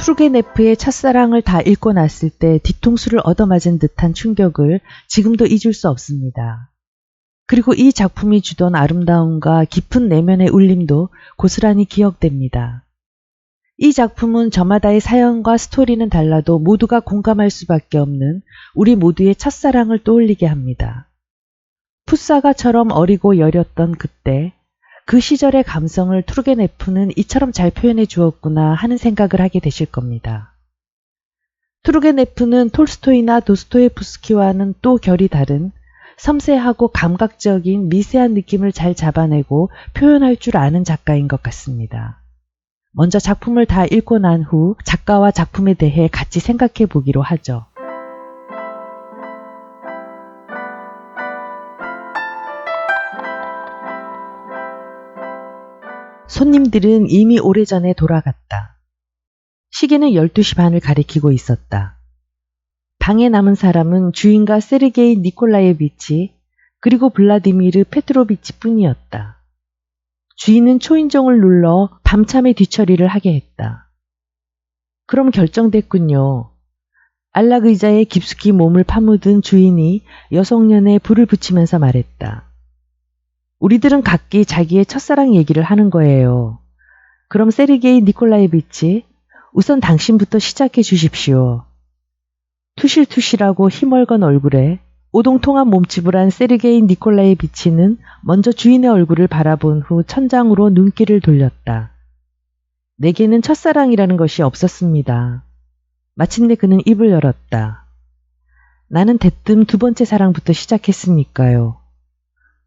투르게네프의 첫사랑을 다 읽고 났을 때 뒤통수를 얻어맞은 듯한 충격을 지금도 잊을 수 없습니다. 그리고 이 작품이 주던 아름다움과 깊은 내면의 울림도 고스란히 기억됩니다. 이 작품은 저마다의 사연과 스토리는 달라도 모두가 공감할 수밖에 없는 우리 모두의 첫사랑을 떠올리게 합니다. 풋사가처럼 어리고 여렸던 그때 그 시절의 감성을 투르게네프는 이처럼 잘 표현해 주었구나 하는 생각을 하게 되실 겁니다. 투르게네프는 톨스토이나 도스토예프스키와는 또 결이 다른 섬세하고 감각적인 미세한 느낌을 잘 잡아내고 표현할 줄 아는 작가인 것 같습니다. 먼저 작품을 다 읽고 난 후 작가와 작품에 대해 같이 생각해 보기로 하죠. 손님들은 이미 오래전에 돌아갔다. 시계는 12시 반을 가리키고 있었다. 방에 남은 사람은 주인과 세르게이 니콜라예비치 그리고 블라디미르 페트로비치 뿐이었다. 주인은 초인종을 눌러 밤참에 뒤처리를 하게 했다. 그럼 결정됐군요. 안락 의자에 깊숙이 몸을 파묻은 주인이 여성년에 불을 붙이면서 말했다. 우리들은 각기 자기의 첫사랑 얘기를 하는 거예요. 그럼 세르게이 니콜라예비치, 우선 당신부터 시작해 주십시오. 투실투실하고 힘얼건 얼굴에 오동통한 몸집을 한 세르게이 니콜라예비치는 먼저 주인의 얼굴을 바라본 후 천장으로 눈길을 돌렸다. 내게는 첫사랑이라는 것이 없었습니다. 마침내 그는 입을 열었다. 나는 대뜸 두 번째 사랑부터 시작했으니까요.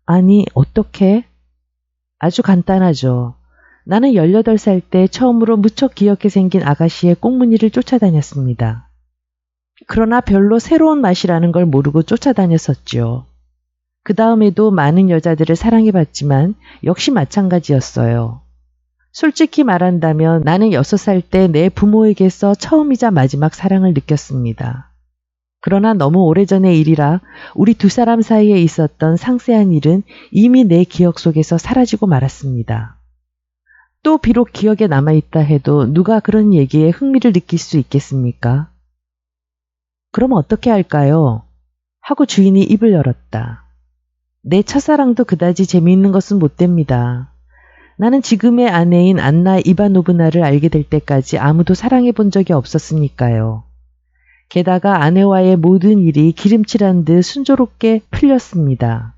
아니, 어떻게? 아주 간단하죠. 나는 18살 때 처음으로 무척 귀엽게 생긴 아가씨의 꽁무니를 쫓아다녔습니다. 그러나 별로 새로운 맛이라는 걸 모르고 쫓아다녔었죠. 그 다음에도 많은 여자들을 사랑해봤지만 역시 마찬가지였어요. 솔직히 말한다면 나는 6살 때 내 부모에게서 처음이자 마지막 사랑을 느꼈습니다. 그러나 너무 오래전의 일이라 우리 두 사람 사이에 있었던 상세한 일은 이미 내 기억 속에서 사라지고 말았습니다. 또 비록 기억에 남아있다 해도 누가 그런 얘기에 흥미를 느낄 수 있겠습니까? 그럼 어떻게 할까요? 하고 주인이 입을 열었다. 내 첫사랑도 그다지 재미있는 것은 못 됩니다. 나는 지금의 아내인 안나 이바노브나를 알게 될 때까지 아무도 사랑해 본 적이 없었으니까요. 게다가 아내와의 모든 일이 기름칠한 듯 순조롭게 풀렸습니다.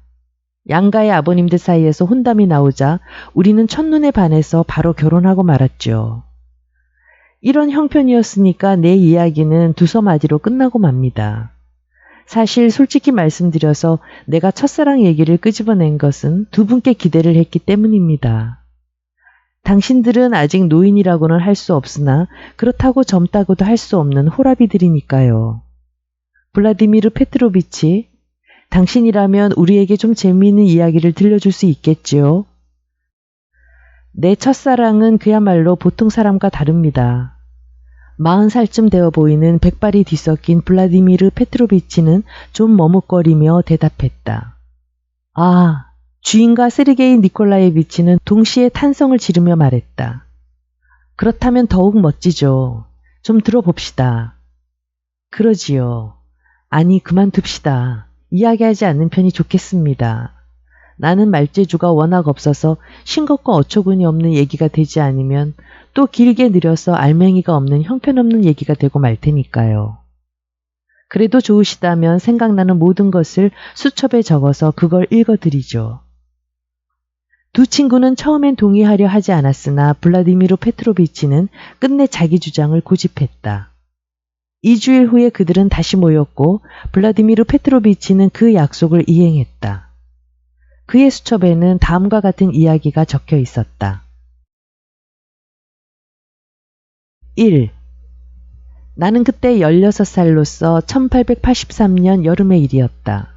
양가의 아버님들 사이에서 혼담이 나오자 우리는 첫눈에 반해서 바로 결혼하고 말았죠. 이런 형편이었으니까 내 이야기는 두서마디로 끝나고 맙니다. 사실 솔직히 말씀드려서 내가 첫사랑 얘기를 끄집어낸 것은 두 분께 기대를 했기 때문입니다. 당신들은 아직 노인이라고는 할 수 없으나 그렇다고 젊다고도 할 수 없는 호라비들이니까요. 블라디미르 페트로비치, 당신이라면 우리에게 좀 재미있는 이야기를 들려줄 수 있겠지요? 내 첫사랑은 그야말로 보통 사람과 다릅니다. 40살쯤 되어 보이는 백발이 뒤섞인 블라디미르 페트로비치는 좀 머뭇거리며 대답했다. 아, 주인과 세르게이 니콜라예비치는 동시에 탄성을 지르며 말했다. 그렇다면 더욱 멋지죠. 좀 들어봅시다. 그러지요. 아니, 그만둡시다. 이야기하지 않는 편이 좋겠습니다. 나는 말재주가 워낙 없어서 싱겁고 어처구니 없는 얘기가 되지 않으면 또 길게 느려서 알맹이가 없는 형편없는 얘기가 되고 말 테니까요. 그래도 좋으시다면 생각나는 모든 것을 수첩에 적어서 그걸 읽어드리죠. 두 친구는 처음엔 동의하려 하지 않았으나 블라디미르 페트로비치는 끝내 자기 주장을 고집했다. 2주일 후에 그들은 다시 모였고 블라디미르 페트로비치는 그 약속을 이행했다. 그의 수첩에는 다음과 같은 이야기가 적혀 있었다. 1. 나는 그때 16살로서 1883년 여름의 일이었다.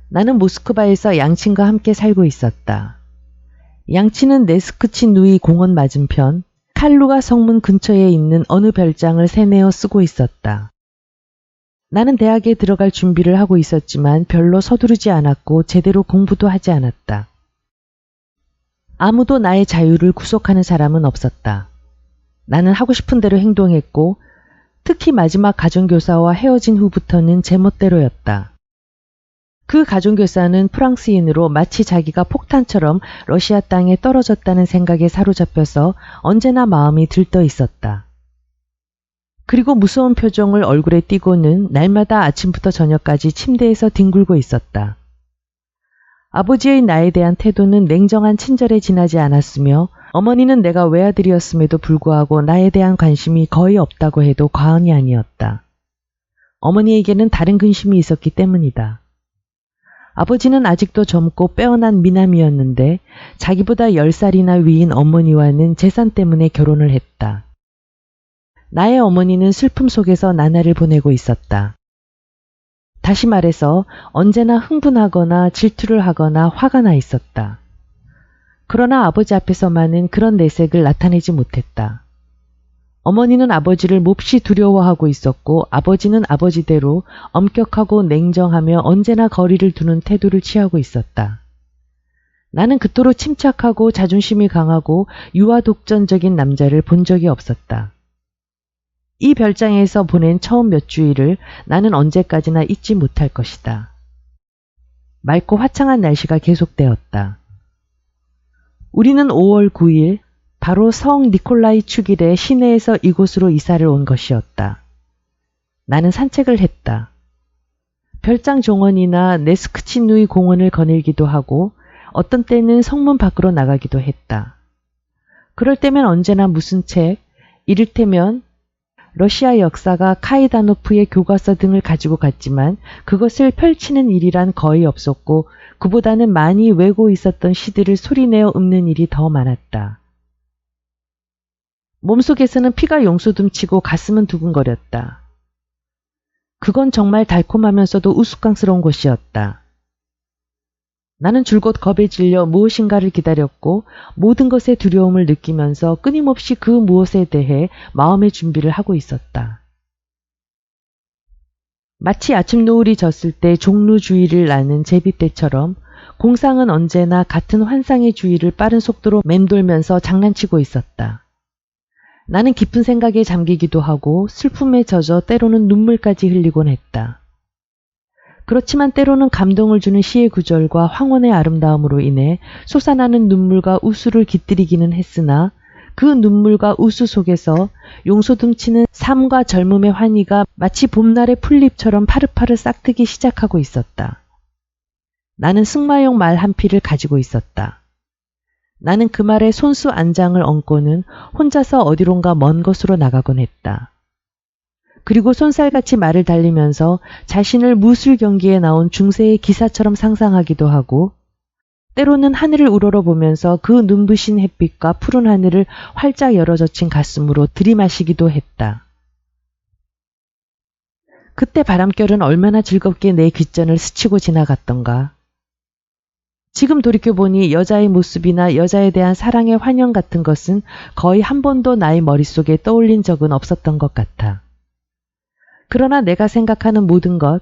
나는 모스크바에서 양친과 함께 살고 있었다. 양친은 네스크치 누이 공원 맞은편 칼루가 성문 근처에 있는 어느 별장을 세내어 쓰고 있었다. 나는 대학에 들어갈 준비를 하고 있었지만 별로 서두르지 않았고 제대로 공부도 하지 않았다. 아무도 나의 자유를 구속하는 사람은 없었다. 나는 하고 싶은 대로 행동했고 특히 마지막 가정교사와 헤어진 후부터는 제멋대로였다. 그 가정교사는 프랑스인으로 마치 자기가 폭탄처럼 러시아 땅에 떨어졌다는 생각에 사로잡혀서 언제나 마음이 들떠 있었다. 그리고 무서운 표정을 얼굴에 띠고는 날마다 아침부터 저녁까지 침대에서 뒹굴고 있었다. 아버지의 나에 대한 태도는 냉정한 친절에 지나지 않았으며 어머니는 내가 외아들이었음에도 불구하고 나에 대한 관심이 거의 없다고 해도 과언이 아니었다. 어머니에게는 다른 근심이 있었기 때문이다. 아버지는 아직도 젊고 빼어난 미남이었는데 자기보다 10살이나 위인 어머니와는 재산 때문에 결혼을 했다. 나의 어머니는 슬픔 속에서 나날을 보내고 있었다. 다시 말해서 언제나 흥분하거나 질투를 하거나 화가 나 있었다. 그러나 아버지 앞에서만은 그런 내색을 나타내지 못했다. 어머니는 아버지를 몹시 두려워하고 있었고 아버지는 아버지대로 엄격하고 냉정하며 언제나 거리를 두는 태도를 취하고 있었다. 나는 그토록 침착하고 자존심이 강하고 유아독전적인 남자를 본 적이 없었다. 이 별장에서 보낸 처음 몇 주일을 나는 언제까지나 잊지 못할 것이다. 맑고 화창한 날씨가 계속되었다. 우리는 5월 9일 바로 성 니콜라이 축일에 시내에서 이곳으로 이사를 온 것이었다. 나는 산책을 했다. 별장 정원이나 네스크치누이 공원을 거닐기도 하고 어떤 때는 성문 밖으로 나가기도 했다. 그럴 때면 언제나 무슨 책, 이를테면 러시아 역사가 카이다노프의 교과서 등을 가지고 갔지만 그것을 펼치는 일이란 거의 없었고 그보다는 많이 외고 있었던 시들을 소리내어 읊는 일이 더 많았다. 몸속에서는 피가 용수듬치고 가슴은 두근거렸다. 그건 정말 달콤하면서도 우스꽝스러운 곳이었다. 나는 줄곧 겁에 질려 무엇인가를 기다렸고 모든 것에 두려움을 느끼면서 끊임없이 그 무엇에 대해 마음의 준비를 하고 있었다. 마치 아침 노을이 졌을 때 종루주의를 나는 제비떼처럼 공상은 언제나 같은 환상의 주위를 빠른 속도로 맴돌면서 장난치고 있었다. 나는 깊은 생각에 잠기기도 하고 슬픔에 젖어 때로는 눈물까지 흘리곤 했다. 그렇지만 때로는 감동을 주는 시의 구절과 황혼의 아름다움으로 인해 솟아나는 눈물과 우수를 깃들이기는 했으나 그 눈물과 우수 속에서 용소듬치는 삶과 젊음의 환희가 마치 봄날의 풀잎처럼 파릇파릇 싹트기 시작하고 있었다. 나는 승마용 말 한匹를 가지고 있었다. 나는 그 말에 손수 안장을 얹고는 혼자서 어디론가 먼 곳으로 나가곤 했다. 그리고 손살같이 말을 달리면서 자신을 무술 경기에 나온 중세의 기사처럼 상상하기도 하고 때로는 하늘을 우러러보면서 그 눈부신 햇빛과 푸른 하늘을 활짝 열어젖힌 가슴으로 들이마시기도 했다. 그때 바람결은 얼마나 즐겁게 내 귓전을 스치고 지나갔던가. 지금 돌이켜보니 여자의 모습이나 여자에 대한 사랑의 환영 같은 것은 거의 한 번도 나의 머릿속에 떠올린 적은 없었던 것 같아. 그러나 내가 생각하는 모든 것,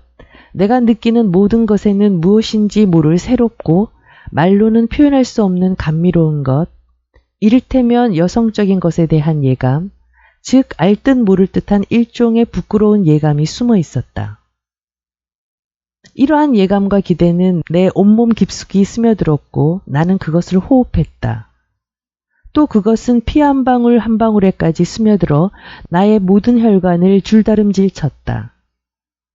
내가 느끼는 모든 것에는 무엇인지 모를 새롭고 말로는 표현할 수 없는 감미로운 것, 이를테면 여성적인 것에 대한 예감, 즉 알듯 모를 듯한 일종의 부끄러운 예감이 숨어 있었다. 이러한 예감과 기대는 내 온몸 깊숙이 스며들었고 나는 그것을 호흡했다. 또 그것은 피 한 방울 한 방울에까지 스며들어 나의 모든 혈관을 줄다름질 쳤다.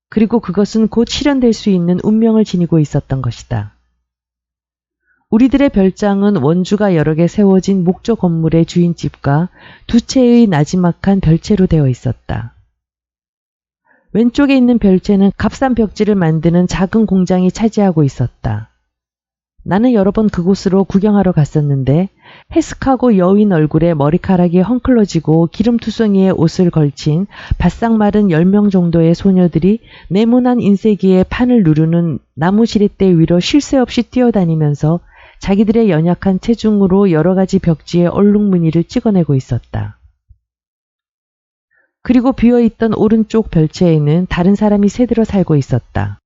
그리고 그것은 곧 실현될 수 있는 운명을 지니고 있었던 것이다. 우리들의 별장은 원주가 여러 개 세워진 목조 건물의 주인집과 두 채의 나지막한 별채로 되어 있었다. 왼쪽에 있는 별채는 값싼 벽지를 만드는 작은 공장이 차지하고 있었다. 나는 여러 번 그곳으로 구경하러 갔었는데 해슥하고 여윈 얼굴에 머리카락이 헝클어지고 기름투성이에 옷을 걸친 바싹 마른 10명 정도의 소녀들이 네모난 인쇄기에 판을 누르는 나무 지렛대 위로 쉴 새 없이 뛰어다니면서 자기들의 연약한 체중으로 여러 가지 벽지에 얼룩무늬를 찍어내고 있었다. 그리고 비어있던 오른쪽 별채에는 다른 사람이 새들어 살고 있었다.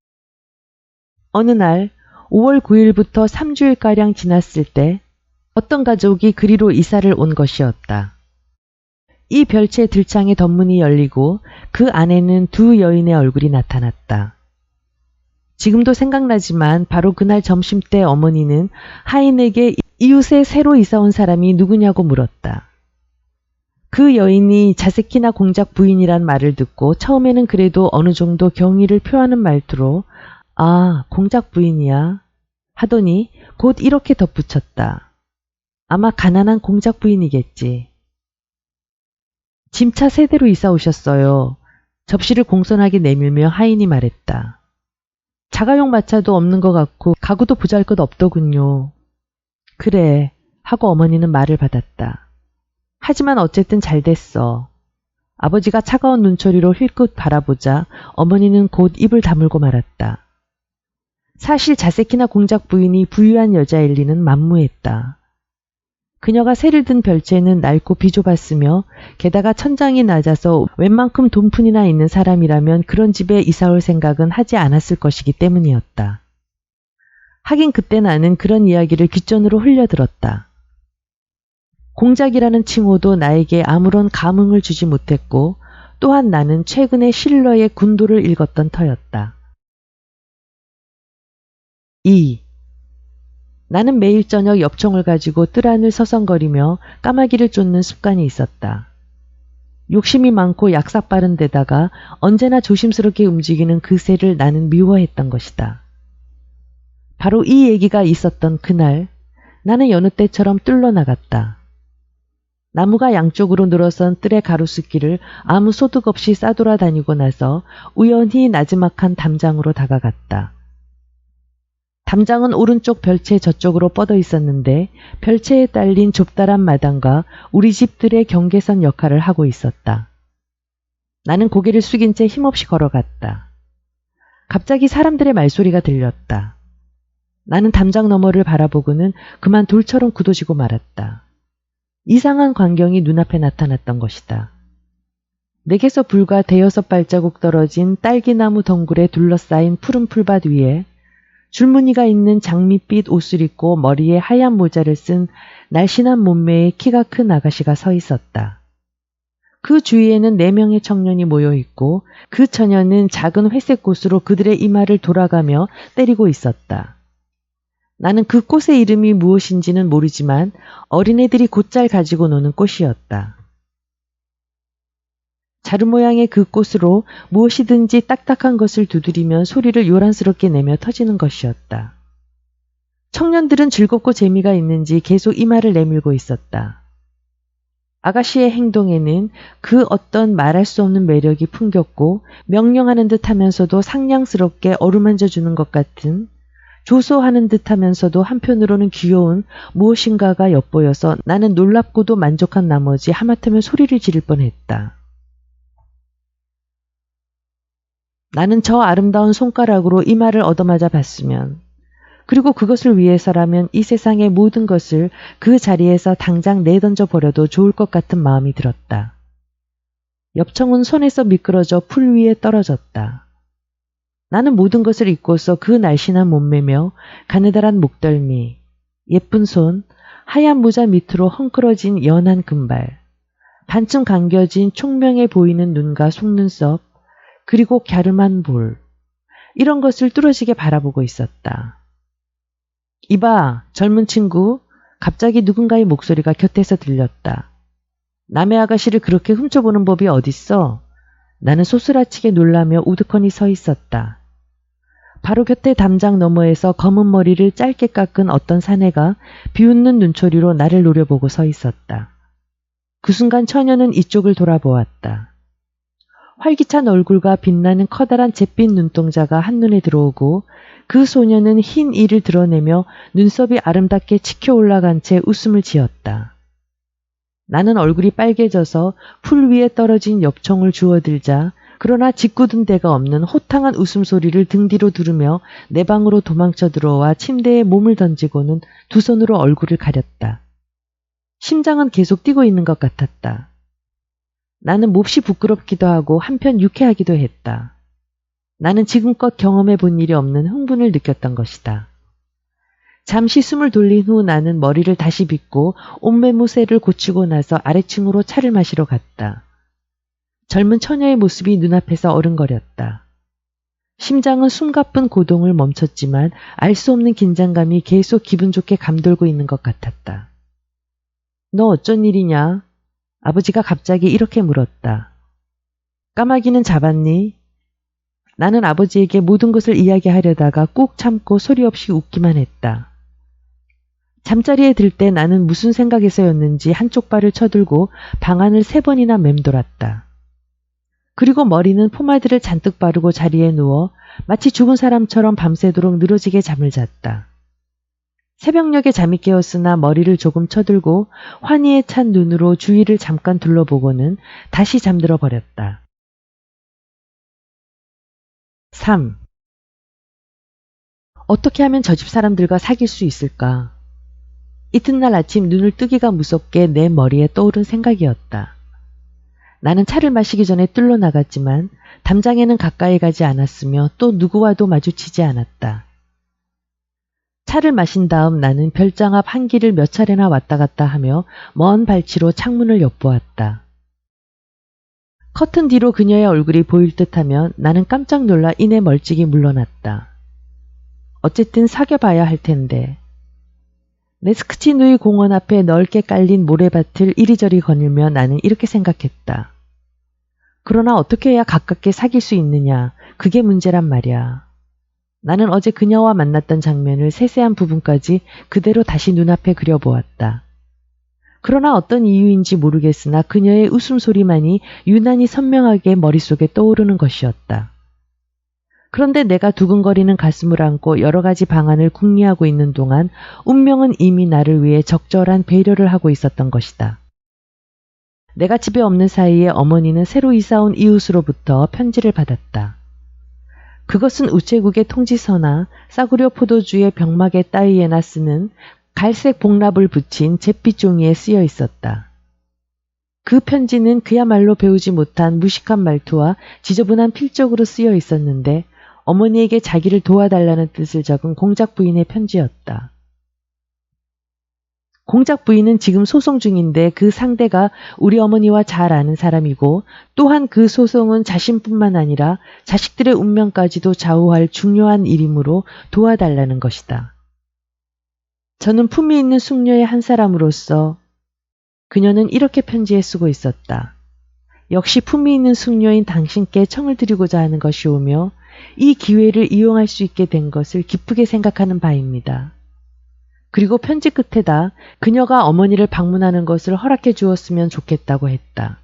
어느 날 5월 9일부터 3주일가량 지났을 때 어떤 가족이 그리로 이사를 온 것이었다. 이 별채 들창의 덧문이 열리고 그 안에는 두 여인의 얼굴이 나타났다. 지금도 생각나지만 바로 그날 점심때 어머니는 하인에게 이웃에 새로 이사온 사람이 누구냐고 물었다. 그 여인이 자세키나 공작 부인이란 말을 듣고 처음에는 그래도 어느 정도 경의를 표하는 말투로 아, 공작 부인이야 하더니 곧 이렇게 덧붙였다. 아마 가난한 공작 부인이겠지. 짐차 세대로 이사 오셨어요. 접시를 공손하게 내밀며 하인이 말했다. 자가용 마차도 없는 것 같고 가구도 보잘것 없더군요. 그래 하고 어머니는 말을 받았다. 하지만 어쨌든 잘 됐어. 아버지가 차가운 눈초리로 힐끗 바라보자 어머니는 곧 입을 다물고 말았다. 사실 자세키나 공작 부인이 부유한 여자일 리는 만무했다. 그녀가 새를 든 별채는 낡고 비좁았으며 게다가 천장이 낮아서 웬만큼 돈푼이나 있는 사람이라면 그런 집에 이사올 생각은 하지 않았을 것이기 때문이었다. 하긴 그때 나는 그런 이야기를 귓전으로 흘려들었다. 공작이라는 칭호도 나에게 아무런 감흥을 주지 못했고 또한 나는 최근에 실러의 군도를 읽었던 터였다. 2. 나는 매일 저녁 엽총을 가지고 뜰 안을 서성거리며 까마귀를 쫓는 습관이 있었다. 욕심이 많고 약삭 빠른 데다가 언제나 조심스럽게 움직이는 그 새를 나는 미워했던 것이다. 바로 이 얘기가 있었던 그날 나는 여느 때처럼 뜰로 나갔다. 나무가 양쪽으로 늘어선 뜰의 가로수길을 아무 소득 없이 싸돌아다니고 나서 우연히 나지막한 담장으로 다가갔다. 담장은 오른쪽 별채 저쪽으로 뻗어 있었는데 별채에 딸린 좁다란 마당과 우리 집들의 경계선 역할을 하고 있었다. 나는 고개를 숙인 채 힘없이 걸어갔다. 갑자기 사람들의 말소리가 들렸다. 나는 담장 너머를 바라보고는 그만 돌처럼 굳어지고 말았다. 이상한 광경이 눈앞에 나타났던 것이다. 내게서 불과 대여섯 발자국 떨어진 딸기나무 덩굴에 둘러싸인 푸른 풀밭 위에 줄무늬가 있는 장밋빛 옷을 입고 머리에 하얀 모자를 쓴 날씬한 몸매의 키가 큰 아가씨가 서 있었다. 그 주위에는 4명의 청년이 모여 있고 그 처녀는 작은 회색 꽃으로 그들의 이마를 돌아가며 때리고 있었다. 나는 그 꽃의 이름이 무엇인지는 모르지만 어린애들이 곧잘 가지고 노는 꽃이었다. 자루 모양의 그 꽃으로 무엇이든지 딱딱한 것을 두드리면 소리를 요란스럽게 내며 터지는 것이었다. 청년들은 즐겁고 재미가 있는지 계속 이마를 내밀고 있었다. 아가씨의 행동에는 그 어떤 말할 수 없는 매력이 풍겼고 명령하는 듯 하면서도 상냥스럽게 어루만져 주는 것 같은 조소하는 듯 하면서도 한편으로는 귀여운 무엇인가가 엿보여서 나는 놀랍고도 만족한 나머지 하마터면 소리를 지를 뻔했다. 나는 저 아름다운 손가락으로 이마를 얻어맞아 봤으면 그리고 그것을 위해서라면 이 세상의 모든 것을 그 자리에서 당장 내던져 버려도 좋을 것 같은 마음이 들었다. 엽청은 손에서 미끄러져 풀 위에 떨어졌다. 나는 모든 것을 잊고서 그 날씬한 몸매며 가느다란 목덜미, 예쁜 손, 하얀 모자 밑으로 헝클어진 연한 금발, 반쯤 감겨진 총명해 보이는 눈과 속눈썹, 그리고 갸름한 볼, 이런 것을 뚫어지게 바라보고 있었다. 이봐, 젊은 친구. 갑자기 누군가의 목소리가 곁에서 들렸다. 남의 아가씨를 그렇게 훔쳐보는 법이 어딨어? 나는 소스라치게 놀라며 우두커니 서 있었다. 바로 곁에 담장 너머에서 검은 머리를 짧게 깎은 어떤 사내가 비웃는 눈초리로 나를 노려보고 서 있었다. 그 순간 처녀는 이쪽을 돌아보았다. 활기찬 얼굴과 빛나는 커다란 잿빛 눈동자가 한눈에 들어오고 그 소녀는 흰 이를 드러내며 눈썹이 아름답게 치켜 올라간 채 웃음을 지었다. 나는 얼굴이 빨개져서 풀 위에 떨어진 엽총을 주워들자 그러나 짓궂은 데가 없는 호탕한 웃음소리를 등 뒤로 두르며 내 방으로 도망쳐 들어와 침대에 몸을 던지고는 두 손으로 얼굴을 가렸다. 심장은 계속 뛰고 있는 것 같았다. 나는 몹시 부끄럽기도 하고 한편 유쾌하기도 했다. 나는 지금껏 경험해 본 일이 없는 흥분을 느꼈던 것이다. 잠시 숨을 돌린 후 나는 머리를 다시 빗고 옷매무새를 고치고 나서 아래층으로 차를 마시러 갔다. 젊은 처녀의 모습이 눈앞에서 어른거렸다. 심장은 숨가쁜 고동을 멈췄지만 알 수 없는 긴장감이 계속 기분 좋게 감돌고 있는 것 같았다. 너 어쩐 일이냐? 아버지가 갑자기 이렇게 물었다. 까마귀는 잡았니? 나는 아버지에게 모든 것을 이야기하려다가 꾹 참고 소리 없이 웃기만 했다. 잠자리에 들 때 나는 무슨 생각에서였는지 한쪽 발을 쳐들고 방안을 3번이나 맴돌았다. 그리고 머리는 포마드를 잔뜩 바르고 자리에 누워 마치 죽은 사람처럼 밤새도록 늘어지게 잠을 잤다. 새벽녘에 잠이 깨었으나 머리를 조금 쳐들고 환희에 찬 눈으로 주위를 잠깐 둘러보고는 다시 잠들어 버렸다. 3. 어떻게 하면 저 집 사람들과 사귈 수 있을까? 이튿날 아침 눈을 뜨기가 무섭게 내 머리에 떠오른 생각이었다. 나는 차를 마시기 전에 뜰로 나갔지만 담장에는 가까이 가지 않았으며 또 누구와도 마주치지 않았다. 차를 마신 다음 나는 별장 앞 한 길을 몇 차례나 왔다 갔다 하며 먼 발치로 창문을 엿보았다. 커튼 뒤로 그녀의 얼굴이 보일 듯하면 나는 깜짝 놀라 이내 멀찍이 물러났다. 어쨌든 사귀어봐야 할 텐데. 네스크치누이 공원 앞에 넓게 깔린 모래밭을 이리저리 거닐며 나는 이렇게 생각했다. 그러나 어떻게 해야 가깝게 사귈 수 있느냐, 그게 문제란 말이야. 나는 어제 그녀와 만났던 장면을 세세한 부분까지 그대로 다시 눈앞에 그려보았다. 그러나 어떤 이유인지 모르겠으나 그녀의 웃음소리만이 유난히 선명하게 머릿속에 떠오르는 것이었다. 그런데 내가 두근거리는 가슴을 안고 여러 가지 방안을 궁리하고 있는 동안 운명은 이미 나를 위해 적절한 배려를 하고 있었던 것이다. 내가 집에 없는 사이에 어머니는 새로 이사온 이웃으로부터 편지를 받았다. 그것은 우체국의 통지서나 싸구려 포도주의 병막의 따위에나 쓰는 갈색 복납을 붙인 잿빛 종이에 쓰여 있었다. 그 편지는 그야말로 배우지 못한 무식한 말투와 지저분한 필적으로 쓰여 있었는데 어머니에게 자기를 도와달라는 뜻을 적은 공작 부인의 편지였다. 공작 부인은 지금 소송 중인데 그 상대가 우리 어머니와 잘 아는 사람이고 또한 그 소송은 자신뿐만 아니라 자식들의 운명까지도 좌우할 중요한 일이므로 도와달라는 것이다. 저는 품위 있는 숙녀의 한 사람으로서 그녀는 이렇게 편지에 쓰고 있었다. 역시 품위 있는 숙녀인 당신께 청을 드리고자 하는 것이오며 이 기회를 이용할 수 있게 된 것을 기쁘게 생각하는 바입니다. 그리고 편지 끝에다 그녀가 어머니를 방문하는 것을 허락해 주었으면 좋겠다고 했다.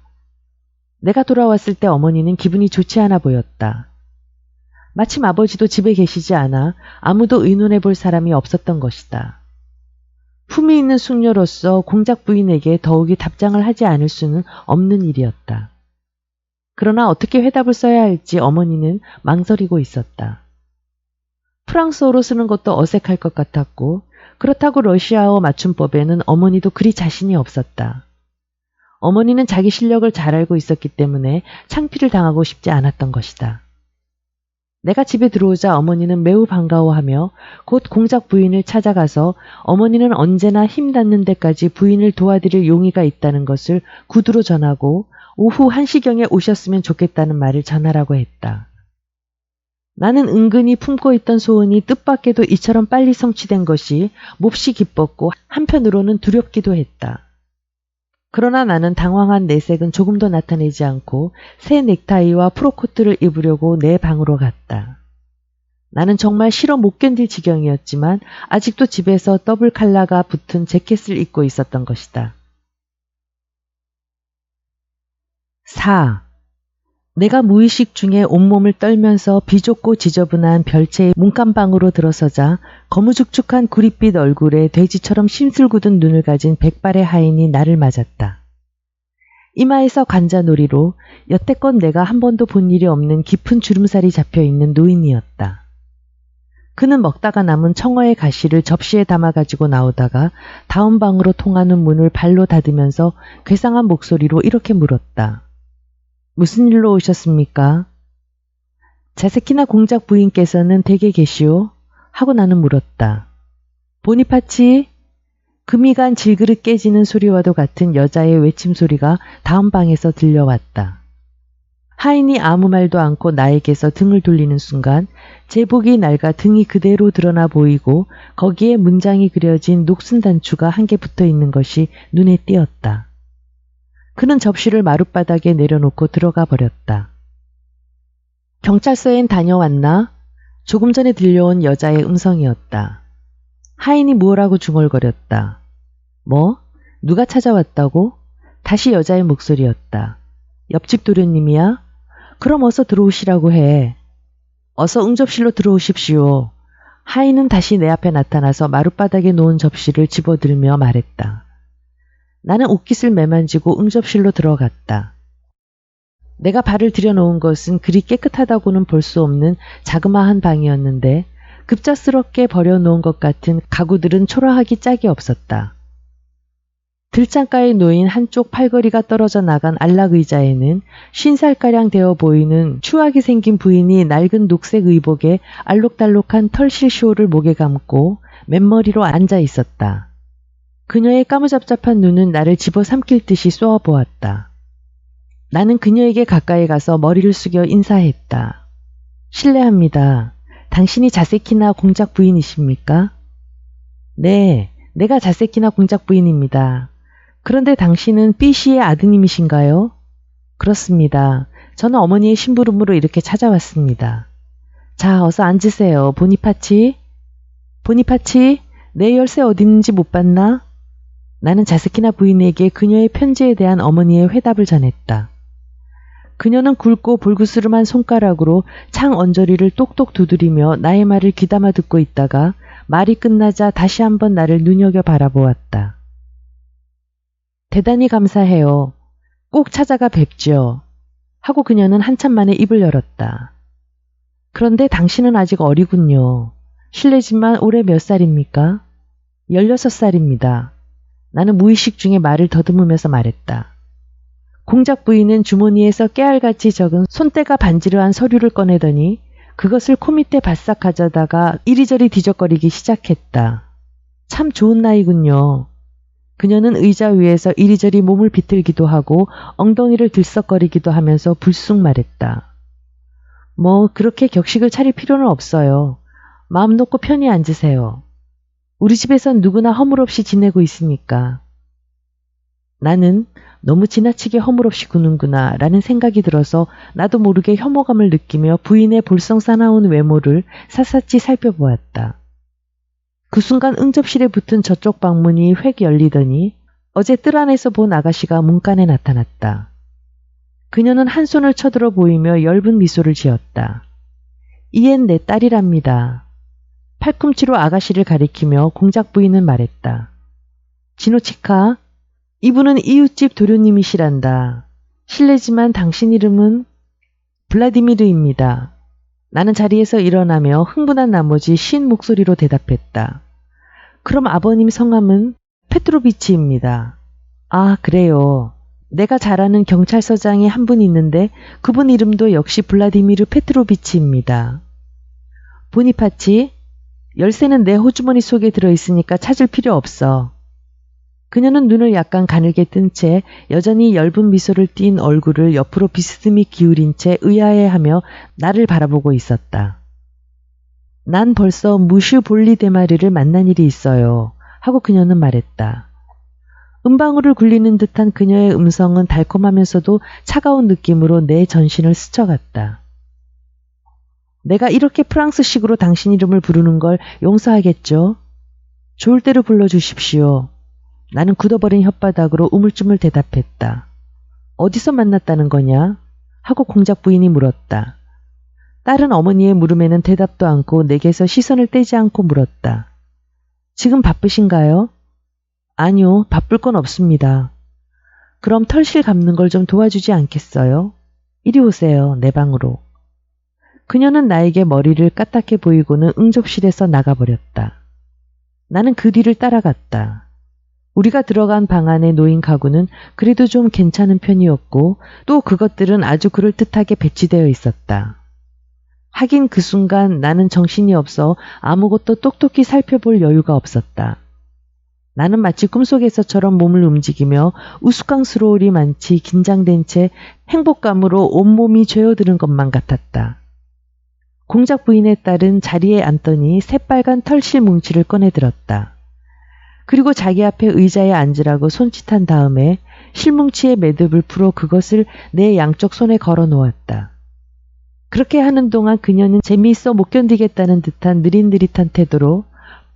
내가 돌아왔을 때 어머니는 기분이 좋지 않아 보였다. 마침 아버지도 집에 계시지 않아 아무도 의논해 볼 사람이 없었던 것이다. 품위 있는 숙녀로서 공작 부인에게 더욱이 답장을 하지 않을 수는 없는 일이었다. 그러나 어떻게 회답을 써야 할지 어머니는 망설이고 있었다. 프랑스어로 쓰는 것도 어색할 것 같았고 그렇다고 러시아어 맞춤법에는 어머니도 그리 자신이 없었다. 어머니는 자기 실력을 잘 알고 있었기 때문에 창피를 당하고 싶지 않았던 것이다. 내가 집에 들어오자 어머니는 매우 반가워하며 곧 공작 부인을 찾아가서 어머니는 언제나 힘 닿는 데까지 부인을 도와드릴 용의가 있다는 것을 구두로 전하고 오후 1시경에 오셨으면 좋겠다는 말을 전하라고 했다. 나는 은근히 품고 있던 소원이 뜻밖에도 이처럼 빨리 성취된 것이 몹시 기뻤고 한편으로는 두렵기도 했다. 그러나 나는 당황한 내색은 조금도 나타내지 않고 새 넥타이와 프로코트를 입으려고 내 방으로 갔다. 나는 정말 싫어 못 견딜 지경이었지만 아직도 집에서 더블 칼라가 붙은 재킷을 입고 있었던 것이다. 4. 내가 무의식 중에 온몸을 떨면서 비좁고 지저분한 별채의 문간방으로 들어서자 거무죽죽한 구릿빛 얼굴에 돼지처럼 심술궂은 눈을 가진 백발의 하인이 나를 맞았다. 이마에서 관자놀이로 여태껏 내가 한 번도 본 일이 없는 깊은 주름살이 잡혀있는 노인이었다. 그는 먹다가 남은 청어의 가시를 접시에 담아가지고 나오다가 다음 방으로 통하는 문을 발로 닫으면서 괴상한 목소리로 이렇게 물었다. 무슨 일로 오셨습니까? 자세키나 공작 부인께서는 댁에 계시오? 하고 나는 물었다. 보니파치? 금이 간 질그릇 깨지는 소리와도 같은 여자의 외침 소리가 다음 방에서 들려왔다. 하인이 아무 말도 않고 나에게서 등을 돌리는 순간 제복이 낡아 등이 그대로 드러나 보이고 거기에 문장이 그려진 녹슨 단추가 한 개 붙어 있는 것이 눈에 띄었다. 그는 접시를 마룻바닥에 내려놓고 들어가 버렸다. 경찰서엔 다녀왔나? 조금 전에 들려온 여자의 음성이었다. 하인이 뭐라고 중얼거렸다. 뭐? 누가 찾아왔다고? 다시 여자의 목소리였다. 옆집 도련님이야? 그럼 어서 들어오시라고 해. 어서 응접실로 들어오십시오. 하인은 다시 내 앞에 나타나서 마룻바닥에 놓은 접시를 집어들며 말했다. 나는 옷깃을 매만지고 응접실로 들어갔다. 내가 발을 들여놓은 것은 그리 깨끗하다고는 볼 수 없는 자그마한 방이었는데 급작스럽게 버려놓은 것 같은 가구들은 초라하기 짝이 없었다. 들장가에 놓인 한쪽 팔걸이가 떨어져 나간 안락 의자에는 50살가량 되어 보이는 추하게 생긴 부인이 낡은 녹색 의복에 알록달록한 털실쇼를 목에 감고 맨머리로 앉아 있었다. 그녀의 까무잡잡한 눈은 나를 집어삼킬 듯이 쏘아보았다. 나는 그녀에게 가까이 가서 머리를 숙여 인사했다. 실례합니다. 당신이 자세키나 공작 부인이십니까? 네, 내가 자세키나 공작 부인입니다. 그런데 당신은 B씨의 아드님이신가요? 그렇습니다. 저는 어머니의 심부름으로 이렇게 찾아왔습니다. 자, 어서 앉으세요. 보니파치? 보니파치? 내 열쇠 어디 있는지 못 봤나? 나는 자스키나 부인에게 그녀의 편지에 대한 어머니의 회답을 전했다. 그녀는 굵고 볼그스름한 손가락으로 창 언저리를 똑똑 두드리며 나의 말을 귀담아 듣고 있다가 말이 끝나자 다시 한번 나를 눈여겨 바라보았다. 대단히 감사해요. 꼭 찾아가 뵙죠. 하고 그녀는 한참 만에 입을 열었다. 그런데 당신은 아직 어리군요. 실례지만 올해 몇 살입니까? 16살입니다. 나는 무의식 중에 말을 더듬으면서 말했다. 공작 부인은 주머니에서 깨알같이 적은 손때가 반지르한 서류를 꺼내더니 그것을 코 밑에 바싹 가져다가 이리저리 뒤적거리기 시작했다. 참 좋은 나이군요. 그녀는 의자 위에서 이리저리 몸을 비틀기도 하고 엉덩이를 들썩거리기도 하면서 불쑥 말했다. 뭐 그렇게 격식을 차릴 필요는 없어요. 마음 놓고 편히 앉으세요. 우리 집에선 누구나 허물없이 지내고 있으니까. 나는 너무 지나치게 허물없이 구는구나 라는 생각이 들어서 나도 모르게 혐오감을 느끼며 부인의 볼썽사나운 외모를 샅샅이 살펴보았다. 그 순간 응접실에 붙은 저쪽 방문이 획 열리더니 어제 뜰 안에서 본 아가씨가 문간에 나타났다. 그녀는 한 손을 쳐들어 보이며 엷은 미소를 지었다. 이엔 내 딸이랍니다. 팔꿈치로 아가씨를 가리키며 공작 부인은 말했다. 지노치카, 이분은 이웃집 도련님이시란다. 실례지만 당신 이름은? 블라디미르입니다. 나는 자리에서 일어나며 흥분한 나머지 쉰 목소리로 대답했다. 그럼 아버님 성함은? 페트로비치입니다. 아, 그래요. 내가 잘 아는 경찰서장이 한 분 있는데 그분 이름도 역시 블라디미르 페트로비치입니다. 보니파치, 열쇠는 내 호주머니 속에 들어있으니까 찾을 필요 없어. 그녀는 눈을 약간 가늘게 뜬 채 여전히 엷은 미소를 띤 얼굴을 옆으로 비스듬히 기울인 채 의아해하며 나를 바라보고 있었다. 난 벌써 무슈 볼리데마르를 만난 일이 있어요. 하고 그녀는 말했다. 음방울을 굴리는 듯한 그녀의 음성은 달콤하면서도 차가운 느낌으로 내 전신을 스쳐갔다. 내가 이렇게 프랑스식으로 당신 이름을 부르는 걸 용서하겠죠? 좋을 대로 불러주십시오. 나는 굳어버린 혓바닥으로 우물쭈물 대답했다. 어디서 만났다는 거냐? 하고 공작 부인이 물었다. 딸은 어머니의 물음에는 대답도 않고 내게서 시선을 떼지 않고 물었다. 지금 바쁘신가요? 아니요, 바쁠 건 없습니다. 그럼 털실 감는 걸 좀 도와주지 않겠어요? 이리 오세요, 내 방으로. 그녀는 나에게 머리를 까딱해 보이고는 응접실에서 나가버렸다. 나는 그 뒤를 따라갔다. 우리가 들어간 방 안에 놓인 가구는 그래도 좀 괜찮은 편이었고 또 그것들은 아주 그럴듯하게 배치되어 있었다. 하긴 그 순간 나는 정신이 없어 아무것도 똑똑히 살펴볼 여유가 없었다. 나는 마치 꿈속에서처럼 몸을 움직이며 우스꽝스러우리만치 긴장된 채 행복감으로 온몸이 죄어드는 것만 같았다. 공작 부인의 딸은 자리에 앉더니 새빨간 털실 뭉치를 꺼내들었다. 그리고 자기 앞에 의자에 앉으라고 손짓한 다음에 실뭉치의 매듭을 풀어 그것을 내 양쪽 손에 걸어 놓았다. 그렇게 하는 동안 그녀는 재미있어 못 견디겠다는 듯한 느릿느릿한 태도로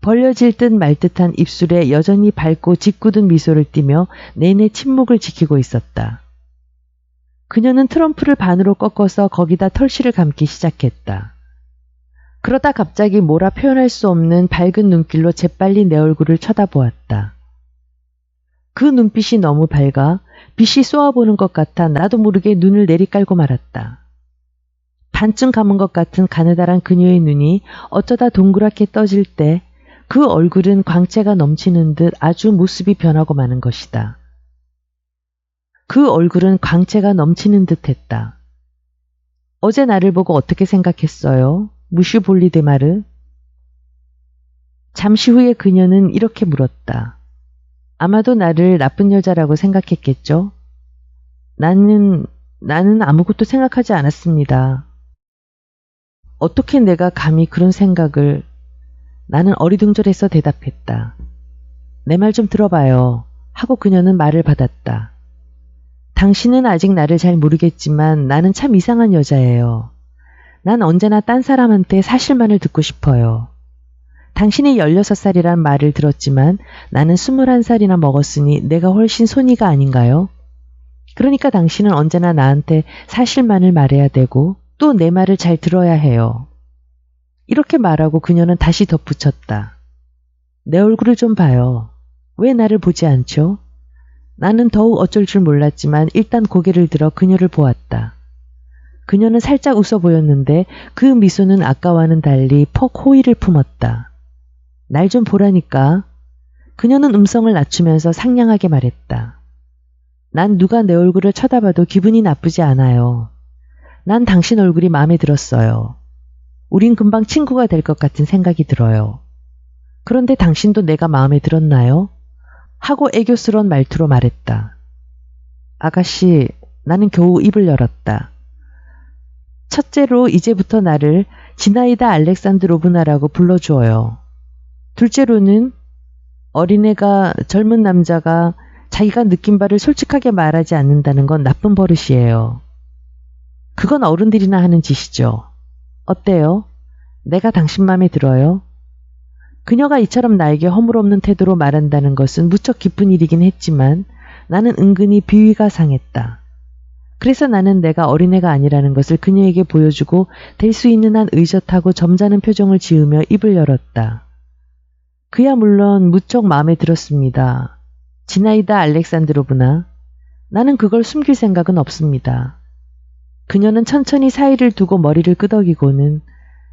벌려질 듯 말 듯한 입술에 여전히 밝고 짓궂은 미소를 띠며 내내 침묵을 지키고 있었다. 그녀는 트럼프를 반으로 꺾어서 거기다 털실을 감기 시작했다. 그러다 갑자기 뭐라 표현할 수 없는 밝은 눈길로 재빨리 내 얼굴을 쳐다보았다. 그 눈빛이 너무 밝아 빛이 쏘아보는 것 같아 나도 모르게 눈을 내리깔고 말았다. 반쯤 감은 것 같은 가느다란 그녀의 눈이 어쩌다 동그랗게 떠질 때 그 얼굴은 광채가 넘치는 듯 아주 모습이 변하고 마는 것이다. 그 얼굴은 광채가 넘치는 듯 했다. 어제 나를 보고 어떻게 생각했어요? 무슈 볼리데마르? 잠시 후에 그녀는 이렇게 물었다. 아마도 나를 나쁜 여자라고 생각했겠죠? 나는 아무것도 생각하지 않았습니다. 어떻게 내가 감히 그런 생각을... 나는 어리둥절해서 대답했다. 내 말 좀 들어봐요. 하고 그녀는 말을 받았다. 당신은 아직 나를 잘 모르겠지만 나는 참 이상한 여자예요. 난 언제나 딴 사람한테 사실만을 듣고 싶어요. 당신이 16살이란 말을 들었지만 나는 21살이나 먹었으니 내가 훨씬 손이가 아닌가요? 그러니까 당신은 언제나 나한테 사실만을 말해야 되고 또 내 말을 잘 들어야 해요. 이렇게 말하고 그녀는 다시 덧붙였다. 내 얼굴을 좀 봐요. 왜 나를 보지 않죠? 나는 더욱 어쩔 줄 몰랐지만 일단 고개를 들어 그녀를 보았다. 그녀는 살짝 웃어 보였는데 그 미소는 아까와는 달리 퍽 호의를 품었다. 날 좀 보라니까. 그녀는 음성을 낮추면서 상냥하게 말했다. 난 누가 내 얼굴을 쳐다봐도 기분이 나쁘지 않아요. 난 당신 얼굴이 마음에 들었어요. 우린 금방 친구가 될 것 같은 생각이 들어요. 그런데 당신도 내가 마음에 들었나요? 하고 애교스러운 말투로 말했다. 아가씨, 나는 겨우 입을 열었다. 첫째로 이제부터 나를 지나이다 알렉산드로브나라고 불러주어요. 둘째로는 어린애가 젊은 남자가 자기가 느낀 바를 솔직하게 말하지 않는다는 건 나쁜 버릇이에요. 그건 어른들이나 하는 짓이죠. 어때요? 내가 당신 맘에 들어요? 그녀가 이처럼 나에게 허물없는 태도로 말한다는 것은 무척 기쁜 일이긴 했지만 나는 은근히 비위가 상했다. 그래서 나는 내가 어린애가 아니라는 것을 그녀에게 보여주고 될 수 있는 한 의젓하고 점잖은 표정을 지으며 입을 열었다. 그야 물론 무척 마음에 들었습니다. 지나이다 알렉산드로브나. 나는 그걸 숨길 생각은 없습니다. 그녀는 천천히 사이를 두고 머리를 끄덕이고는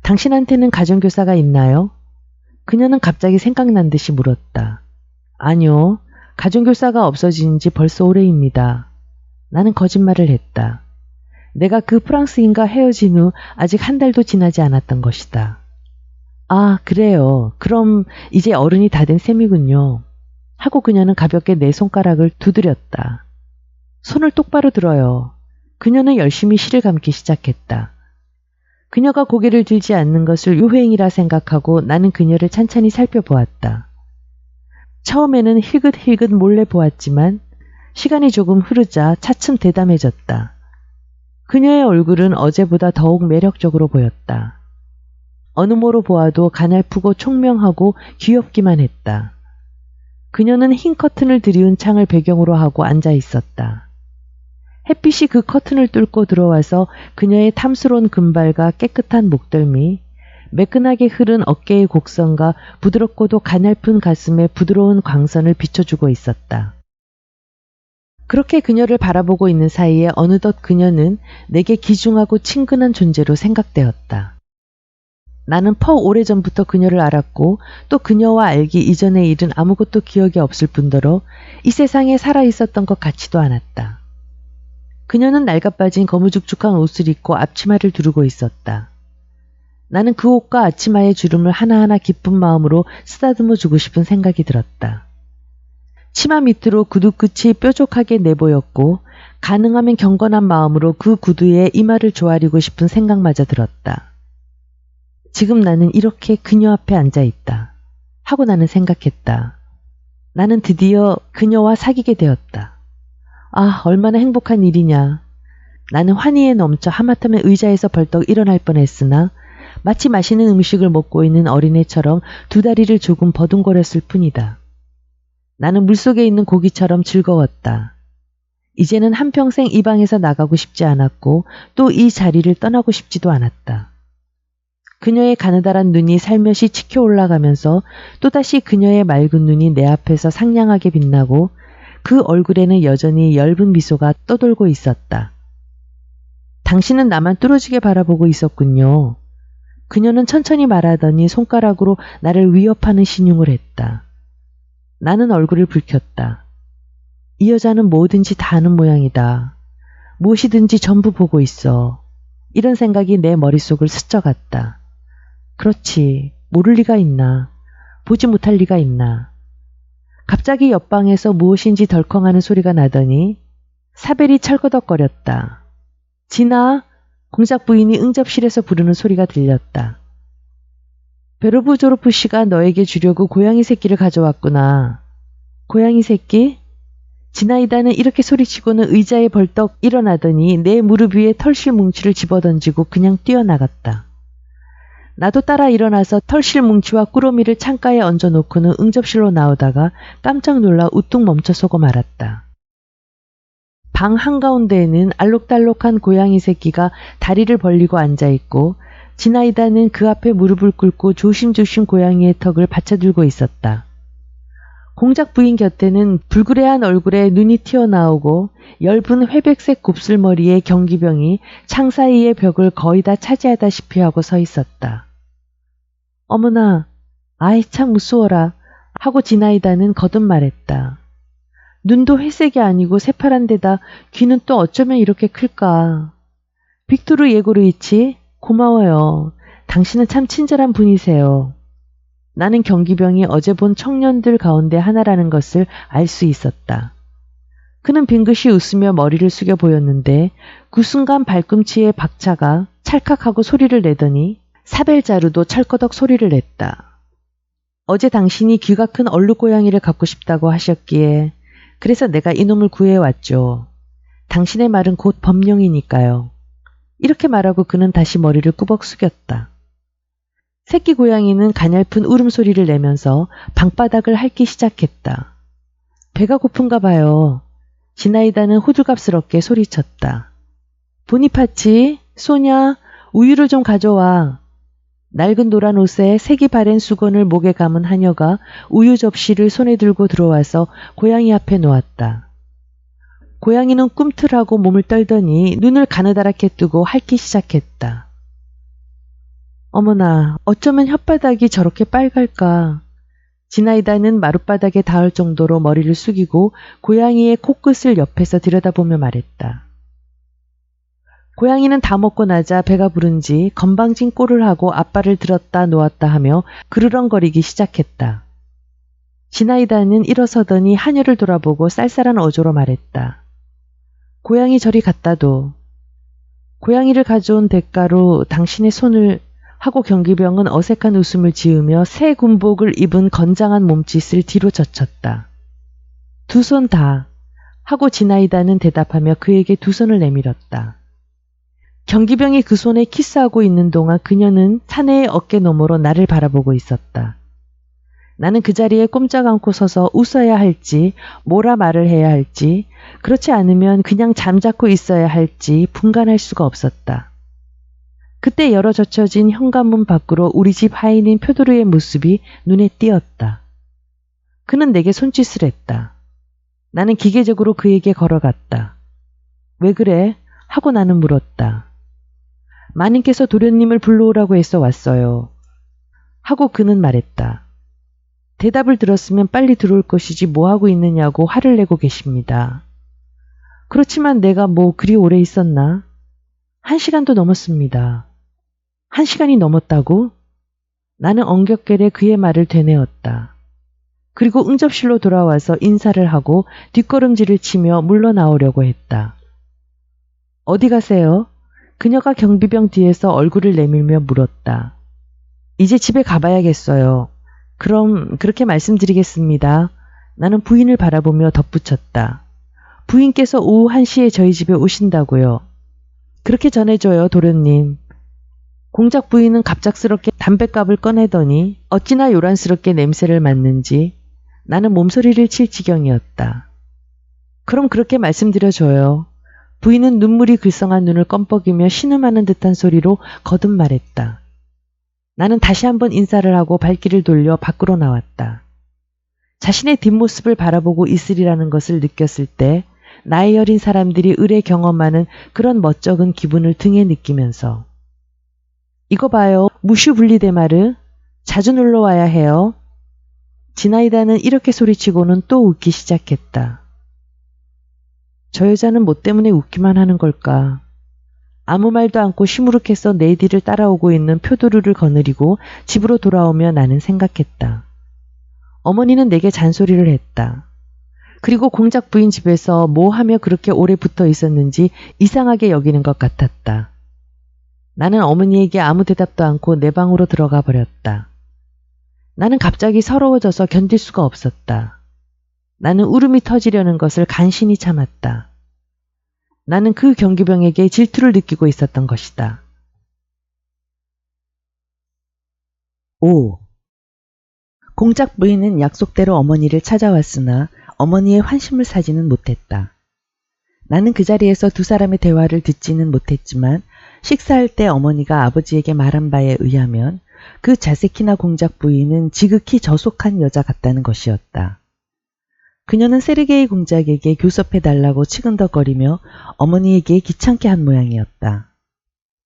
당신한테는 가정교사가 있나요? 그녀는 갑자기 생각난 듯이 물었다. 아니요. 가정교사가 없어진 지 벌써 오래입니다. 나는 거짓말을 했다. 내가 그 프랑스인과 헤어진 후 아직 한 달도 지나지 않았던 것이다. 아, 그래요. 그럼 이제 어른이 다 된 셈이군요. 하고 그녀는 가볍게 내 손가락을 두드렸다. 손을 똑바로 들어요. 그녀는 열심히 실을 감기 시작했다. 그녀가 고개를 들지 않는 것을 요행이라 생각하고 나는 그녀를 찬찬히 살펴보았다. 처음에는 힐긋힐긋 몰래 보았지만 시간이 조금 흐르자 차츰 대담해졌다. 그녀의 얼굴은 어제보다 더욱 매력적으로 보였다. 어느 모로 보아도 가냘프고 총명하고 귀엽기만 했다. 그녀는 흰 커튼을 들이운 창을 배경으로 하고 앉아 있었다. 햇빛이 그 커튼을 뚫고 들어와서 그녀의 탐스러운 금발과 깨끗한 목덜미, 매끈하게 흐른 어깨의 곡선과 부드럽고도 가냘픈 가슴의 부드러운 광선을 비춰주고 있었다. 그렇게 그녀를 바라보고 있는 사이에 어느덧 그녀는 내게 귀중하고 친근한 존재로 생각되었다. 나는 퍽 오래전부터 그녀를 알았고 또 그녀와 알기 이전의 일은 아무것도 기억이 없을 뿐더러 이 세상에 살아있었던 것 같지도 않았다. 그녀는 낡아빠진 거무죽죽한 옷을 입고 앞치마를 두르고 있었다. 나는 그 옷과 앞치마의 주름을 하나하나 기쁜 마음으로 쓰다듬어 주고 싶은 생각이 들었다. 치마 밑으로 구두 끝이 뾰족하게 내보였고 가능하면 경건한 마음으로 그 구두에 이마를 조아리고 싶은 생각마저 들었다. 지금 나는 이렇게 그녀 앞에 앉아 있다. 하고 나는 생각했다. 나는 드디어 그녀와 사귀게 되었다. 아, 얼마나 행복한 일이냐. 나는 환희에 넘쳐 하마터면 의자에서 벌떡 일어날 뻔했으나 마치 맛있는 음식을 먹고 있는 어린애처럼 두 다리를 조금 버둥거렸을 뿐이다. 나는 물속에 있는 고기처럼 즐거웠다. 이제는 한평생 이 방에서 나가고 싶지 않았고 또 이 자리를 떠나고 싶지도 않았다. 그녀의 가느다란 눈이 살며시 치켜 올라가면서 또다시 그녀의 맑은 눈이 내 앞에서 상냥하게 빛나고 그 얼굴에는 여전히 엷은 미소가 떠돌고 있었다. 당신은 나만 뚫어지게 바라보고 있었군요. 그녀는 천천히 말하더니 손가락으로 나를 위협하는 신용을 했다. 나는 얼굴을 붉혔다. 이 여자는 뭐든지 다 아는 모양이다. 무엇이든지 전부 보고 있어. 이런 생각이 내 머릿속을 스쳐갔다. 그렇지. 모를 리가 있나. 보지 못할 리가 있나. 갑자기 옆방에서 무엇인지 덜컹하는 소리가 나더니 사벨이 철거덕거렸다. 진아, 공작 부인이 응접실에서 부르는 소리가 들렸다. 베로브조로프 씨가 너에게 주려고 고양이 새끼를 가져왔구나. 고양이 새끼? 지나이다는 이렇게 소리치고는 의자에 벌떡 일어나더니 내 무릎 위에 털실 뭉치를 집어던지고 그냥 뛰어나갔다. 나도 따라 일어나서 털실 뭉치와 꾸러미를 창가에 얹어놓고는 응접실로 나오다가 깜짝 놀라 우뚝 멈춰서고 말았다. 방 한가운데에는 알록달록한 고양이 새끼가 다리를 벌리고 앉아있고 지나이다는 그 앞에 무릎을 꿇고 조심조심 고양이의 턱을 받쳐들고 있었다. 공작 부인 곁에는 불그레한 얼굴에 눈이 튀어나오고 엷은 회백색 곱슬머리의 경기병이 창 사이의 벽을 거의 다 차지하다시피 하고 서 있었다. 어머나, 아이 참 무서워라 하고 지나이다는 거듭 말했다. 눈도 회색이 아니고 새파란 데다 귀는 또 어쩌면 이렇게 클까. 빅토르 예고르이치, 고마워요. 당신은 참 친절한 분이세요. 나는 경기병이 어제 본 청년들 가운데 하나라는 것을 알 수 있었다. 그는 빙긋이 웃으며 머리를 숙여 보였는데 그 순간 발꿈치에 박차가 찰칵하고 소리를 내더니 사벨자루도 철거덕 소리를 냈다. 어제 당신이 귀가 큰 얼룩고양이를 갖고 싶다고 하셨기에 그래서 내가 이놈을 구해왔죠. 당신의 말은 곧 법령이니까요. 이렇게 말하고 그는 다시 머리를 꾸벅 숙였다. 새끼 고양이는 가냘픈 울음소리를 내면서 방바닥을 핥기 시작했다. 배가 고픈가 봐요. 지나이다는 호들갑스럽게 소리쳤다. 보니파치, 소냐, 우유를 좀 가져와. 낡은 노란 옷에 색이 바랜 수건을 목에 감은 하녀가 우유 접시를 손에 들고 들어와서 고양이 앞에 놓았다. 고양이는 꿈틀하고 몸을 떨더니 눈을 가느다랗게 뜨고 핥기 시작했다. 어머나, 어쩌면 혓바닥이 저렇게 빨갈까. 지나이다는 마룻바닥에 닿을 정도로 머리를 숙이고 고양이의 코끝을 옆에서 들여다보며 말했다. 고양이는 다 먹고 나자 배가 부른지 건방진 꼴을 하고 앞발을 들었다 놓았다 하며 그르렁거리기 시작했다. 지나이다는 일어서더니 하녀를 돌아보고 쌀쌀한 어조로 말했다. 고양이 저리 갖다 둬. 고양이를 가져온 대가로 당신의 손을 하고 경기병은 어색한 웃음을 지으며 새 군복을 입은 건장한 몸짓을 뒤로 젖혔다. 두 손 다 하고 지나이다는 대답하며 그에게 두 손을 내밀었다. 경기병이 그 손에 키스하고 있는 동안 그녀는 사내의 어깨 너머로 나를 바라보고 있었다. 나는 그 자리에 꼼짝 않고 서서 웃어야 할지 뭐라 말을 해야 할지 그렇지 않으면 그냥 잠자코 있어야 할지 분간할 수가 없었다. 그때 열어 젖혀진 현관문 밖으로 우리 집 하인인 표도르의 모습이 눈에 띄었다. 그는 내게 손짓을 했다. 나는 기계적으로 그에게 걸어갔다. 왜 그래? 하고 나는 물었다. 마님께서 도련님을 불러오라고 해서 왔어요. 하고 그는 말했다. 대답을 들었으면 빨리 들어올 것이지 뭐하고 있느냐고 화를 내고 계십니다. 그렇지만 내가 뭐 그리 오래 있었나? 1시간도 넘었습니다. 1시간이 넘었다고? 나는 엉겹결에 그의 말을 되뇌었다. 그리고 응접실로 돌아와서 인사를 하고 뒷걸음질을 치며 물러나오려고 했다. 어디 가세요? 그녀가 경비병 뒤에서 얼굴을 내밀며 물었다. 이제 집에 가봐야겠어요. 그럼 그렇게 말씀드리겠습니다. 나는 부인을 바라보며 덧붙였다. 부인께서 오후 1시에 저희 집에 오신다고요. 그렇게 전해줘요, 도련님. 공작 부인은 갑작스럽게 담뱃갑을 꺼내더니 어찌나 요란스럽게 냄새를 맡는지 나는 몸소리를 칠 지경이었다. 그럼 그렇게 말씀드려줘요. 부인은 눈물이 글썽한 눈을 껌뻑이며 신음하는 듯한 소리로 거듭 말했다. 나는 다시 한번 인사를 하고 발길을 돌려 밖으로 나왔다. 자신의 뒷모습을 바라보고 있으리라는 것을 느꼈을 때 나이 어린 사람들이 을에 경험하는 그런 멋쩍은 기분을 등에 느끼면서 이거 봐요. 무슈 분리데마르. 자주 놀러와야 해요. 지나이다는 이렇게 소리치고는 또 웃기 시작했다. 저 여자는 뭐 때문에 웃기만 하는 걸까? 아무 말도 않고 시무룩해서 내 뒤를 따라오고 있는 표도루를 거느리고 집으로 돌아오며 나는 생각했다. 어머니는 내게 잔소리를 했다. 그리고 공작 부인 집에서 뭐 하며 그렇게 오래 붙어 있었는지 이상하게 여기는 것 같았다. 나는 어머니에게 아무 대답도 않고 내 방으로 들어가 버렸다. 나는 갑자기 서러워져서 견딜 수가 없었다. 나는 울음이 터지려는 것을 간신히 참았다. 나는 그 경기병에게 질투를 느끼고 있었던 것이다. 5. 공작 부인은 약속대로 어머니를 찾아왔으나 어머니의 환심을 사지는 못했다. 나는 그 자리에서 두 사람의 대화를 듣지는 못했지만 식사할 때 어머니가 아버지에게 말한 바에 의하면 그 자세키나 공작 부인은 지극히 저속한 여자 같다는 것이었다. 그녀는 세르게이 공작에게 교섭해달라고 치근덕거리며 어머니에게 귀찮게 한 모양이었다.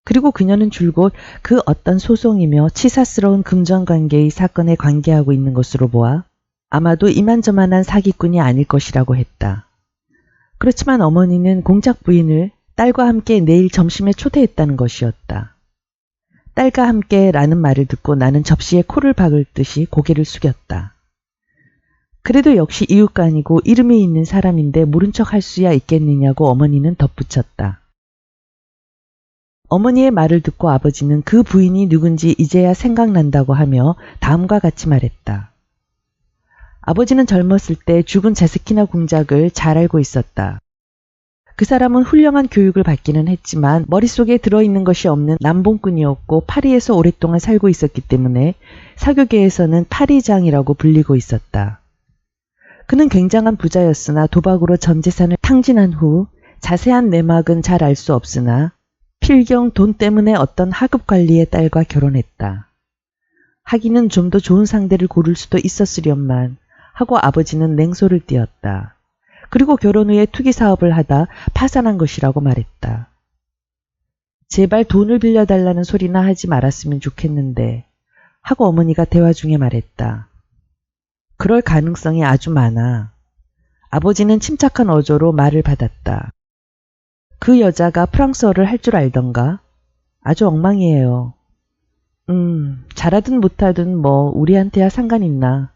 그리고 그녀는 줄곧 그 어떤 소송이며 치사스러운 금전관계의 사건에 관계하고 있는 것으로 보아 아마도 이만저만한 사기꾼이 아닐 것이라고 했다. 그렇지만 어머니는 공작 부인을 딸과 함께 내일 점심에 초대했다는 것이었다. 딸과 함께 라는 말을 듣고 나는 접시에 코를 박을 듯이 고개를 숙였다. 그래도 역시 이웃간이고 이름이 있는 사람인데 모른 척 할 수야 있겠느냐고 어머니는 덧붙였다. 어머니의 말을 듣고 아버지는 그 부인이 누군지 이제야 생각난다고 하며 다음과 같이 말했다. 아버지는 젊었을 때 죽은 자스키나 공작을 잘 알고 있었다. 그 사람은 훌륭한 교육을 받기는 했지만 머릿속에 들어있는 것이 없는 남봉꾼이었고 파리에서 오랫동안 살고 있었기 때문에 사교계에서는 파리장이라고 불리고 있었다. 그는 굉장한 부자였으나 도박으로 전 재산을 탕진한 후 자세한 내막은 잘 알 수 없으나 필경 돈 때문에 어떤 하급 관리의 딸과 결혼했다. 하기는 좀 더 좋은 상대를 고를 수도 있었으련만 하고 아버지는 냉소를 띄었다. 그리고 결혼 후에 투기 사업을 하다 파산한 것이라고 말했다. 제발 돈을 빌려달라는 소리나 하지 말았으면 좋겠는데 하고 어머니가 대화 중에 말했다. 그럴 가능성이 아주 많아. 아버지는 침착한 어조로 말을 받았다. 그 여자가 프랑스어를 할 줄 알던가? 아주 엉망이에요. 잘하든 못하든 뭐 우리한테야 상관 있나.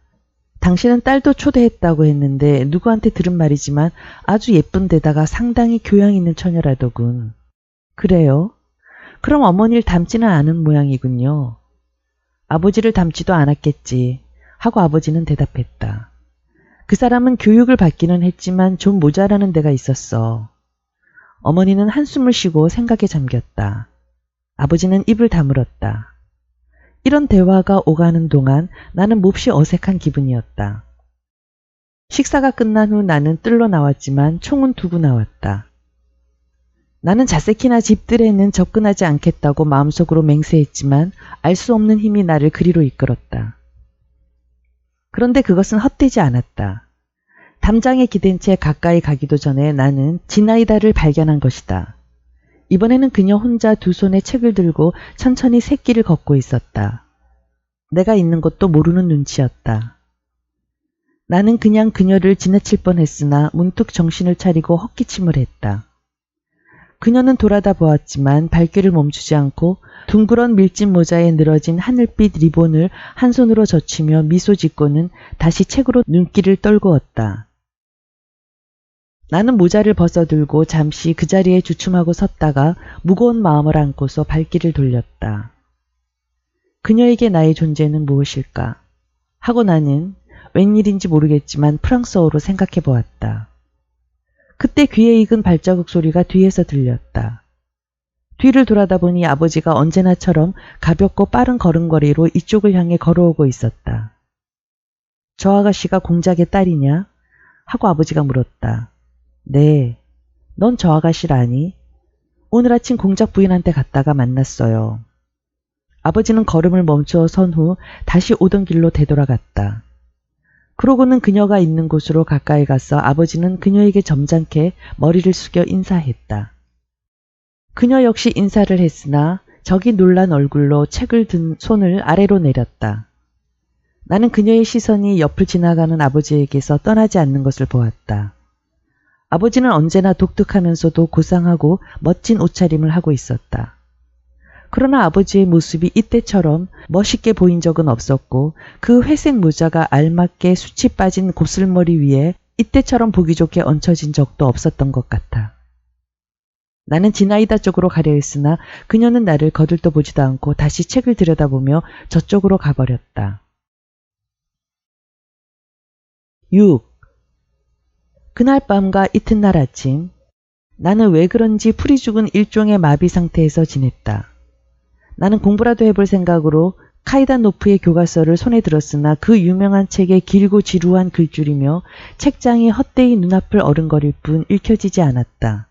당신은 딸도 초대했다고 했는데 누구한테 들은 말이지만 아주 예쁜 데다가 상당히 교양 있는 처녀라더군. 그래요? 그럼 어머니를 닮지는 않은 모양이군요. 아버지를 닮지도 않았겠지 하고 아버지는 대답했다. 그 사람은 교육을 받기는 했지만 좀 모자라는 데가 있었어. 어머니는 한숨을 쉬고 생각에 잠겼다. 아버지는 입을 다물었다. 이런 대화가 오가는 동안 나는 몹시 어색한 기분이었다. 식사가 끝난 후 나는 뜰로 나왔지만 총은 두고 나왔다. 나는 자세키나 집들에는 접근하지 않겠다고 마음속으로 맹세했지만 알 수 없는 힘이 나를 그리로 이끌었다. 그런데 그것은 헛되지 않았다. 담장에 기댄 채 가까이 가기도 전에 나는 지나이다를 발견한 것이다. 이번에는 그녀 혼자 두 손에 책을 들고 천천히 샛길을 걷고 있었다. 내가 있는 것도 모르는 눈치였다. 나는 그냥 그녀를 지나칠 뻔했으나 문득 정신을 차리고 헛기침을 했다. 그녀는 돌아다 보았지만 발길을 멈추지 않고 둥그런 밀짚 모자에 늘어진 하늘빛 리본을 한 손으로 젖히며 미소 짓고는 다시 책으로 눈길을 떨구었다. 나는 모자를 벗어들고 잠시 그 자리에 주춤하고 섰다가 무거운 마음을 안고서 발길을 돌렸다. 그녀에게 나의 존재는 무엇일까? 하고 나는 웬일인지 모르겠지만 프랑스어로 생각해 보았다. 그때 귀에 익은 발자국 소리가 뒤에서 들렸다. 뒤를 돌아다 보니 아버지가 언제나처럼 가볍고 빠른 걸음걸이로 이쪽을 향해 걸어오고 있었다. 저 아가씨가 공작의 딸이냐? 하고 아버지가 물었다. 네, 넌 저 아가씨를 아니? 오늘 아침 공작 부인한테 갔다가 만났어요. 아버지는 걸음을 멈추어 선 후 다시 오던 길로 되돌아갔다. 그러고는 그녀가 있는 곳으로 가까이 가서 아버지는 그녀에게 점잖게 머리를 숙여 인사했다. 그녀 역시 인사를 했으나 저기 놀란 얼굴로 책을 든 손을 아래로 내렸다. 나는 그녀의 시선이 옆을 지나가는 아버지에게서 떠나지 않는 것을 보았다. 아버지는 언제나 독특하면서도 고상하고 멋진 옷차림을 하고 있었다. 그러나 아버지의 모습이 이때처럼 멋있게 보인 적은 없었고 그 회색 모자가 알맞게 숱이 빠진 곱슬머리 위에 이때처럼 보기 좋게 얹혀진 적도 없었던 것 같아. 나는 지나이다 쪽으로 가려 했으나 그녀는 나를 거들떠보지도 않고 다시 책을 들여다보며 저쪽으로 가버렸다. 6. 그날 밤과 이튿날 아침 나는 왜 그런지 풀이 죽은 일종의 마비 상태에서 지냈다. 나는 공부라도 해볼 생각으로 카이다노프의 교과서를 손에 들었으나 그 유명한 책의 길고 지루한 글줄이며 책장이 헛되이 눈앞을 어른거릴 뿐 읽혀지지 않았다.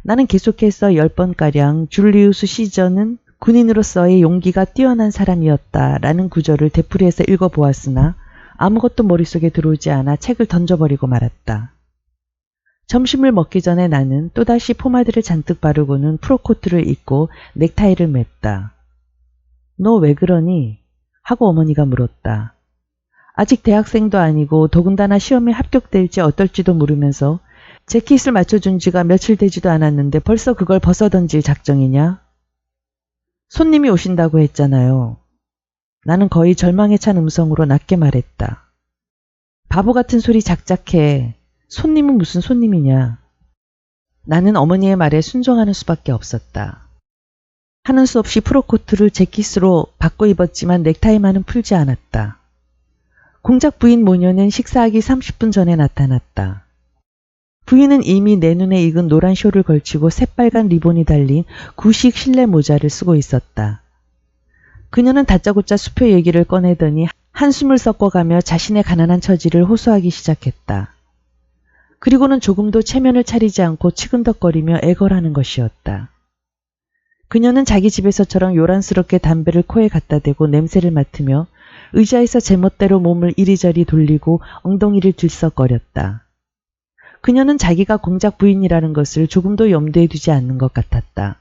나는 계속해서 10번가량 줄리우스 시저는 군인으로서의 용기가 뛰어난 사람이었다라는 구절을 되풀이해서 읽어보았으나 아무것도 머릿속에 들어오지 않아 책을 던져버리고 말았다. 점심을 먹기 전에 나는 또다시 포마드를 잔뜩 바르고는 프로코트를 입고 넥타이를 맸다. 너 왜 그러니? 하고 어머니가 물었다. 아직 대학생도 아니고 더군다나 시험에 합격될지 어떨지도 모르면서 재킷을 맞춰준 지가 며칠 되지도 않았는데 벌써 그걸 벗어던질 작정이냐? 손님이 오신다고 했잖아요. 나는 거의 절망에 찬 음성으로 낮게 말했다. 바보 같은 소리 작작해. 손님은 무슨 손님이냐. 나는 어머니의 말에 순종하는 수밖에 없었다. 하는 수 없이 프로코트를 재킷으로 바꿔 입었지만 넥타이만은 풀지 않았다. 공작 부인 모녀는 식사하기 30분 전에 나타났다. 부인은 이미 내 눈에 익은 노란 쇼를 걸치고 새빨간 리본이 달린 구식 실내 모자를 쓰고 있었다. 그녀는 다짜고짜 수표 얘기를 꺼내더니 한숨을 섞어가며 자신의 가난한 처지를 호소하기 시작했다. 그리고는 조금도 체면을 차리지 않고 치근덕거리며 애걸하는 것이었다. 그녀는 자기 집에서처럼 요란스럽게 담배를 코에 갖다 대고 냄새를 맡으며 의자에서 제멋대로 몸을 이리저리 돌리고 엉덩이를 들썩거렸다. 그녀는 자기가 공작 부인이라는 것을 조금도 염두에 두지 않는 것 같았다.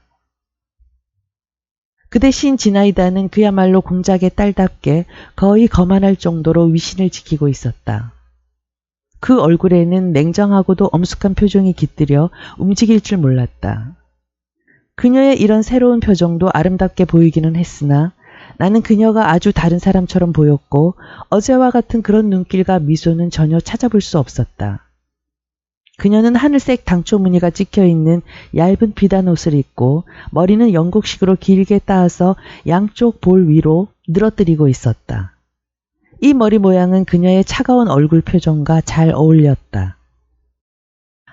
그 대신 지나이다는 그야말로 공작의 딸답게 거의 거만할 정도로 위신을 지키고 있었다. 그 얼굴에는 냉정하고도 엄숙한 표정이 깃들여 움직일 줄 몰랐다. 그녀의 이런 새로운 표정도 아름답게 보이기는 했으나 나는 그녀가 아주 다른 사람처럼 보였고 어제와 같은 그런 눈길과 미소는 전혀 찾아볼 수 없었다. 그녀는 하늘색 당초 무늬가 찍혀있는 얇은 비단 옷을 입고 머리는 영국식으로 길게 따서 양쪽 볼 위로 늘어뜨리고 있었다. 이 머리 모양은 그녀의 차가운 얼굴 표정과 잘 어울렸다.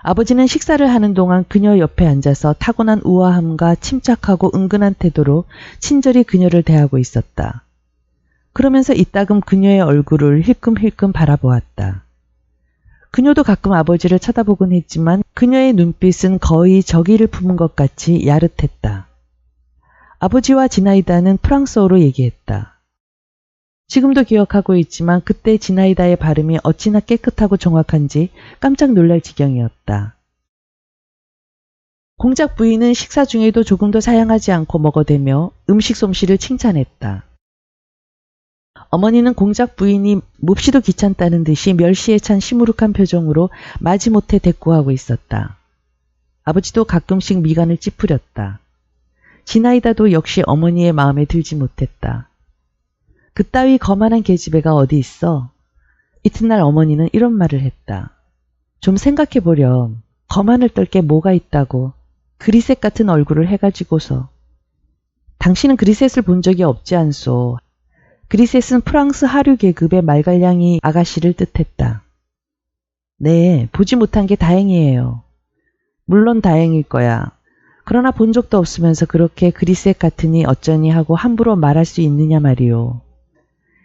아버지는 식사를 하는 동안 그녀 옆에 앉아서 타고난 우아함과 침착하고 은근한 태도로 친절히 그녀를 대하고 있었다. 그러면서 이따금 그녀의 얼굴을 힐끔힐끔 바라보았다. 그녀도 가끔 아버지를 쳐다보곤 했지만 그녀의 눈빛은 거의 적의를 품은 것 같이 야릇했다. 아버지와 지나이다는 프랑스어로 얘기했다. 지금도 기억하고 있지만 그때 지나이다의 발음이 어찌나 깨끗하고 정확한지 깜짝 놀랄 지경이었다. 공작 부인은 식사 중에도 조금도 사양하지 않고 먹어대며 음식 솜씨를 칭찬했다. 어머니는 공작 부인이 몹시도 귀찮다는 듯이 멸시에 찬 시무룩한 표정으로 마지못해 대꾸하고 있었다. 아버지도 가끔씩 미간을 찌푸렸다. 지나이다도 역시 어머니의 마음에 들지 못했다. 그따위 거만한 계집애가 어디 있어? 이튿날 어머니는 이런 말을 했다. 좀 생각해보렴. 거만을 떨 게 뭐가 있다고. 그리셋 같은 얼굴을 해가지고서. 당신은 그리셋을 본 적이 없지 않소. 그리셋은 프랑스 하류 계급의 말갈량이 아가씨를 뜻했다. 네, 보지 못한 게 다행이에요. 물론 다행일 거야. 그러나 본 적도 없으면서 그렇게 그리셋 같으니 어쩌니 하고 함부로 말할 수 있느냐 말이오.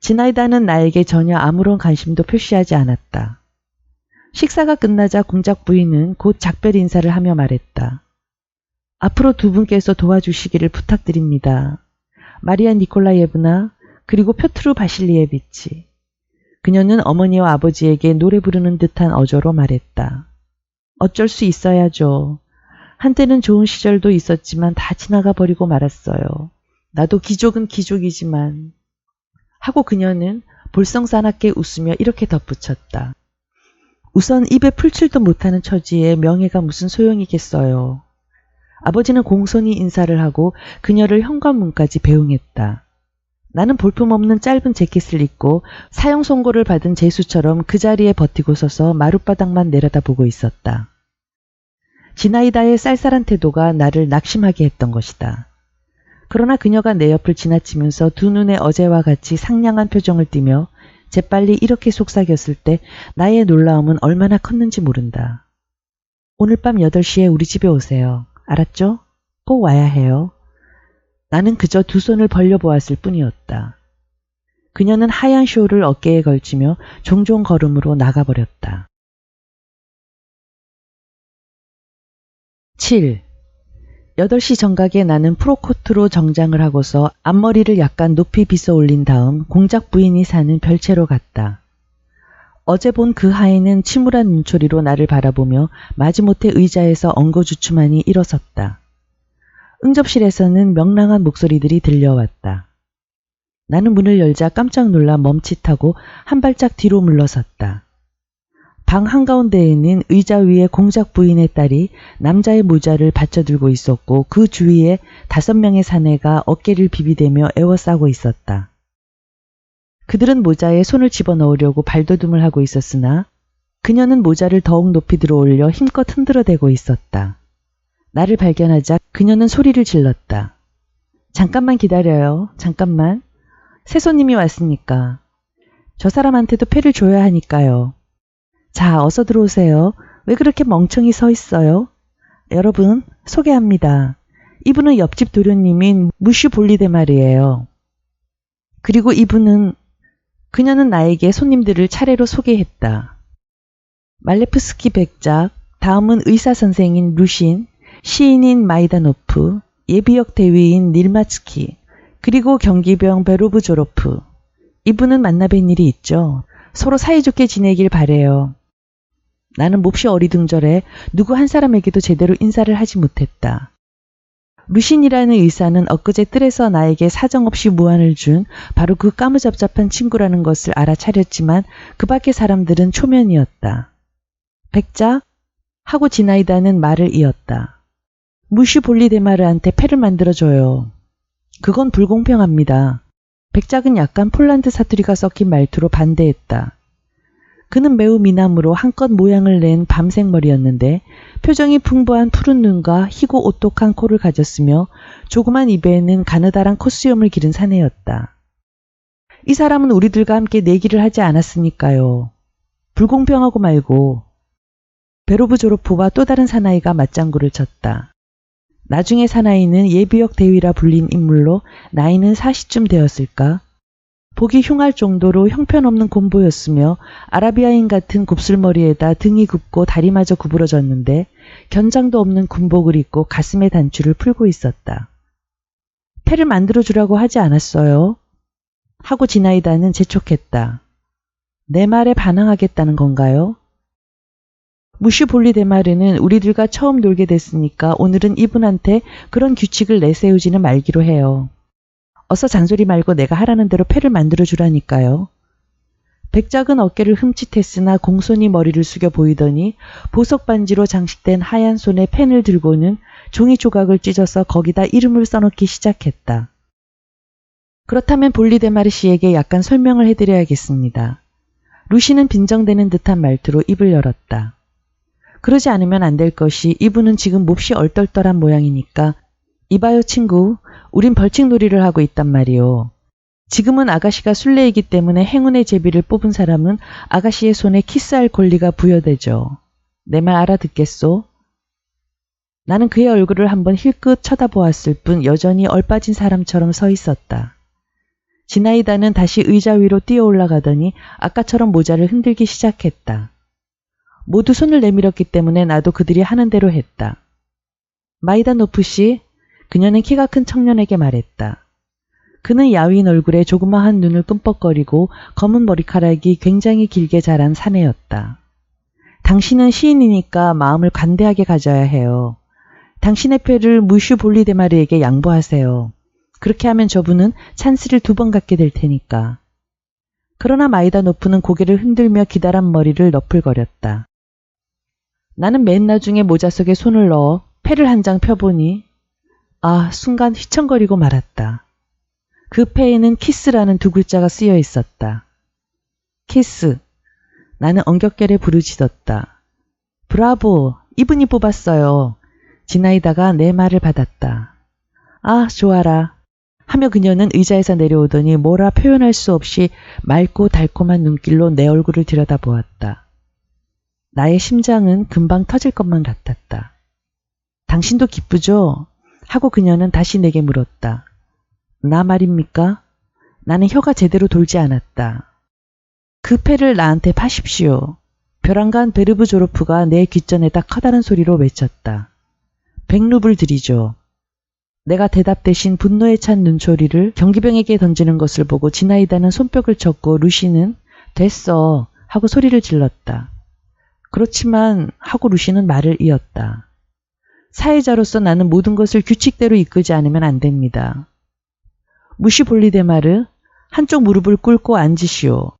지나이다는 나에게 전혀 아무런 관심도 표시하지 않았다. 식사가 끝나자 공작 부인은 곧 작별 인사를 하며 말했다. 앞으로 두 분께서 도와주시기를 부탁드립니다. 마리아 니콜라예브나 그리고 표트루 바실리에비치. 그녀는 어머니와 아버지에게 노래 부르는 듯한 어조로 말했다. 어쩔 수 있어야죠. 한때는 좋은 시절도 있었지만 다 지나가 버리고 말았어요. 나도 기족은 기족이지만 하고 그녀는 볼썽사납게 웃으며 이렇게 덧붙였다. 우선 입에 풀칠도 못하는 처지에 명예가 무슨 소용이겠어요. 아버지는 공손히 인사를 하고 그녀를 현관문까지 배웅했다. 나는 볼품없는 짧은 재킷을 입고 사형 선고를 받은 죄수처럼 그 자리에 버티고 서서 마룻바닥만 내려다보고 있었다. 지나이다의 쌀쌀한 태도가 나를 낙심하게 했던 것이다. 그러나 그녀가 내 옆을 지나치면서 두 눈에 어제와 같이 상냥한 표정을 띠며 재빨리 이렇게 속삭였을 때 나의 놀라움은 얼마나 컸는지 모른다. 오늘 밤 8시에 우리 집에 오세요. 알았죠? 꼭 와야 해요. 나는 그저 두 손을 벌려보았을 뿐이었다. 그녀는 하얀 숄을 어깨에 걸치며 종종 걸음으로 나가버렸다. 7. 8시 정각에 나는 프로코트로 정장을 하고서 앞머리를 약간 높이 빗어 올린 다음 공작 부인이 사는 별채로 갔다. 어제 본 그 하인은 침울한 눈초리로 나를 바라보며 마지못해 의자에서 엉거주춤하니 일어섰다. 응접실에서는 명랑한 목소리들이 들려왔다. 나는 문을 열자 깜짝 놀라 멈칫하고 한 발짝 뒤로 물러섰다. 방 한가운데에는 의자 위에 공작 부인의 딸이 남자의 모자를 받쳐들고 있었고 그 주위에 5명의 사내가 어깨를 비비대며 애워싸고 있었다. 그들은 모자에 손을 집어넣으려고 발돋움을 하고 있었으나 그녀는 모자를 더욱 높이 들어올려 힘껏 흔들어대고 있었다. 나를 발견하자 그녀는 소리를 질렀다. 잠깐만 기다려요. 잠깐만. 새 손님이 왔으니까. 저 사람한테도 패를 줘야 하니까요. 자, 어서 들어오세요. 왜 그렇게 멍청이 서 있어요? 여러분, 소개합니다. 이분은 옆집 도련님인 무슈 볼리데마르예요. 그리고 그녀는 나에게 손님들을 차례로 소개했다. 말레프스키 백작, 다음은 의사선생인 루신, 시인인 마이다노프, 예비역 대위인 닐마츠키, 그리고 경기병 베로브조로프. 이분은 만나뵌 일이 있죠. 서로 사이좋게 지내길 바래요. 나는 몹시 어리둥절해 누구 한 사람에게도 제대로 인사를 하지 못했다. 루신이라는 의사는 엊그제 뜰에서 나에게 사정없이 무안을 준 바로 그 까무잡잡한 친구라는 것을 알아차렸지만 그 밖의 사람들은 초면이었다. 백작? 하고 지나이다는 말을 이었다. 무슈 볼리데마르한테 패를 만들어줘요. 그건 불공평합니다. 백작은 약간 폴란드 사투리가 섞인 말투로 반대했다. 그는 매우 미남으로 한껏 모양을 낸 밤색머리였는데 표정이 풍부한 푸른 눈과 희고 오똑한 코를 가졌으며 조그만 입에는 가느다란 콧수염을 기른 사내였다. 이 사람은 우리들과 함께 내기를 하지 않았으니까요. 불공평하고 말고. 베로브조로프와 또 다른 사나이가 맞장구를 쳤다. 나중에 사나이는 예비역 대위라 불린 인물로 나이는 40쯤 되었을까? 보기 흉할 정도로 형편없는 곰보였으며 아라비아인 같은 곱슬머리에다 등이 굽고 다리마저 구부러졌는데 견장도 없는 군복을 입고 가슴에 단추를 풀고 있었다. 패를 만들어주라고 하지 않았어요? 하고 지나이다는 재촉했다. 내 말에 반항하겠다는 건가요? 무슈 볼리데마르는 우리들과 처음 놀게 됐으니까 오늘은 이분한테 그런 규칙을 내세우지는 말기로 해요. 어서 잔소리 말고 내가 하라는 대로 패를 만들어주라니까요. 백작은 어깨를 흠칫했으나 공손히 머리를 숙여 보이더니 보석 반지로 장식된 하얀 손에 펜을 들고는 종이 조각을 찢어서 거기다 이름을 써넣기 시작했다. 그렇다면 볼리데마르 씨에게 약간 설명을 해드려야겠습니다. 루시는 빈정대는 듯한 말투로 입을 열었다. 그러지 않으면 안 될 것이 이분은 지금 몹시 얼떨떨한 모양이니까 이봐요 친구, 우린 벌칙놀이를 하고 있단 말이오. 지금은 아가씨가 순례이기 때문에 행운의 제비를 뽑은 사람은 아가씨의 손에 키스할 권리가 부여되죠. 내 말 알아듣겠소? 나는 그의 얼굴을 한번 힐끗 쳐다보았을 뿐 여전히 얼빠진 사람처럼 서 있었다. 지나이다는 다시 의자 위로 뛰어 올라가더니 아까처럼 모자를 흔들기 시작했다. 모두 손을 내밀었기 때문에 나도 그들이 하는 대로 했다. 마이다노프 씨, 그녀는 키가 큰 청년에게 말했다. 그는 야윈 얼굴에 조그마한 눈을 끔뻑거리고 검은 머리카락이 굉장히 길게 자란 사내였다. 당신은 시인이니까 마음을 관대하게 가져야 해요. 당신의 패를 무슈 볼리데마르에게 양보하세요. 그렇게 하면 저분은 찬스를 2번 갖게 될 테니까. 그러나 마이다노프는 고개를 흔들며 기다란 머리를 너풀거렸다. 나는 맨 나중에 모자 속에 손을 넣어 패를 한 장 펴보니 순간 휘청거리고 말았다. 그 패에는 키스라는 2글자가 쓰여 있었다. 키스. 나는 엉겹결에 부르짖었다. 브라보, 이분이 뽑았어요. 지나이다가 내 말을 받았다. 좋아라. 하며 그녀는 의자에서 내려오더니 뭐라 표현할 수 없이 맑고 달콤한 눈길로 내 얼굴을 들여다보았다. 나의 심장은 금방 터질 것만 같았다. 당신도 기쁘죠? 하고 그녀는 다시 내게 물었다. 나 말입니까? 나는 혀가 제대로 돌지 않았다. 그 패를 나한테 파십시오. 벼랑간 베르브조로프가 내 귓전에다 커다란 소리로 외쳤다. 100루블 드리죠. 내가 대답 대신 분노에 찬 눈초리를 경기병에게 던지는 것을 보고 지나이다는 손뼉을 쳤고 루시는 됐어 하고 소리를 질렀다. 그렇지만 하고 루시는 말을 이었다. 사회자로서 나는 모든 것을 규칙대로 이끌지 않으면 안 됩니다. 무시 볼리데마르, 한쪽 무릎을 꿇고 앉으시오.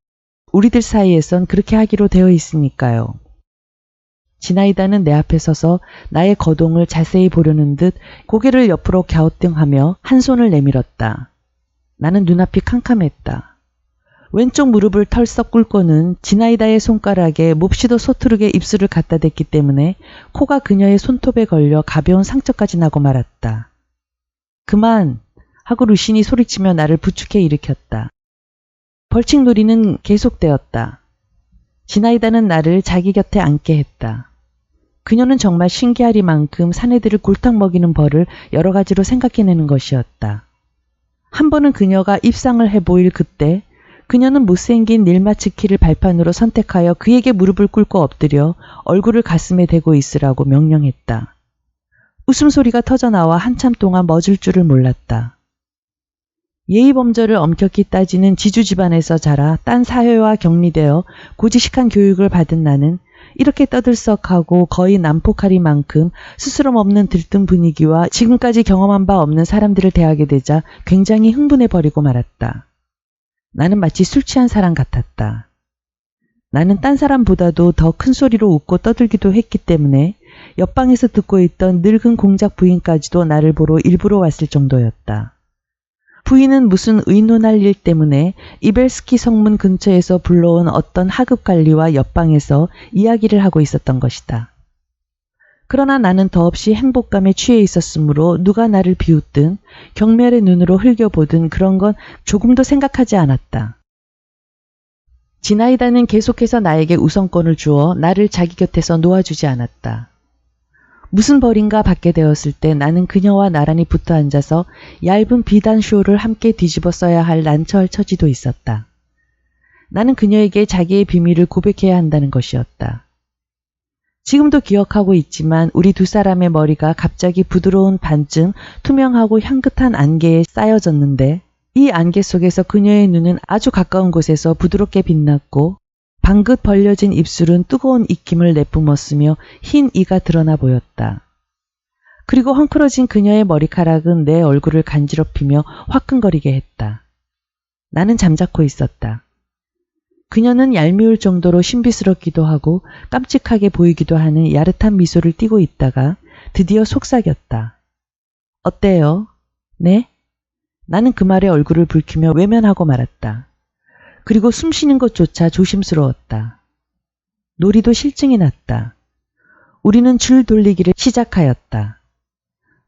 우리들 사이에선 그렇게 하기로 되어 있으니까요. 지나이다는 내 앞에 서서 나의 거동을 자세히 보려는 듯 고개를 옆으로 갸우뚱하며 한 손을 내밀었다. 나는 눈앞이 캄캄했다. 왼쪽 무릎을 털썩 꿇고는 지나이다의 손가락에 몹시도 서투르게 입술을 갖다 댔기 때문에 코가 그녀의 손톱에 걸려 가벼운 상처까지 나고 말았다. 그만! 하고 루신이 소리치며 나를 부축해 일으켰다. 벌칙놀이는 계속되었다. 지나이다는 나를 자기 곁에 앉게 했다. 그녀는 정말 신기하리만큼 사내들을 골탕 먹이는 벌을 여러 가지로 생각해내는 것이었다. 한 번은 그녀가 입상을 해보일 그때 그녀는 못생긴 닐마츠키를 발판으로 선택하여 그에게 무릎을 꿇고 엎드려 얼굴을 가슴에 대고 있으라고 명령했다. 웃음소리가 터져나와 한참 동안 멎을 줄을 몰랐다. 예의범절을 엄격히 따지는 지주 집안에서 자라 딴 사회와 격리되어 고지식한 교육을 받은 나는 이렇게 떠들썩하고 거의 난폭하리만큼 스스럼 없는 들뜬 분위기와 지금까지 경험한 바 없는 사람들을 대하게 되자 굉장히 흥분해버리고 말았다. 나는 마치 술 취한 사람 같았다. 나는 딴 사람보다도 더 큰 소리로 웃고 떠들기도 했기 때문에 옆방에서 듣고 있던 늙은 공작 부인까지도 나를 보러 일부러 왔을 정도였다. 부인은 무슨 의논할 일 때문에 이벨스키 성문 근처에서 불러온 어떤 하급관리와 옆방에서 이야기를 하고 있었던 것이다. 그러나 나는 더없이 행복감에 취해 있었으므로 누가 나를 비웃든 경멸의 눈으로 흘겨보든 그런 건 조금도 생각하지 않았다. 지나이다는 계속해서 나에게 우선권을 주어 나를 자기 곁에서 놓아주지 않았다. 무슨 벌인가 받게 되었을 때 나는 그녀와 나란히 붙어 앉아서 얇은 비단 쇼를 함께 뒤집어 써야 할 난처할 처지도 있었다. 나는 그녀에게 자기의 비밀을 고백해야 한다는 것이었다. 지금도 기억하고 있지만 우리 두 사람의 머리가 갑자기 부드러운 반쯤 투명하고 향긋한 안개에 쌓여졌는데 이 안개 속에서 그녀의 눈은 아주 가까운 곳에서 부드럽게 빛났고 방긋 벌려진 입술은 뜨거운 입김을 내뿜었으며 흰 이가 드러나 보였다. 그리고 헝클어진 그녀의 머리카락은 내 얼굴을 간지럽히며 화끈거리게 했다. 나는 잠자코 있었다. 그녀는 얄미울 정도로 신비스럽기도 하고 깜찍하게 보이기도 하는 야릇한 미소를 띠고 있다가 드디어 속삭였다. 어때요? 네? 나는 그 말에 얼굴을 붉히며 외면하고 말았다. 그리고 숨 쉬는 것조차 조심스러웠다. 놀이도 실증이 났다. 우리는 줄 돌리기를 시작하였다.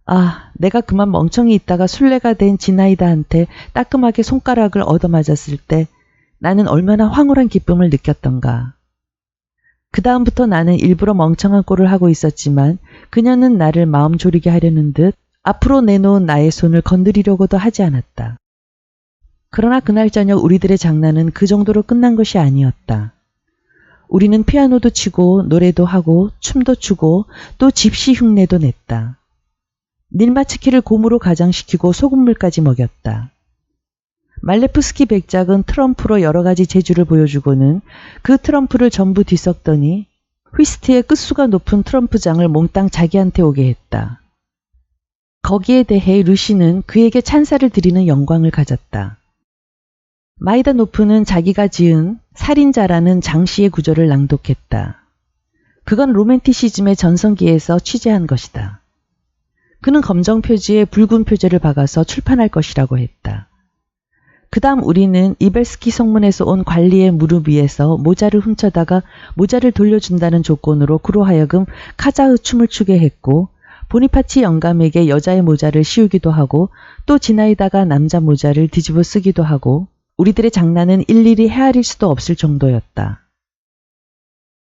아, 내가 그만 멍청이 있다가 술래가 된 지나이다한테 따끔하게 손가락을 얻어맞았을 때 나는 얼마나 황홀한 기쁨을 느꼈던가. 그 다음부터 나는 일부러 멍청한 꼴을 하고 있었지만 그녀는 나를 마음 졸이게 하려는 듯 앞으로 내놓은 나의 손을 건드리려고도 하지 않았다. 그러나 그날 저녁 우리들의 장난은 그 정도로 끝난 것이 아니었다. 우리는 피아노도 치고 노래도 하고 춤도 추고 또 집시 흉내도 냈다. 닐마츠키를 곰으로 가장시키고 소금물까지 먹였다. 말레프스키 백작은 트럼프로 여러 가지 재주를 보여주고는 그 트럼프를 전부 뒤섞더니 휘스트의 끝수가 높은 트럼프장을 몽땅 자기한테 오게 했다. 거기에 대해 루시는 그에게 찬사를 드리는 영광을 가졌다. 마이다노프는 자기가 지은 살인자라는 장시의 구절을 낭독했다. 그건 로맨티시즘의 전성기에서 취재한 것이다. 그는 검정 표지에 붉은 표제를 박아서 출판할 것이라고 했다. 그 다음 우리는 이벨스키 성문에서 온 관리의 무릎 위에서 모자를 훔쳐다가 모자를 돌려준다는 조건으로 그로 하여금 카자흐 춤을 추게 했고 보니파치 영감에게 여자의 모자를 씌우기도 하고 또 지나이다가 남자 모자를 뒤집어 쓰기도 하고 우리들의 장난은 일일이 헤아릴 수도 없을 정도였다.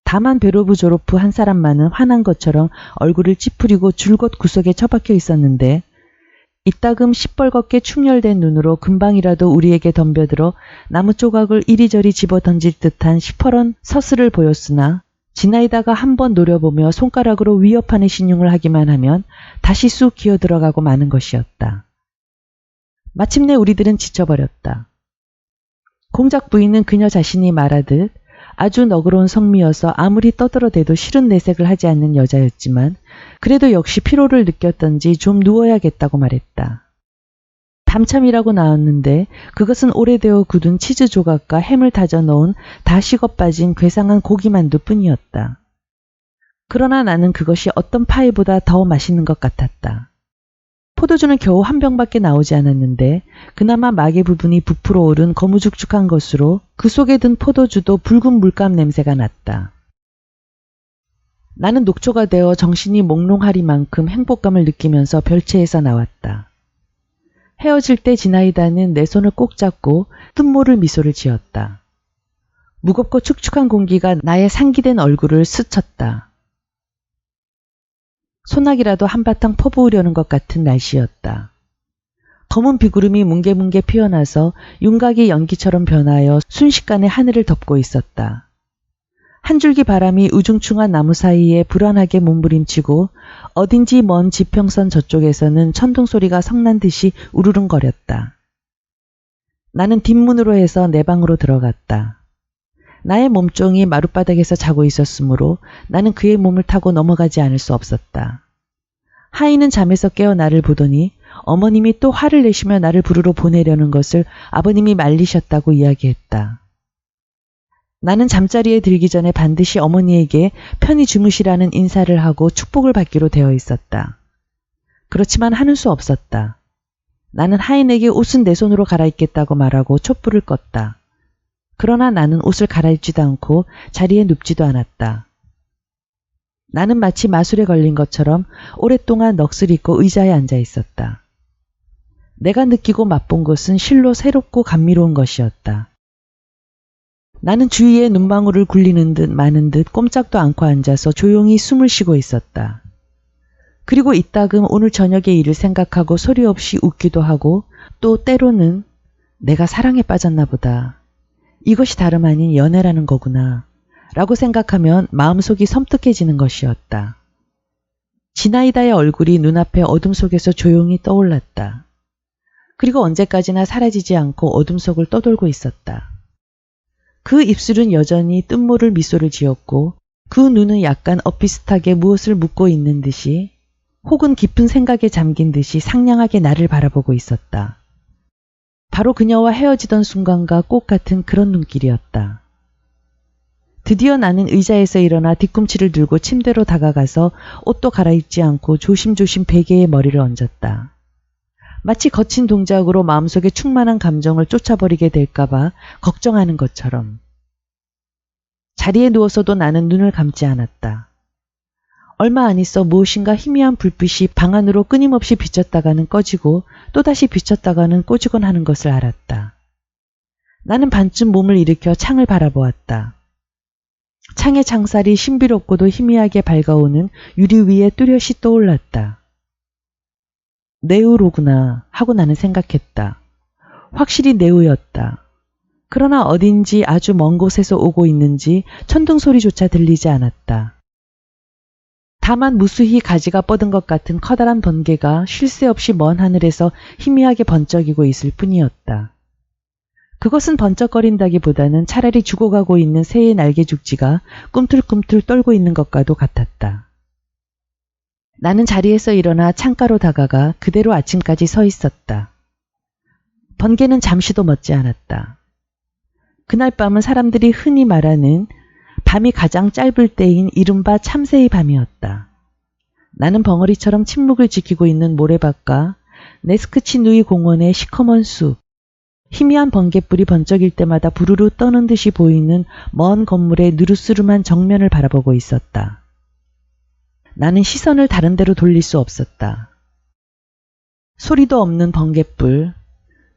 다만 베로브 졸업 후 한 사람만은 화난 것처럼 얼굴을 찌푸리고 줄곧 구석에 처박혀 있었는데 이따금 시뻘겋게 충혈된 눈으로 금방이라도 우리에게 덤벼들어 나무 조각을 이리저리 집어 던질 듯한 시퍼런 서슬을 보였으나 지나이다가 한번 노려보며 손가락으로 위협하는 신용을 하기만 하면 다시 쑥 기어들어가고 마는 것이었다. 마침내 우리들은 지쳐버렸다. 공작 부인은 그녀 자신이 말하듯 아주 너그러운 성미여서 아무리 떠들어대도 싫은 내색을 하지 않는 여자였지만 그래도 역시 피로를 느꼈던지 좀 누워야겠다고 말했다. 밤참이라고 나왔는데 그것은 오래되어 굳은 치즈 조각과 햄을 다져 넣은 다 식어 빠진 괴상한 고기만두 뿐이었다. 그러나 나는 그것이 어떤 파이보다 더 맛있는 것 같았다. 포도주는 겨우 한 병밖에 나오지 않았는데 그나마 마개 부분이 부풀어 오른 거무죽죽한 것으로 그 속에 든 포도주도 붉은 물감 냄새가 났다. 나는 녹초가 되어 정신이 몽롱하리만큼 행복감을 느끼면서 별채에서 나왔다. 헤어질 때 지나이다는 내 손을 꼭 잡고 뜻모를 미소를 지었다. 무겁고 축축한 공기가 나의 상기된 얼굴을 스쳤다. 소나기라도 한바탕 퍼부으려는 것 같은 날씨였다. 검은 비구름이 뭉게뭉게 피어나서 윤곽이 연기처럼 변하여 순식간에 하늘을 덮고 있었다. 한 줄기 바람이 우중충한 나무 사이에 불안하게 몸부림치고 어딘지 먼 지평선 저쪽에서는 천둥 소리가 성난 듯이 우르릉거렸다. 나는 뒷문으로 해서 내 방으로 들어갔다. 나의 몸종이 마룻바닥에서 자고 있었으므로 나는 그의 몸을 타고 넘어가지 않을 수 없었다. 하인은 잠에서 깨어 나를 보더니 어머님이 또 화를 내시며 나를 부르러 보내려는 것을 아버님이 말리셨다고 이야기했다. 나는 잠자리에 들기 전에 반드시 어머니에게 편히 주무시라는 인사를 하고 축복을 받기로 되어 있었다. 그렇지만 하는 수 없었다. 나는 하인에게 옷은 내 손으로 갈아입겠다고 말하고 촛불을 껐다. 그러나 나는 옷을 갈아입지도 않고 자리에 눕지도 않았다. 나는 마치 마술에 걸린 것처럼 오랫동안 넋을 잃고 의자에 앉아 있었다. 내가 느끼고 맛본 것은 실로 새롭고 감미로운 것이었다. 나는 주위에 눈망울을 굴리는 듯 마는 듯 꼼짝도 않고 앉아서 조용히 숨을 쉬고 있었다. 그리고 이따금 오늘 저녁의 일을 생각하고 소리 없이 웃기도 하고 또 때로는 내가 사랑에 빠졌나 보다. 이것이 다름 아닌 연애라는 거구나 라고 생각하면 마음속이 섬뜩해지는 것이었다. 지나이다의 얼굴이 눈앞에 어둠 속에서 조용히 떠올랐다. 그리고 언제까지나 사라지지 않고 어둠 속을 떠돌고 있었다. 그 입술은 여전히 뜻모를 미소를 지었고 그 눈은 약간 엇비슷하게 무엇을 묻고 있는 듯이 혹은 깊은 생각에 잠긴 듯이 상냥하게 나를 바라보고 있었다. 바로 그녀와 헤어지던 순간과 꼭 같은 그런 눈길이었다. 드디어 나는 의자에서 일어나 뒤꿈치를 들고 침대로 다가가서 옷도 갈아입지 않고 조심조심 베개에 머리를 얹었다. 마치 거친 동작으로 마음속에 충만한 감정을 쫓아버리게 될까봐 걱정하는 것처럼. 자리에 누워서도 나는 눈을 감지 않았다. 얼마 안 있어 무엇인가 희미한 불빛이 방 안으로 끊임없이 비쳤다가는 꺼지고 또다시 비쳤다가는 꺼지곤 하는 것을 알았다. 나는 반쯤 몸을 일으켜 창을 바라보았다. 창의 창살이 신비롭고도 희미하게 밝아오는 유리 위에 뚜렷이 떠올랐다. 네우로구나 하고 나는 생각했다. 확실히 네우였다. 그러나 어딘지 아주 먼 곳에서 오고 있는지 천둥 소리조차 들리지 않았다. 다만 무수히 가지가 뻗은 것 같은 커다란 번개가 쉴 새 없이 먼 하늘에서 희미하게 번쩍이고 있을 뿐이었다. 그것은 번쩍거린다기보다는 차라리 죽어가고 있는 새의 날개죽지가 꿈틀꿈틀 떨고 있는 것과도 같았다. 나는 자리에서 일어나 창가로 다가가 그대로 아침까지 서 있었다. 번개는 잠시도 멎지 않았다. 그날 밤은 사람들이 흔히 말하는 밤이 가장 짧을 때인 이른바 참새의 밤이었다. 나는 벙어리처럼 침묵을 지키고 있는 모래밭과 네스크치누이 공원의 시커먼 숲, 희미한 번갯불이 번쩍일 때마다 부르르 떠는 듯이 보이는 먼 건물의 느르스름한 정면을 바라보고 있었다. 나는 시선을 다른 데로 돌릴 수 없었다. 소리도 없는 번갯불,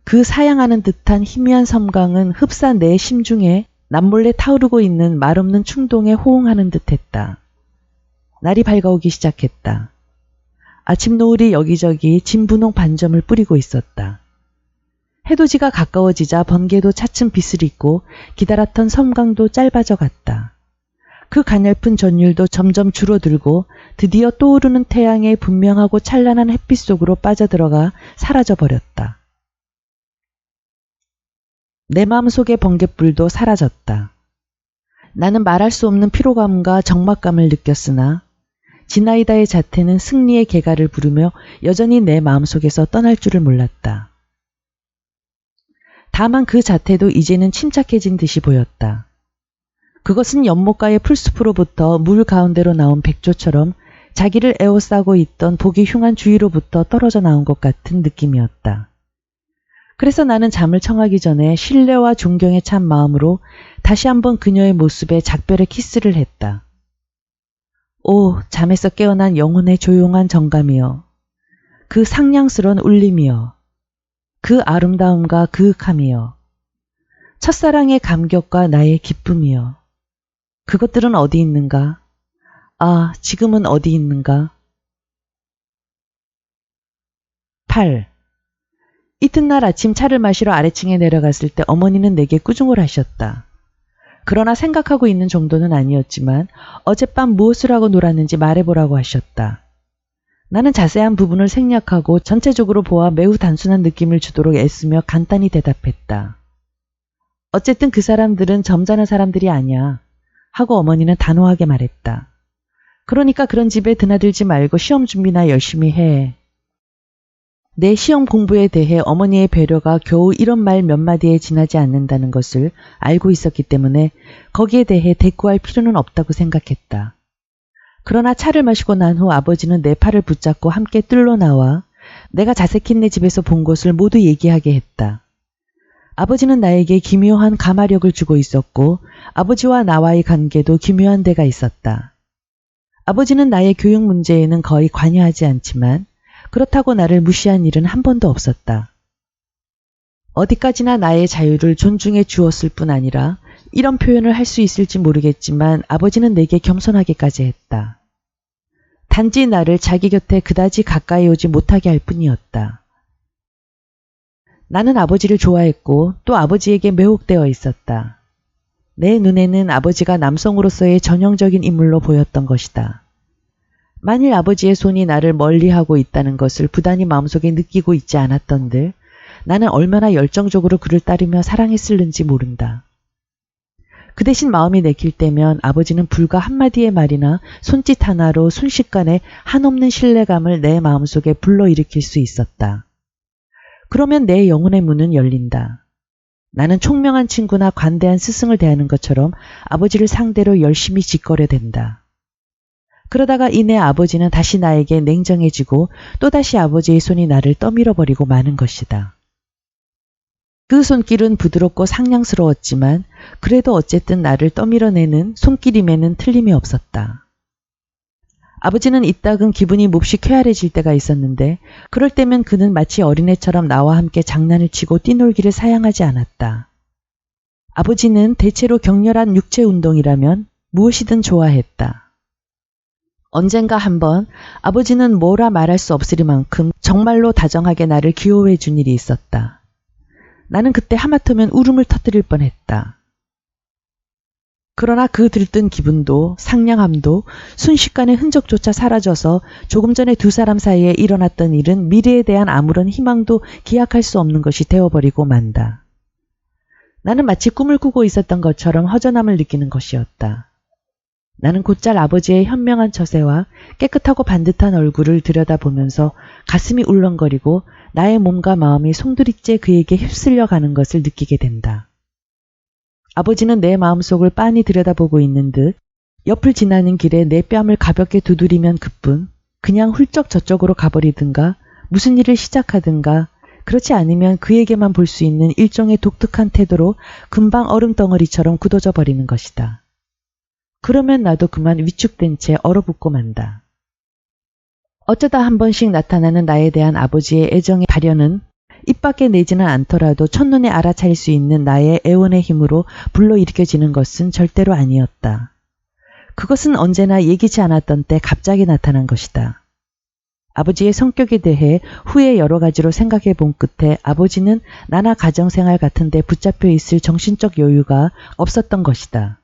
그 사양하는 듯한 희미한 섬광은 흡사 내 심중에 남몰래 타오르고 있는 말없는 충동에 호응하는 듯했다. 날이 밝아오기 시작했다. 아침 노을이 여기저기 진분홍 반점을 뿌리고 있었다. 해돋이가 가까워지자 번개도 차츰 빛을 잇고 기다랗던 섬광도 짧아져 갔다. 그 가냘픈 전율도 점점 줄어들고 드디어 떠오르는 태양의 분명하고 찬란한 햇빛 속으로 빠져들어가 사라져 버렸다. 내 마음속의 번갯불도 사라졌다. 나는 말할 수 없는 피로감과 적막감을 느꼈으나 지나이다의 자태는 승리의 개가를 부르며 여전히 내 마음속에서 떠날 줄을 몰랐다. 다만 그 자태도 이제는 침착해진 듯이 보였다. 그것은 연못가의 풀숲으로부터 물 가운데로 나온 백조처럼 자기를 에워싸고 있던 보기 흉한 주위로부터 떨어져 나온 것 같은 느낌이었다. 그래서 나는 잠을 청하기 전에 신뢰와 존경에 찬 마음으로 다시 한번 그녀의 모습에 작별의 키스를 했다. 오, 잠에서 깨어난 영혼의 조용한 정감이여. 그 상냥스런 울림이여. 그 아름다움과 그윽함이여. 첫사랑의 감격과 나의 기쁨이여. 그것들은 어디 있는가? 아, 지금은 어디 있는가? 8. 이튿날 아침 차를 마시러 아래층에 내려갔을 때 어머니는 내게 꾸중을 하셨다. 그러나 생각하고 있는 정도는 아니었지만 어젯밤 무엇을 하고 놀았는지 말해보라고 하셨다. 나는 자세한 부분을 생략하고 전체적으로 보아 매우 단순한 느낌을 주도록 애쓰며 간단히 대답했다. 어쨌든 그 사람들은 점잖은 사람들이 아니야 하고 어머니는 단호하게 말했다. 그러니까 그런 집에 드나들지 말고 시험 준비나 열심히 해. 내 시험 공부에 대해 어머니의 배려가 겨우 이런 말 몇 마디에 지나지 않는다는 것을 알고 있었기 때문에 거기에 대해 대꾸할 필요는 없다고 생각했다. 그러나 차를 마시고 난 후 아버지는 내 팔을 붙잡고 함께 뜰로 나와 내가 자색힌 내 집에서 본 것을 모두 얘기하게 했다. 아버지는 나에게 기묘한 가마력을 주고 있었고 아버지와 나와의 관계도 기묘한 데가 있었다. 아버지는 나의 교육 문제에는 거의 관여하지 않지만 그렇다고 나를 무시한 일은 한 번도 없었다. 어디까지나 나의 자유를 존중해 주었을 뿐 아니라 이런 표현을 할 수 있을지 모르겠지만 아버지는 내게 겸손하게까지 했다. 단지 나를 자기 곁에 그다지 가까이 오지 못하게 할 뿐이었다. 나는 아버지를 좋아했고 또 아버지에게 매혹되어 있었다. 내 눈에는 아버지가 남성으로서의 전형적인 인물로 보였던 것이다. 만일 아버지의 손이 나를 멀리하고 있다는 것을 부단히 마음속에 느끼고 있지 않았던들 나는 얼마나 열정적으로 그를 따르며 사랑했을는지 모른다. 그 대신 마음이 내킬 때면 아버지는 불과 한마디의 말이나 손짓 하나로 순식간에 한없는 신뢰감을 내 마음속에 불러일으킬 수 있었다. 그러면 내 영혼의 문은 열린다. 나는 총명한 친구나 관대한 스승을 대하는 것처럼 아버지를 상대로 열심히 짓거려댄다. 그러다가 이내 아버지는 다시 나에게 냉정해지고 또다시 아버지의 손이 나를 떠밀어버리고 마는 것이다. 그 손길은 부드럽고 상냥스러웠지만 그래도 어쨌든 나를 떠밀어내는 손길임에는 틀림이 없었다. 아버지는 이따금 기분이 몹시 쾌활해질 때가 있었는데 그럴 때면 그는 마치 어린애처럼 나와 함께 장난을 치고 뛰놀기를 사양하지 않았다. 아버지는 대체로 격렬한 육체 운동이라면 무엇이든 좋아했다. 언젠가 한번 아버지는 뭐라 말할 수 없으리만큼 정말로 다정하게 나를 귀여워해 준 일이 있었다. 나는 그때 하마터면 울음을 터뜨릴 뻔했다. 그러나 그 들뜬 기분도 상냥함도 순식간에 흔적조차 사라져서 조금 전에 두 사람 사이에 일어났던 일은 미래에 대한 아무런 희망도 기약할 수 없는 것이 되어버리고 만다. 나는 마치 꿈을 꾸고 있었던 것처럼 허전함을 느끼는 것이었다. 나는 곧잘 아버지의 현명한 처세와 깨끗하고 반듯한 얼굴을 들여다보면서 가슴이 울렁거리고 나의 몸과 마음이 송두리째 그에게 휩쓸려 가는 것을 느끼게 된다. 아버지는 내 마음속을 빤히 들여다보고 있는 듯 옆을 지나는 길에 내 뺨을 가볍게 두드리면 그뿐 그냥 훌쩍 저쪽으로 가버리든가 무슨 일을 시작하든가 그렇지 않으면 그에게만 볼 수 있는 일종의 독특한 태도로 금방 얼음덩어리처럼 굳어져 버리는 것이다. 그러면 나도 그만 위축된 채 얼어붙고 만다. 어쩌다 한 번씩 나타나는 나에 대한 아버지의 애정의 발현은 입 밖에 내지는 않더라도 첫눈에 알아차릴 수 있는 나의 애원의 힘으로 불러일으켜지는 것은 절대로 아니었다. 그것은 언제나 예기치 않았던 때 갑자기 나타난 것이다. 아버지의 성격에 대해 후에 여러 가지로 생각해 본 끝에 아버지는 나나 가정생활 같은 데 붙잡혀 있을 정신적 여유가 없었던 것이다.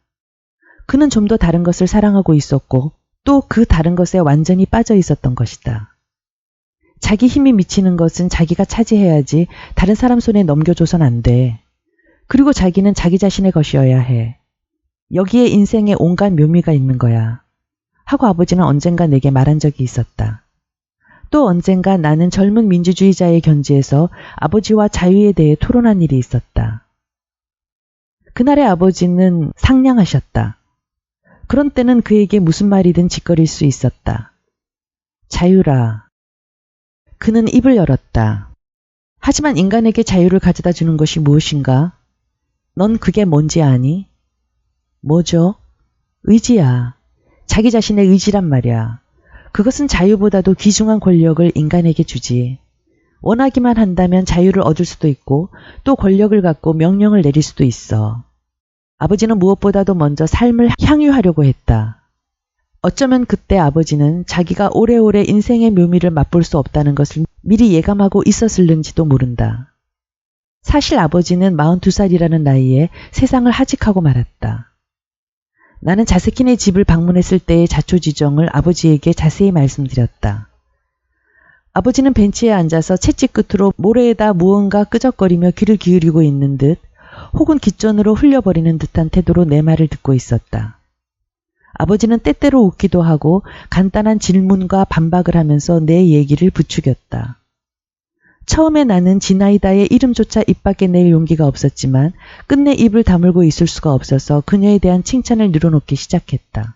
그는 좀 더 다른 것을 사랑하고 있었고 또 그 다른 것에 완전히 빠져 있었던 것이다. 자기 힘이 미치는 것은 자기가 차지해야지 다른 사람 손에 넘겨줘선 안 돼. 그리고 자기는 자기 자신의 것이어야 해. 여기에 인생의 온갖 묘미가 있는 거야. 하고 아버지는 언젠가 내게 말한 적이 있었다. 또 언젠가 나는 젊은 민주주의자의 견지에서 아버지와 자유에 대해 토론한 일이 있었다. 그날의 아버지는 상냥하셨다. 그런 때는 그에게 무슨 말이든 짓거릴 수 있었다. 자유라. 그는 입을 열었다. 하지만 인간에게 자유를 가져다 주는 것이 무엇인가? 넌 그게 뭔지 아니? 뭐죠? 의지야. 자기 자신의 의지란 말이야. 그것은 자유보다도 귀중한 권력을 인간에게 주지. 원하기만 한다면 자유를 얻을 수도 있고 또 권력을 갖고 명령을 내릴 수도 있어. 아버지는 무엇보다도 먼저 삶을 향유하려고 했다. 어쩌면 그때 아버지는 자기가 오래오래 인생의 묘미를 맛볼 수 없다는 것을 미리 예감하고 있었을는지도 모른다. 사실 아버지는 42살이라는 나이에 세상을 하직하고 말았다. 나는 자스킨의 집을 방문했을 때의 자초지종을 아버지에게 자세히 말씀드렸다. 아버지는 벤치에 앉아서 채찍 끝으로 모래에다 무언가 끄적거리며 귀를 기울이고 있는 듯 혹은 깃전으로 흘려버리는 듯한 태도로 내 말을 듣고 있었다. 아버지는 때때로 웃기도 하고 간단한 질문과 반박을 하면서 내 얘기를 부추겼다. 처음에 나는 지나이다의 이름조차 입 밖에 낼 용기가 없었지만 끝내 입을 다물고 있을 수가 없어서 그녀에 대한 칭찬을 늘어놓기 시작했다.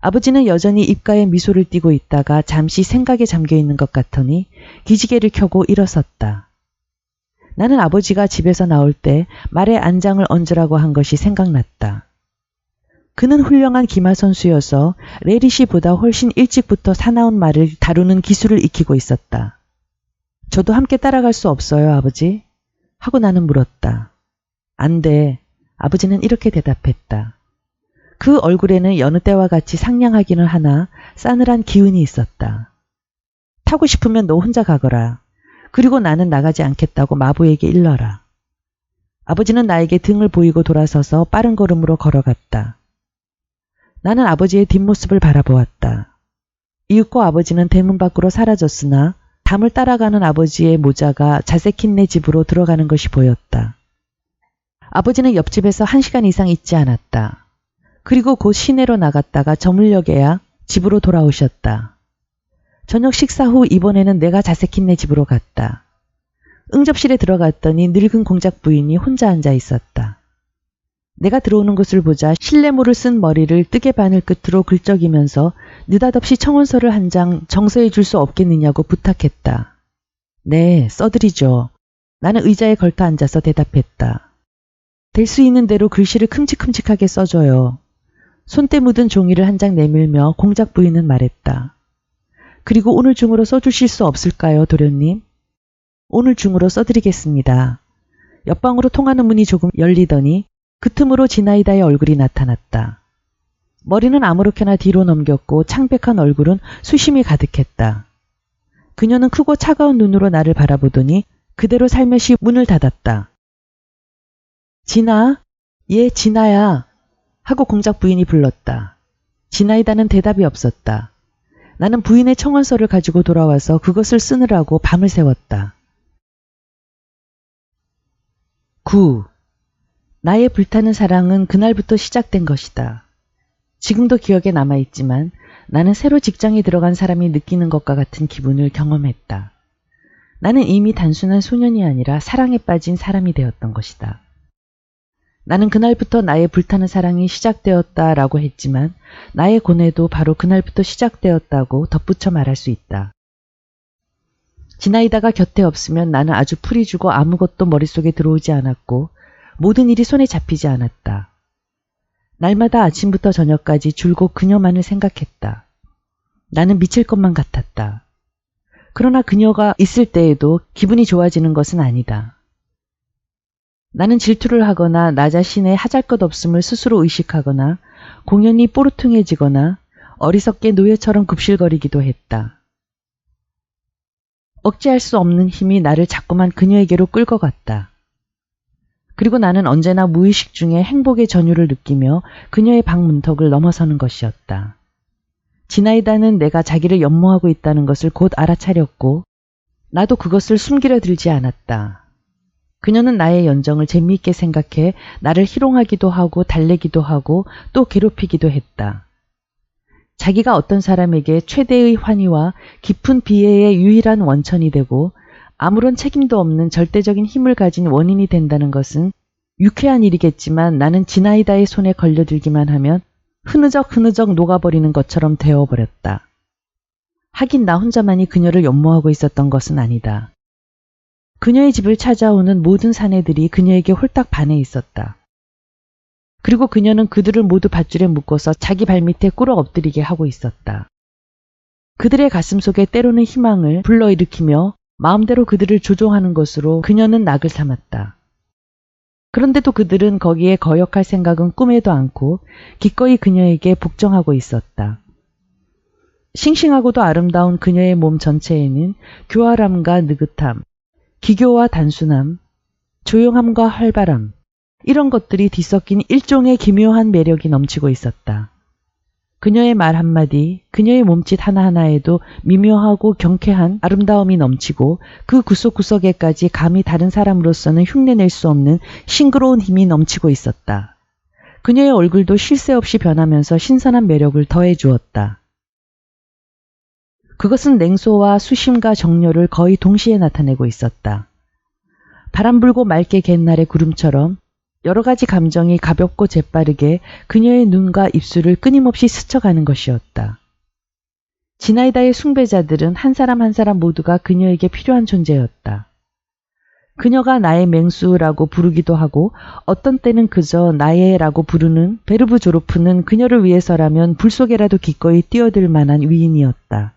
아버지는 여전히 입가에 미소를 띠고 있다가 잠시 생각에 잠겨 있는 것 같더니 기지개를 켜고 일어섰다. 나는 아버지가 집에서 나올 때 말에 안장을 얹으라고 한 것이 생각났다. 그는 훌륭한 기마 선수여서 레리시보다 훨씬 일찍부터 사나운 말을 다루는 기술을 익히고 있었다. 저도 함께 따라갈 수 없어요, 아버지? 하고 나는 물었다. 안 돼. 아버지는 이렇게 대답했다. 그 얼굴에는 여느 때와 같이 상냥하기는 하나 싸늘한 기운이 있었다. 타고 싶으면 너 혼자 가거라. 그리고 나는 나가지 않겠다고 마부에게 일러라. 아버지는 나에게 등을 보이고 돌아서서 빠른 걸음으로 걸어갔다. 나는 아버지의 뒷모습을 바라보았다. 이윽고 아버지는 대문 밖으로 사라졌으나 담을 따라가는 아버지의 모자가 자세킨네 집으로 들어가는 것이 보였다. 아버지는 옆집에서 1시간 이상 있지 않았다. 그리고 곧 시내로 나갔다가 저물녘에야 집으로 돌아오셨다. 저녁 식사 후 이번에는 내가 자세킨네 집으로 갔다. 응접실에 들어갔더니 늙은 공작 부인이 혼자 앉아 있었다. 내가 들어오는 것을 보자 실내모를 쓴 머리를 뜨개 바늘 끝으로 긁적이면서 느닷없이 청원서를 한 장 정서해 줄 수 없겠느냐고 부탁했다. 네, 써드리죠. 나는 의자에 걸터 앉아서 대답했다. 될 수 있는 대로 글씨를 큼직큼직하게 써줘요. 손때 묻은 종이를 한 장 내밀며 공작 부인은 말했다. 그리고 오늘 중으로 써주실 수 없을까요, 도련님? 오늘 중으로 써드리겠습니다. 옆방으로 통하는 문이 조금 열리더니 그 틈으로 지나이다의 얼굴이 나타났다. 머리는 아무렇게나 뒤로 넘겼고 창백한 얼굴은 수심이 가득했다. 그녀는 크고 차가운 눈으로 나를 바라보더니 그대로 살며시 문을 닫았다. 진아? 예, 진아야. 하고 공작 부인이 불렀다. 지나이다는 대답이 없었다. 나는 부인의 청원서를 가지고 돌아와서 그것을 쓰느라고 밤을 새웠다. 9. 나의 불타는 사랑은 그날부터 시작된 것이다. 지금도 기억에 남아있지만 나는 새로 직장에 들어간 사람이 느끼는 것과 같은 기분을 경험했다. 나는 이미 단순한 소년이 아니라 사랑에 빠진 사람이 되었던 것이다. 나는 그날부터 나의 불타는 사랑이 시작되었다라고 했지만 나의 고뇌도 바로 그날부터 시작되었다고 덧붙여 말할 수 있다. 지나이다가 곁에 없으면 나는 아주 풀이 주고 아무것도 머릿속에 들어오지 않았고 모든 일이 손에 잡히지 않았다. 날마다 아침부터 저녁까지 줄곧 그녀만을 생각했다. 나는 미칠 것만 같았다. 그러나 그녀가 있을 때에도 기분이 좋아지는 것은 아니다. 나는 질투를 하거나 나 자신의 하잘것없음을 스스로 의식하거나 공연히 뽀르퉁해지거나 어리석게 노예처럼 굽실거리기도 했다. 억제할 수 없는 힘이 나를 자꾸만 그녀에게로 끌고 갔다. 그리고 나는 언제나 무의식 중에 행복의 전율을 느끼며 그녀의 방 문턱을 넘어서는 것이었다. 지나이다는 내가 자기를 연모하고 있다는 것을 곧 알아차렸고 나도 그것을 숨기려 들지 않았다. 그녀는 나의 연정을 재미있게 생각해 나를 희롱하기도 하고 달래기도 하고 또 괴롭히기도 했다. 자기가 어떤 사람에게 최대의 환희와 깊은 비애의 유일한 원천이 되고 아무런 책임도 없는 절대적인 힘을 가진 원인이 된다는 것은 유쾌한 일이겠지만 나는 지나이다의 손에 걸려들기만 하면 흐느적 녹아버리는 것처럼 되어버렸다. 하긴 나 혼자만이 그녀를 연모하고 있었던 것은 아니다. 그녀의 집을 찾아오는 모든 사내들이 그녀에게 홀딱 반해 있었다. 그리고 그녀는 그들을 모두 밧줄에 묶어서 자기 발밑에 꿇어 엎드리게 하고 있었다. 그들의 가슴 속에 때로는 희망을 불러일으키며 마음대로 그들을 조종하는 것으로 그녀는 낙을 삼았다. 그런데도 그들은 거기에 거역할 생각은 꿈에도 않고 기꺼이 그녀에게 복종하고 있었다. 싱싱하고도 아름다운 그녀의 몸 전체에는 교활함과 느긋함, 기교와 단순함, 조용함과 활발함, 이런 것들이 뒤섞인 일종의 기묘한 매력이 넘치고 있었다. 그녀의 말 한마디, 그녀의 몸짓 하나하나에도 미묘하고 경쾌한 아름다움이 넘치고 그 구석구석에까지 감히 다른 사람으로서는 흉내낼 수 없는 싱그러운 힘이 넘치고 있었다. 그녀의 얼굴도 쉴 새 없이 변하면서 신선한 매력을 더해 주었다. 그것은 냉소와 수심과 정열을 거의 동시에 나타내고 있었다. 바람 불고 맑게 갠 날의 구름처럼 여러 가지 감정이 가볍고 재빠르게 그녀의 눈과 입술을 끊임없이 스쳐가는 것이었다. 지나이다의 숭배자들은 한 사람 한 사람 모두가 그녀에게 필요한 존재였다. 그녀가 나의 맹수라고 부르기도 하고 어떤 때는 그저 나의라고 부르는 베르브 조르프는 그녀를 위해서라면 불 속에라도 기꺼이 뛰어들 만한 위인이었다.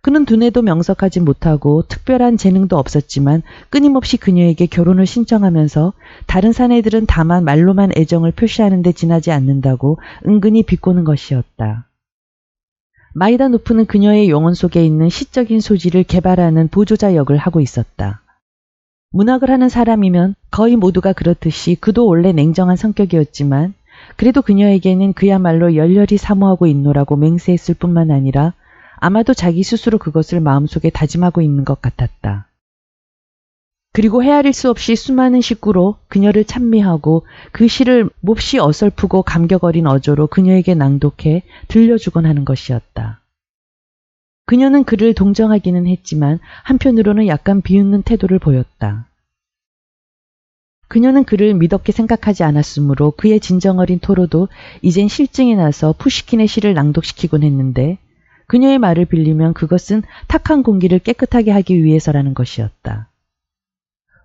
그는 두뇌도 명석하지 못하고 특별한 재능도 없었지만 끊임없이 그녀에게 결혼을 신청하면서 다른 사내들은 다만 말로만 애정을 표시하는 데 지나지 않는다고 은근히 비꼬는 것이었다. 마이다 노프는 그녀의 영혼 속에 있는 시적인 소질을 개발하는 보조자 역을 하고 있었다. 문학을 하는 사람이면 거의 모두가 그렇듯이 그도 원래 냉정한 성격이었지만 그래도 그녀에게는 그야말로 열렬히 사모하고 있노라고 맹세했을 뿐만 아니라 아마도 자기 스스로 그것을 마음속에 다짐하고 있는 것 같았다. 그리고 헤아릴 수 없이 수많은 식구로 그녀를 찬미하고 그 시를 몹시 어설프고 감격 어린 어조로 그녀에게 낭독해 들려주곤 하는 것이었다. 그녀는 그를 동정하기는 했지만 한편으로는 약간 비웃는 태도를 보였다. 그녀는 그를 미덥게 생각하지 않았으므로 그의 진정어린 토로도 이젠 실증이 나서 푸시킨의 시를 낭독시키곤 했는데 그녀의 말을 빌리면 그것은 탁한 공기를 깨끗하게 하기 위해서라는 것이었다.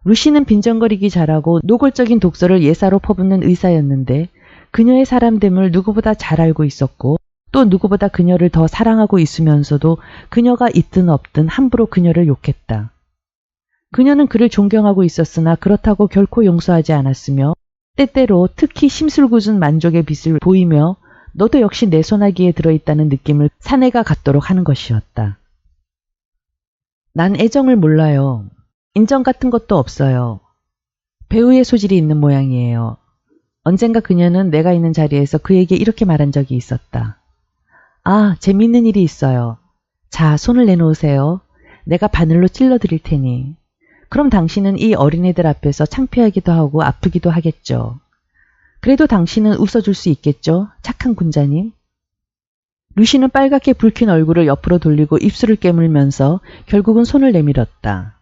루시는 빈정거리기 잘하고 노골적인 독서를 예사로 퍼붓는 의사였는데 그녀의 사람됨을 누구보다 잘 알고 있었고 또 누구보다 그녀를 더 사랑하고 있으면서도 그녀가 있든 없든 함부로 그녀를 욕했다. 그녀는 그를 존경하고 있었으나 그렇다고 결코 용서하지 않았으며 때때로 특히 심술궂은 만족의 빛을 보이며 너도 역시 내 소나기에 들어있다는 느낌을 사내가 갖도록 하는 것이었다. 난 애정을 몰라요. 인정 같은 것도 없어요. 배우의 소질이 있는 모양이에요. 언젠가 그녀는 내가 있는 자리에서 그에게 이렇게 말한 적이 있었다. 아, 재미있는 일이 있어요. 자, 손을 내놓으세요. 내가 바늘로 찔러드릴 테니. 그럼 당신은 이 어린애들 앞에서 창피하기도 하고 아프기도 하겠죠. 그래도 당신은 웃어줄 수 있겠죠? 착한 군자님. 루시는 빨갛게 붉힌 얼굴을 옆으로 돌리고 입술을 깨물면서 결국은 손을 내밀었다.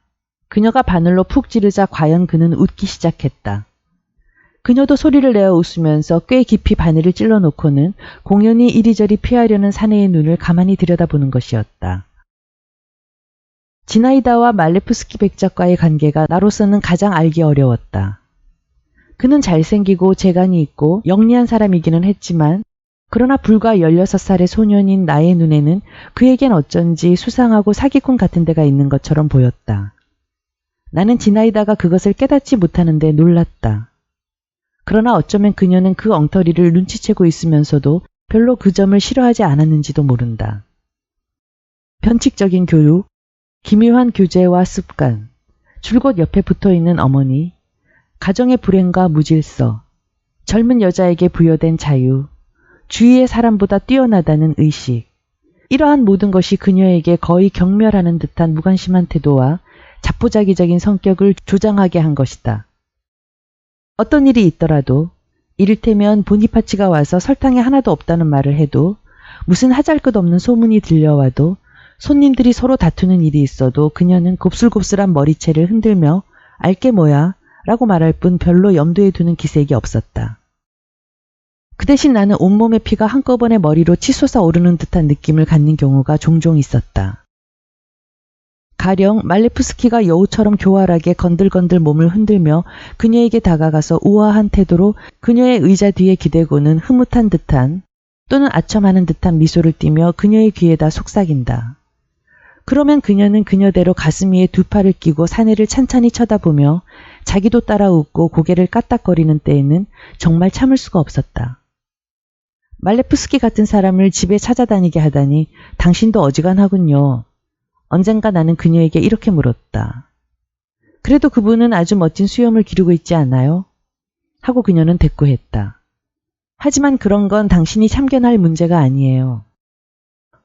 그녀가 바늘로 푹 찌르자 과연 그는 웃기 시작했다. 그녀도 소리를 내어 웃으면서 꽤 깊이 바늘을 찔러놓고는 공연히 이리저리 피하려는 사내의 눈을 가만히 들여다보는 것이었다. 지나이다와 말레프스키 백작과의 관계가 나로서는 가장 알기 어려웠다. 그는 잘생기고 재간이 있고 영리한 사람이기는 했지만 그러나 불과 16살의 소년인 나의 눈에는 그에겐 어쩐지 수상하고 사기꾼 같은 데가 있는 것처럼 보였다. 나는 지나이다가 그것을 깨닫지 못하는데 놀랐다. 그러나 어쩌면 그녀는 그 엉터리를 눈치채고 있으면서도 별로 그 점을 싫어하지 않았는지도 모른다. 변칙적인 교육, 기묘한 교제와 습관, 줄곧 옆에 붙어있는 어머니, 가정의 불행과 무질서, 젊은 여자에게 부여된 자유, 주위의 사람보다 뛰어나다는 의식, 이러한 모든 것이 그녀에게 거의 경멸하는 듯한 무관심한 태도와 자포자기적인 성격을 조장하게 한 것이다. 어떤 일이 있더라도 이를테면 보니파치가 와서 설탕이 하나도 없다는 말을 해도 무슨 하잘것없는 소문이 들려와도 손님들이 서로 다투는 일이 있어도 그녀는 곱슬곱슬한 머리채를 흔들며 알게 뭐야 라고 말할 뿐 별로 염두에 두는 기색이 없었다. 그 대신 나는 온몸의 피가 한꺼번에 머리로 치솟아 오르는 듯한 느낌을 갖는 경우가 종종 있었다. 가령 말레프스키가 여우처럼 교활하게 건들건들 몸을 흔들며 그녀에게 다가가서 우아한 태도로 그녀의 의자 뒤에 기대고는 흐뭇한 듯한 또는 아첨하는 듯한 미소를 띠며 그녀의 귀에다 속삭인다. 그러면 그녀는 그녀대로 가슴 위에 두 팔을 끼고 사내를 찬찬히 쳐다보며 자기도 따라 웃고 고개를 까딱거리는 때에는 정말 참을 수가 없었다. 말레프스키 같은 사람을 집에 찾아다니게 하다니 당신도 어지간하군요. 언젠가 나는 그녀에게 이렇게 물었다. 그래도 그분은 아주 멋진 수염을 기르고 있지 않나요? 하고 그녀는 대꾸했다. 하지만 그런 건 당신이 참견할 문제가 아니에요.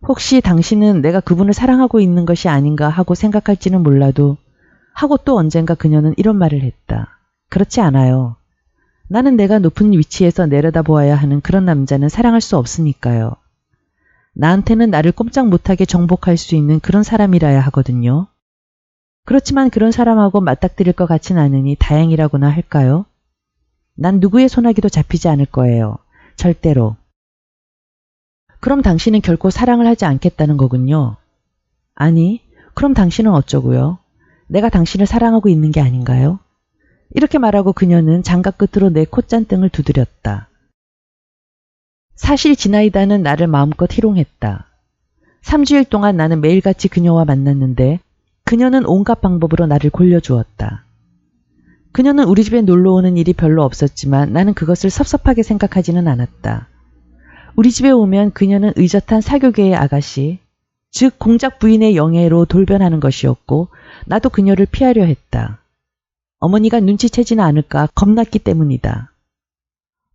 혹시 당신은 내가 그분을 사랑하고 있는 것이 아닌가 하고 생각할지는 몰라도 하고 또 언젠가 그녀는 이런 말을 했다. 그렇지 않아요. 나는 내가 높은 위치에서 내려다보아야 하는 그런 남자는 사랑할 수 없으니까요. 나한테는 나를 꼼짝 못하게 정복할 수 있는 그런 사람이라야 하거든요. 그렇지만 그런 사람하고 맞닥뜨릴 것 같진 않으니 다행이라고나 할까요? 난 누구의 소나기도 잡히지 않을 거예요. 절대로. 그럼 당신은 결코 사랑을 하지 않겠다는 거군요. 아니, 그럼 당신은 어쩌고요? 내가 당신을 사랑하고 있는 게 아닌가요? 이렇게 말하고 그녀는 장갑 끝으로 내 콧잔등을 두드렸다. 사실 지나이다는 나를 마음껏 희롱했다. 3주일 동안 나는 매일같이 그녀와 만났는데 그녀는 온갖 방법으로 나를 골려주었다. 그녀는 우리 집에 놀러오는 일이 별로 없었지만 나는 그것을 섭섭하게 생각하지는 않았다. 우리 집에 오면 그녀는 의젓한 사교계의 아가씨, 즉 공작 부인의 영예로 돌변하는 것이었고 나도 그녀를 피하려 했다. 어머니가 눈치채지는 않을까 겁났기 때문이다.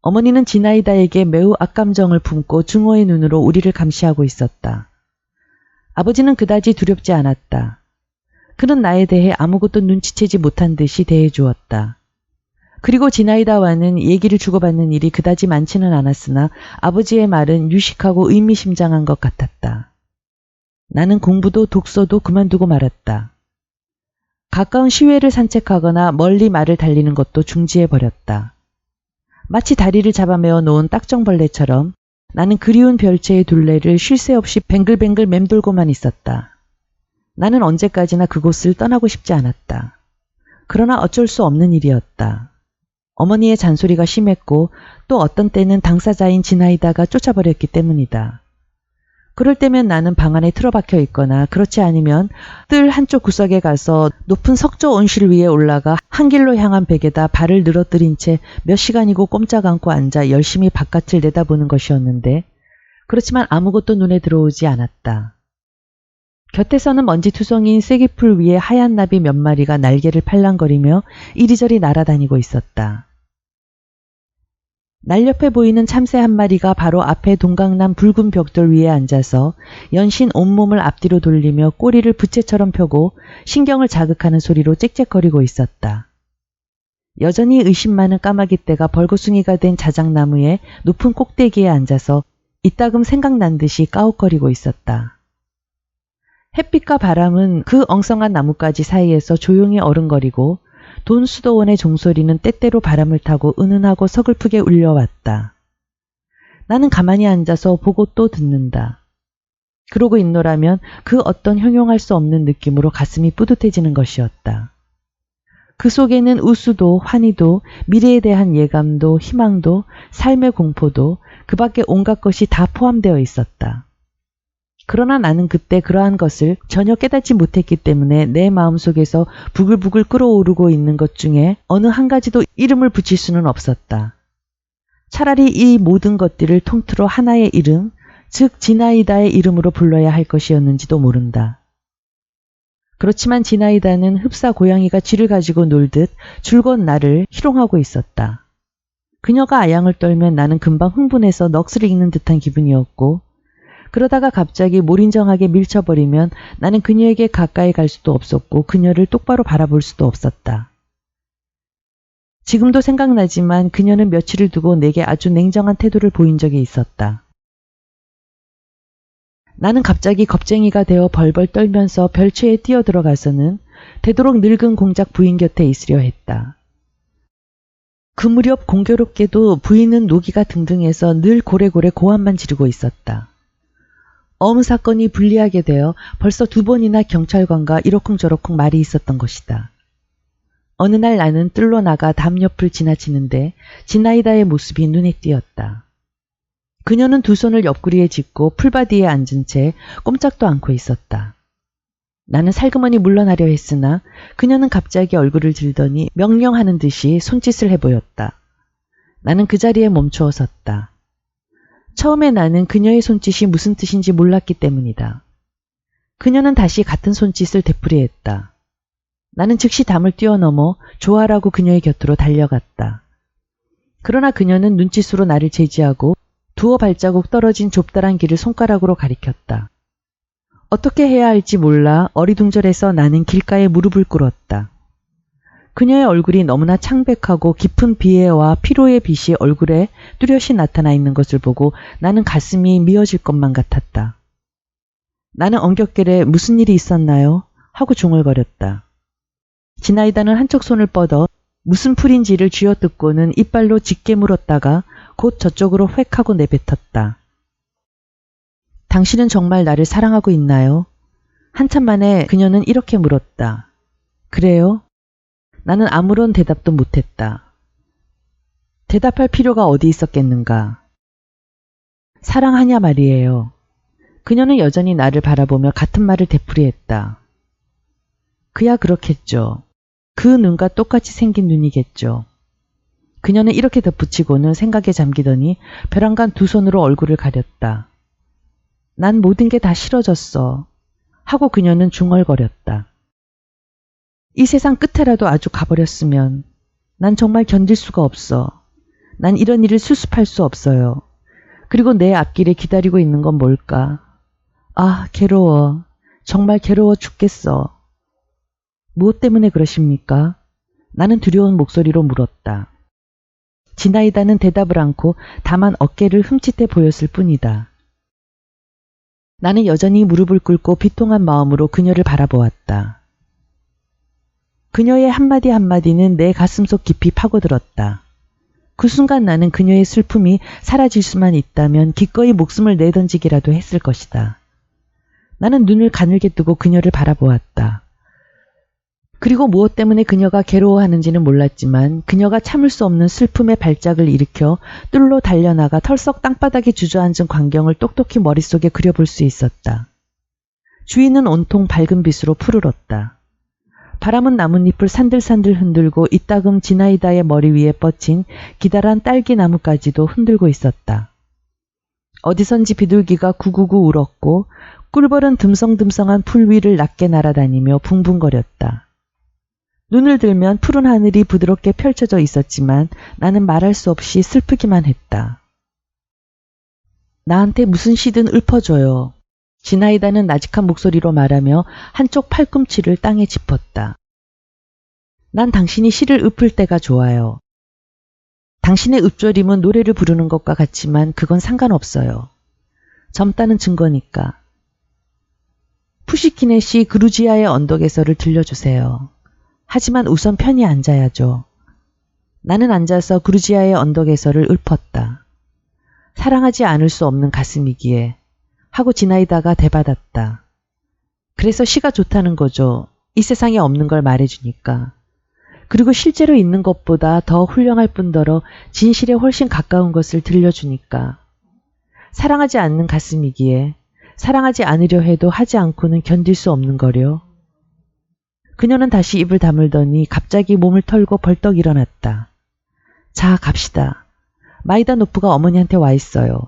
어머니는 지나이다에게 매우 악감정을 품고 증오의 눈으로 우리를 감시하고 있었다. 아버지는 그다지 두렵지 않았다. 그는 나에 대해 아무것도 눈치채지 못한 듯이 대해주었다. 그리고 지나이다와는 얘기를 주고받는 일이 그다지 많지는 않았으나 아버지의 말은 유식하고 의미심장한 것 같았다. 나는 공부도 독서도 그만두고 말았다. 가까운 시외를 산책하거나 멀리 말을 달리는 것도 중지해버렸다. 마치 다리를 잡아매어 놓은 딱정벌레처럼 나는 그리운 별채의 둘레를 쉴 새 없이 뱅글뱅글 맴돌고만 있었다. 나는 언제까지나 그곳을 떠나고 싶지 않았다. 그러나 어쩔 수 없는 일이었다. 어머니의 잔소리가 심했고 또 어떤 때는 당사자인 지나이다가 쫓아버렸기 때문이다. 그럴 때면 나는 방 안에 틀어박혀 있거나 그렇지 않으면 뜰 한쪽 구석에 가서 높은 석조 온실 위에 올라가 한 길로 향한 벽에다 발을 늘어뜨린 채 몇 시간이고 꼼짝 않고 앉아 열심히 바깥을 내다보는 것이었는데 그렇지만 아무것도 눈에 들어오지 않았다. 곁에서는 먼지투성이인 쐐기풀 위에 하얀 나비 몇 마리가 날개를 팔랑거리며 이리저리 날아다니고 있었다. 날 옆에 보이는 참새 한 마리가 바로 앞에 동강난 붉은 벽돌 위에 앉아서 연신 온몸을 앞뒤로 돌리며 꼬리를 부채처럼 펴고 신경을 자극하는 소리로 짹짹거리고 있었다. 여전히 의심 많은 까마귀떼가 벌거숭이가 된 자작나무의 높은 꼭대기에 앉아서 이따금 생각난 듯이 까웃거리고 있었다. 햇빛과 바람은 그 엉성한 나뭇가지 사이에서 조용히 어른거리고 돈수도원의 종소리는 때때로 바람을 타고 은은하고 서글프게 울려왔다. 나는 가만히 앉아서 보고 또 듣는다. 그러고 있노라면 그 어떤 형용할 수 없는 느낌으로 가슴이 뿌듯해지는 것이었다. 그 속에는 우수도 환희도 미래에 대한 예감도 희망도 삶의 공포도 그 밖에 온갖 것이 다 포함되어 있었다. 그러나 나는 그때 그러한 것을 전혀 깨닫지 못했기 때문에 내 마음속에서 부글부글 끓어오르고 있는 것 중에 어느 한 가지도 이름을 붙일 수는 없었다. 차라리 이 모든 것들을 통틀어 하나의 이름, 즉 지나이다의 이름으로 불러야 할 것이었는지도 모른다. 그렇지만 지나이다는 흡사 고양이가 쥐를 가지고 놀듯 줄곧 나를 희롱하고 있었다. 그녀가 아양을 떨면 나는 금방 흥분해서 넋을 잃는 듯한 기분이었고 그러다가 갑자기 몰인정하게 밀쳐버리면 나는 그녀에게 가까이 갈 수도 없었고 그녀를 똑바로 바라볼 수도 없었다. 지금도 생각나지만 그녀는 며칠을 두고 내게 아주 냉정한 태도를 보인 적이 있었다. 나는 갑자기 겁쟁이가 되어 벌벌 떨면서 별채에 뛰어들어가서는 되도록 늙은 공작 부인 곁에 있으려 했다. 그 무렵 공교롭게도 부인은 노기가 등등해서 늘 고래고래 고함만 지르고 있었다. 어느 사건이 불리하게 되어 벌써 2번이나 경찰관과 이러쿵저러쿵 말이 있었던 것이다. 어느 날 나는 뜰로 나가 담 옆을 지나치는데 지나이다의 모습이 눈에 띄었다. 그녀는 두 손을 옆구리에 짚고 풀바디에 앉은 채 꼼짝도 않고 있었다. 나는 살그머니 물러나려 했으나 그녀는 갑자기 얼굴을 들더니 명령하는 듯이 손짓을 해보였다. 나는 그 자리에 멈추어 섰다. 처음에 나는 그녀의 손짓이 무슨 뜻인지 몰랐기 때문이다. 그녀는 다시 같은 손짓을 되풀이했다. 나는 즉시 담을 뛰어넘어 좋아라고 그녀의 곁으로 달려갔다. 그러나 그녀는 눈짓으로 나를 제지하고 두어 발자국 떨어진 좁다란 길을 손가락으로 가리켰다. 어떻게 해야 할지 몰라 어리둥절해서 나는 길가에 무릎을 꿇었다. 그녀의 얼굴이 너무나 창백하고 깊은 비애와 피로의 빛이 얼굴에 뚜렷이 나타나 있는 것을 보고 나는 가슴이 미어질 것만 같았다. 나는 엉겹결에 무슨 일이 있었나요? 하고 중얼거렸다. 지나이다는 한쪽 손을 뻗어 무슨 풀인지를 쥐어뜯고는 이빨로 짙게 물었다가 곧 저쪽으로 획 하고 내뱉었다. 당신은 정말 나를 사랑하고 있나요? 한참 만에 그녀는 이렇게 물었다. 그래요? 나는 아무런 대답도 못했다. 대답할 필요가 어디 있었겠는가. 사랑하냐 말이에요. 그녀는 여전히 나를 바라보며 같은 말을 되풀이했다. 그야 그렇겠죠. 그 눈과 똑같이 생긴 눈이겠죠. 그녀는 이렇게 덧붙이고는 생각에 잠기더니 벼랑간 두 손으로 얼굴을 가렸다. 난 모든 게 다 싫어졌어. 하고 그녀는 중얼거렸다. 이 세상 끝에라도 아주 가버렸으면 난 정말 견딜 수가 없어. 난 이런 일을 수습할 수 없어요. 그리고 내 앞길에 기다리고 있는 건 뭘까? 아, 괴로워. 정말 괴로워 죽겠어. 무엇 때문에 그러십니까? 나는 두려운 목소리로 물었다. 지나이다는 대답을 않고 다만 어깨를 흠칫해 보였을 뿐이다. 나는 여전히 무릎을 꿇고 비통한 마음으로 그녀를 바라보았다. 그녀의 한마디 한마디는 내 가슴속 깊이 파고들었다. 그 순간 나는 그녀의 슬픔이 사라질 수만 있다면 기꺼이 목숨을 내던지기라도 했을 것이다. 나는 눈을 가늘게 뜨고 그녀를 바라보았다. 그리고 무엇 때문에 그녀가 괴로워하는지는 몰랐지만 그녀가 참을 수 없는 슬픔의 발작을 일으켜 뚫로 달려나가 털썩 땅바닥에 주저앉은 광경을 똑똑히 머릿속에 그려볼 수 있었다. 주위는 온통 밝은 빛으로 푸르렀다. 바람은 나뭇잎을 산들산들 흔들고 이따금 지나이다의 머리 위에 뻗친 기다란 딸기나무까지도 흔들고 있었다. 어디선지 비둘기가 구구구 울었고 꿀벌은 듬성듬성한 풀 위를 낮게 날아다니며 붕붕거렸다. 눈을 들면 푸른 하늘이 부드럽게 펼쳐져 있었지만 나는 말할 수 없이 슬프기만 했다. 나한테 무슨 시든 읊어줘요. 지나이다는 나직한 목소리로 말하며 한쪽 팔꿈치를 땅에 짚었다. 난 당신이 시를 읊을 때가 좋아요. 당신의 읊조림은 노래를 부르는 것과 같지만 그건 상관없어요. 젊다는 증거니까. 푸시킨의 시 그루지아의 언덕에서를 들려주세요. 하지만 우선 편히 앉아야죠. 나는 앉아서 그루지아의 언덕에서를 읊었다. 사랑하지 않을 수 없는 가슴이기에 하고 지나이다가 대받았다. 그래서 시가 좋다는 거죠. 이 세상에 없는 걸 말해주니까. 그리고 실제로 있는 것보다 더 훌륭할 뿐더러 진실에 훨씬 가까운 것을 들려주니까. 사랑하지 않는 가슴이기에 사랑하지 않으려 해도 하지 않고는 견딜 수 없는 거려. 그녀는 다시 입을 다물더니 갑자기 몸을 털고 벌떡 일어났다. 자, 갑시다. 마이다노프가 어머니한테 와 있어요.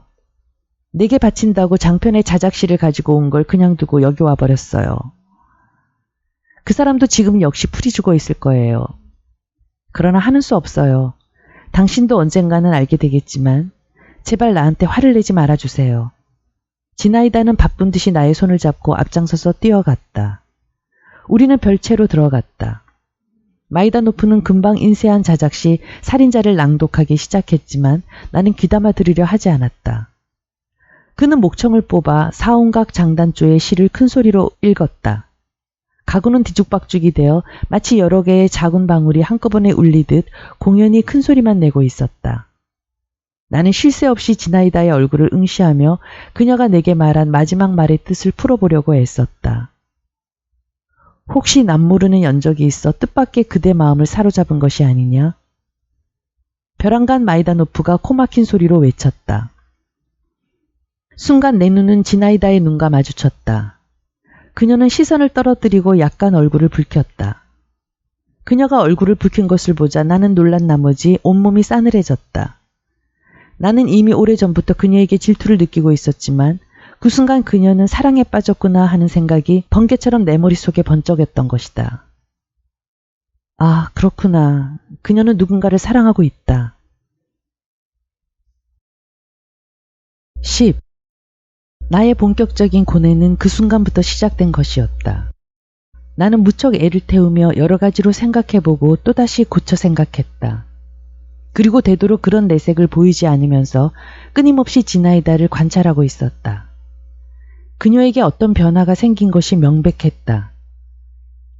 내게 바친다고 장편의 자작시를 가지고 온 걸 그냥 두고 여기 와버렸어요. 그 사람도 지금 역시 풀이 주고 있을 거예요. 그러나 하는 수 없어요. 당신도 언젠가는 알게 되겠지만 제발 나한테 화를 내지 말아주세요. 지나이다는 바쁜 듯이 나의 손을 잡고 앞장서서 뛰어갔다. 우리는 별채로 들어갔다. 마이다노프는 금방 인쇄한 자작시 살인자를 낭독하기 시작했지만 나는 귀담아 들으려 하지 않았다. 그는 목청을 뽑아 사온각 장단조의 시를 큰 소리로 읽었다. 가구는 뒤죽박죽이 되어 마치 여러 개의 작은 방울이 한꺼번에 울리듯 공연히 큰 소리만 내고 있었다. 나는 쉴 새 없이 지나이다의 얼굴을 응시하며 그녀가 내게 말한 마지막 말의 뜻을 풀어보려고 애썼다. 혹시 남모르는 연적이 있어 뜻밖의 그대 마음을 사로잡은 것이 아니냐? 벼랑간 마이다노프가 코막힌 소리로 외쳤다. 순간 내 눈은 지나이다의 눈과 마주쳤다. 그녀는 시선을 떨어뜨리고 약간 얼굴을 붉혔다. 그녀가 얼굴을 붉힌 것을 보자 나는 놀란 나머지 온몸이 싸늘해졌다. 나는 이미 오래전부터 그녀에게 질투를 느끼고 있었지만 그 순간 그녀는 사랑에 빠졌구나 하는 생각이 번개처럼 내 머릿속에 번쩍였던 것이다. 아, 그렇구나. 그녀는 누군가를 사랑하고 있다. 10. 나의 본격적인 고뇌는 그 순간부터 시작된 것이었다. 나는 무척 애를 태우며 여러 가지로 생각해보고 또다시 고쳐 생각했다. 그리고 되도록 그런 내색을 보이지 않으면서 끊임없이 지나이다를 관찰하고 있었다. 그녀에게 어떤 변화가 생긴 것이 명백했다.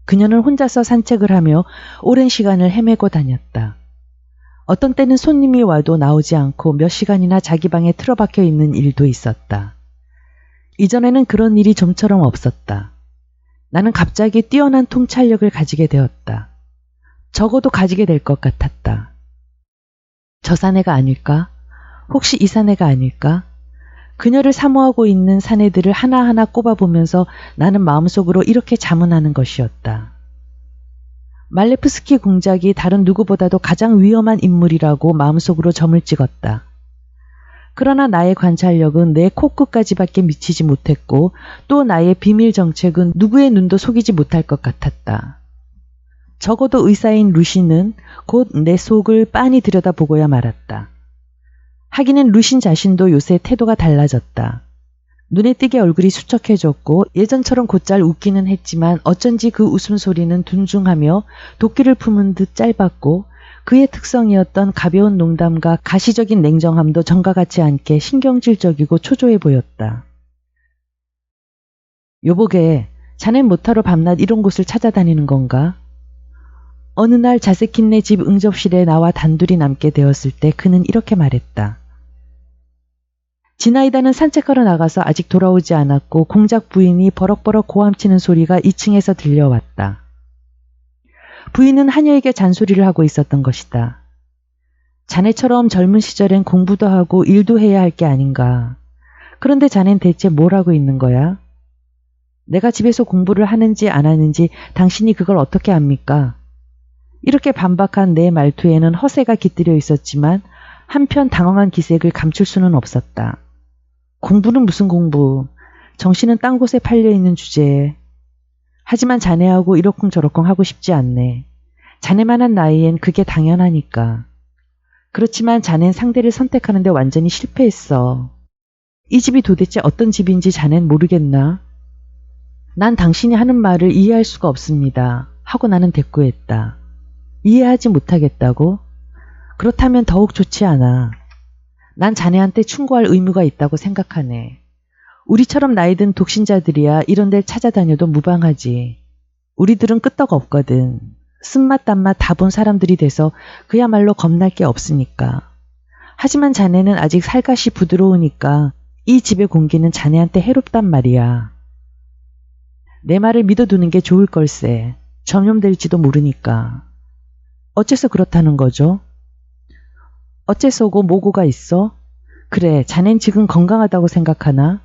그녀는 혼자서 산책을 하며 오랜 시간을 헤매고 다녔다. 어떤 때는 손님이 와도 나오지 않고 몇 시간이나 자기 방에 틀어박혀 있는 일도 있었다. 이전에는 그런 일이 좀처럼 없었다. 나는 갑자기 뛰어난 통찰력을 가지게 되었다. 적어도 가지게 될 것 같았다. 저 사내가 아닐까? 혹시 이 사내가 아닐까? 그녀를 사모하고 있는 사내들을 하나하나 꼽아보면서 나는 마음속으로 이렇게 자문하는 것이었다. 말레프스키 공작이 다른 누구보다도 가장 위험한 인물이라고 마음속으로 점을 찍었다. 그러나 나의 관찰력은 내 코끝까지밖에 미치지 못했고 또 나의 비밀 정책은 누구의 눈도 속이지 못할 것 같았다. 적어도 의사인 루시는 곧 내 속을 빤히 들여다보고야 말았다. 하기는 루신 자신도 요새 태도가 달라졌다. 눈에 띄게 얼굴이 수척해졌고 예전처럼 곧잘 웃기는 했지만 어쩐지 그 웃음소리는 둔중하며 도끼를 품은 듯 짧았고 그의 특성이었던 가벼운 농담과 가시적인 냉정함도 전과 같지 않게 신경질적이고 초조해 보였다. 여보게, 자넨 뭐하러 밤낮 이런 곳을 찾아다니는 건가? 어느 날 자세킨네 집 응접실에 나와 단둘이 남게 되었을 때 그는 이렇게 말했다. 지나이다는 산책하러 나가서 아직 돌아오지 않았고 공작 부인이 버럭버럭 고함치는 소리가 2층에서 들려왔다. 부인은 하녀에게 잔소리를 하고 있었던 것이다. 자네처럼 젊은 시절엔 공부도 하고 일도 해야 할 게 아닌가. 그런데 자넨 대체 뭘 하고 있는 거야? 내가 집에서 공부를 하는지 안 하는지 당신이 그걸 어떻게 압니까? 이렇게 반박한 내 말투에는 허세가 깃들여 있었지만 한편 당황한 기색을 감출 수는 없었다. 공부는 무슨 공부. 정신은 딴 곳에 팔려있는 주제에. 하지만 자네하고 이러쿵저러쿵 하고 싶지 않네. 자네만한 나이엔 그게 당연하니까. 그렇지만 자넨 상대를 선택하는데 완전히 실패했어. 이 집이 도대체 어떤 집인지 자넨 모르겠나? 난 당신이 하는 말을 이해할 수가 없습니다. 하고 나는 대꾸했다. 이해하지 못하겠다고? 그렇다면 더욱 좋지 않아. 난 자네한테 충고할 의무가 있다고 생각하네. 우리처럼 나이든 독신자들이야 이런 데를 찾아다녀도 무방하지. 우리들은 끄떡 없거든. 쓴맛 단맛 다 본 사람들이 돼서 그야말로 겁날 게 없으니까. 하지만 자네는 아직 살갗이 부드러우니까 이 집의 공기는 자네한테 해롭단 말이야. 내 말을 믿어두는 게 좋을 걸세. 전염될지도 모르니까. 어째서 그렇다는 거죠? 어째서고 뭐고가 있어? 그래, 자넨 지금 건강하다고 생각하나?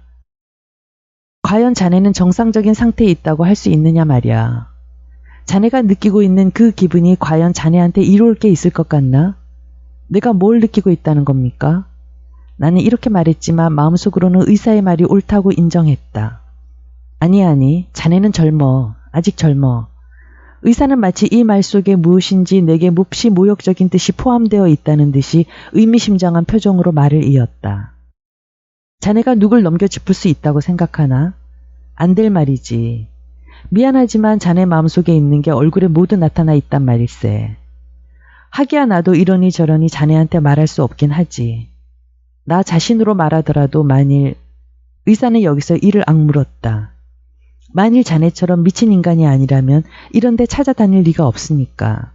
과연 자네는 정상적인 상태에 있다고 할 수 있느냐 말이야. 자네가 느끼고 있는 그 기분이 과연 자네한테 이로울 게 있을 것 같나? 내가 뭘 느끼고 있다는 겁니까? 나는 이렇게 말했지만 마음속으로는 의사의 말이 옳다고 인정했다. 아니, 자네는 젊어. 아직 젊어. 의사는 마치 이 말 속에 무엇인지 내게 몹시 모욕적인 뜻이 포함되어 있다는 듯이 의미심장한 표정으로 말을 이었다. 자네가 누굴 넘겨짚을 수 있다고 생각하나? 안 될 말이지. 미안하지만 자네 마음속에 있는 게 얼굴에 모두 나타나 있단 말일세. 하기야 나도 이러니 저러니 자네한테 말할 수 없긴 하지. 나 자신으로 말하더라도 만일 의사는 여기서 이를 악물었다. 만일 자네처럼 미친 인간이 아니라면 이런 데 찾아다닐 리가 없으니까.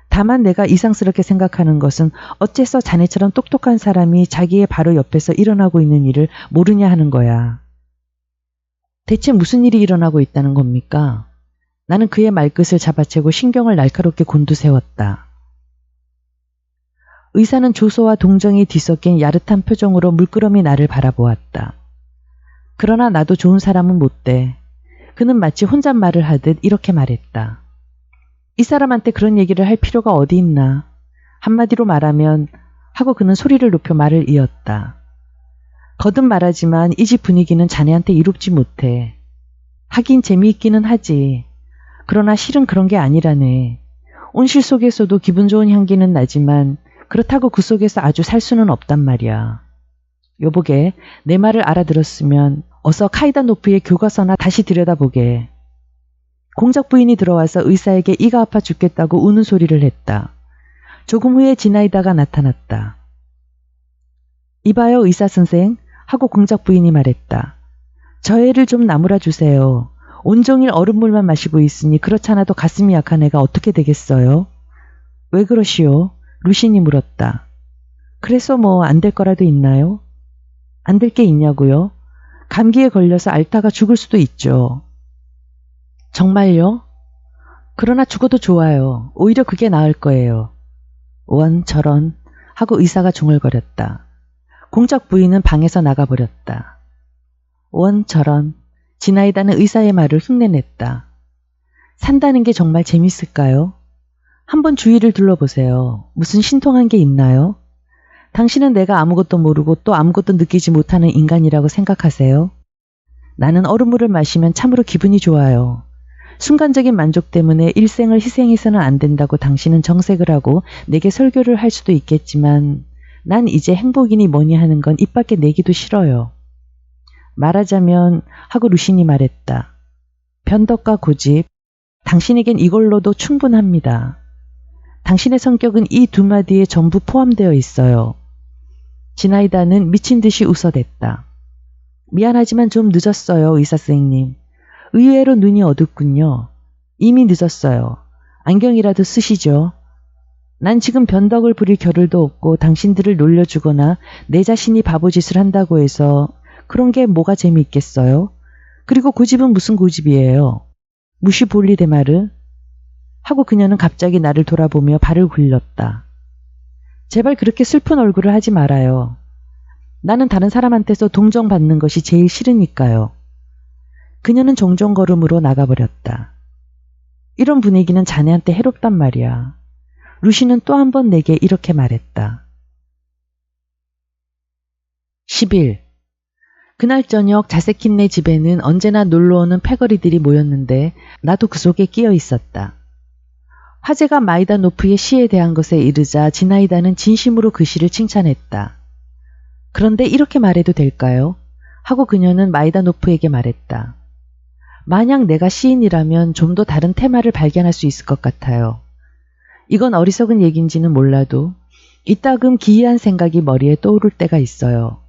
다만 내가 이상스럽게 생각하는 것은 어째서 자네처럼 똑똑한 사람이 자기의 바로 옆에서 일어나고 있는 일을 모르냐 하는 거야. 대체 무슨 일이 일어나고 있다는 겁니까? 나는 그의 말끝을 잡아채고 신경을 날카롭게 곤두세웠다. 의사는 조소와 동정이 뒤섞인 야릇한 표정으로 물끄러미 나를 바라보았다. 그러나 나도 좋은 사람은 못 돼. 그는 마치 혼잣말을 하듯 이렇게 말했다. 이 사람한테 그런 얘기를 할 필요가 어디 있나. 한마디로 말하면 하고 그는 소리를 높여 말을 이었다. 거듭 말하지만 이 집 분위기는 자네한테 이롭지 못해. 하긴 재미있기는 하지. 그러나 실은 그런 게 아니라네. 온실 속에서도 기분 좋은 향기는 나지만 그렇다고 그 속에서 아주 살 수는 없단 말이야. 여보게, 내 말을 알아들었으면 어서 카이다노프의 교과서나 다시 들여다보게. 공작 부인이 들어와서 의사에게 이가 아파 죽겠다고 우는 소리를 했다. 조금 후에 지나이다가 나타났다. 이봐요 의사 선생 하고 공작 부인이 말했다. 저 애를 좀 나무라 주세요. 온종일 얼음물만 마시고 있으니 그렇잖아도 가슴이 약한 애가 어떻게 되겠어요? 왜 그러시오? 루신이 물었다. 그래서 뭐 안 될 거라도 있나요? 안 될 게 있냐고요? 감기에 걸려서 앓다가 죽을 수도 있죠. 정말요? 그러나 죽어도 좋아요. 오히려 그게 나을 거예요. 원 저런 하고 의사가 중얼거렸다. 공작 부인은 방에서 나가버렸다. 원 저런 지나이다는 의사의 말을 흉내냈다. 산다는 게 정말 재밌을까요? 한번 주위를 둘러보세요. 무슨 신통한 게 있나요? 당신은 내가 아무것도 모르고 또 아무것도 느끼지 못하는 인간이라고 생각하세요? 나는 얼음물을 마시면 참으로 기분이 좋아요. 순간적인 만족 때문에 일생을 희생해서는 안 된다고 당신은 정색을 하고 내게 설교를 할 수도 있겠지만 난 이제 행복이니 뭐니 하는 건 입 밖에 내기도 싫어요. 말하자면 하고 루신이 말했다. 변덕과 고집, 당신에겐 이걸로도 충분합니다. 당신의 성격은 이 두 마디에 전부 포함되어 있어요. 지나이다는 미친 듯이 웃어댔다. 미안하지만 좀 늦었어요, 의사 선생님. 의외로 눈이 어둡군요. 이미 늦었어요. 안경이라도 쓰시죠. 난 지금 변덕을 부릴 겨를도 없고 당신들을 놀려주거나 내 자신이 바보짓을 한다고 해서 그런 게 뭐가 재미있겠어요? 그리고 고집은 무슨 고집이에요? 무시 볼리데마르? 하고 그녀는 갑자기 나를 돌아보며 발을 굴렸다. 제발 그렇게 슬픈 얼굴을 하지 말아요. 나는 다른 사람한테서 동정받는 것이 제일 싫으니까요. 그녀는 종종걸음으로 나가버렸다. 이런 분위기는 자네한테 해롭단 말이야. 루시는 또 한 번 내게 이렇게 말했다. 10일. 그날 저녁 자세킨네 집에는 언제나 놀러오는 패거리들이 모였는데 나도 그 속에 끼어 있었다. 화제가 마이다노프의 시에 대한 것에 이르자 지나이다는 진심으로 그 시를 칭찬했다. 그런데 이렇게 말해도 될까요? 하고 그녀는 마이다노프에게 말했다. 만약 내가 시인이라면 좀 더 다른 테마를 발견할 수 있을 것 같아요. 이건 어리석은 얘기인지는 몰라도 이따금 기이한 생각이 머리에 떠오를 때가 있어요.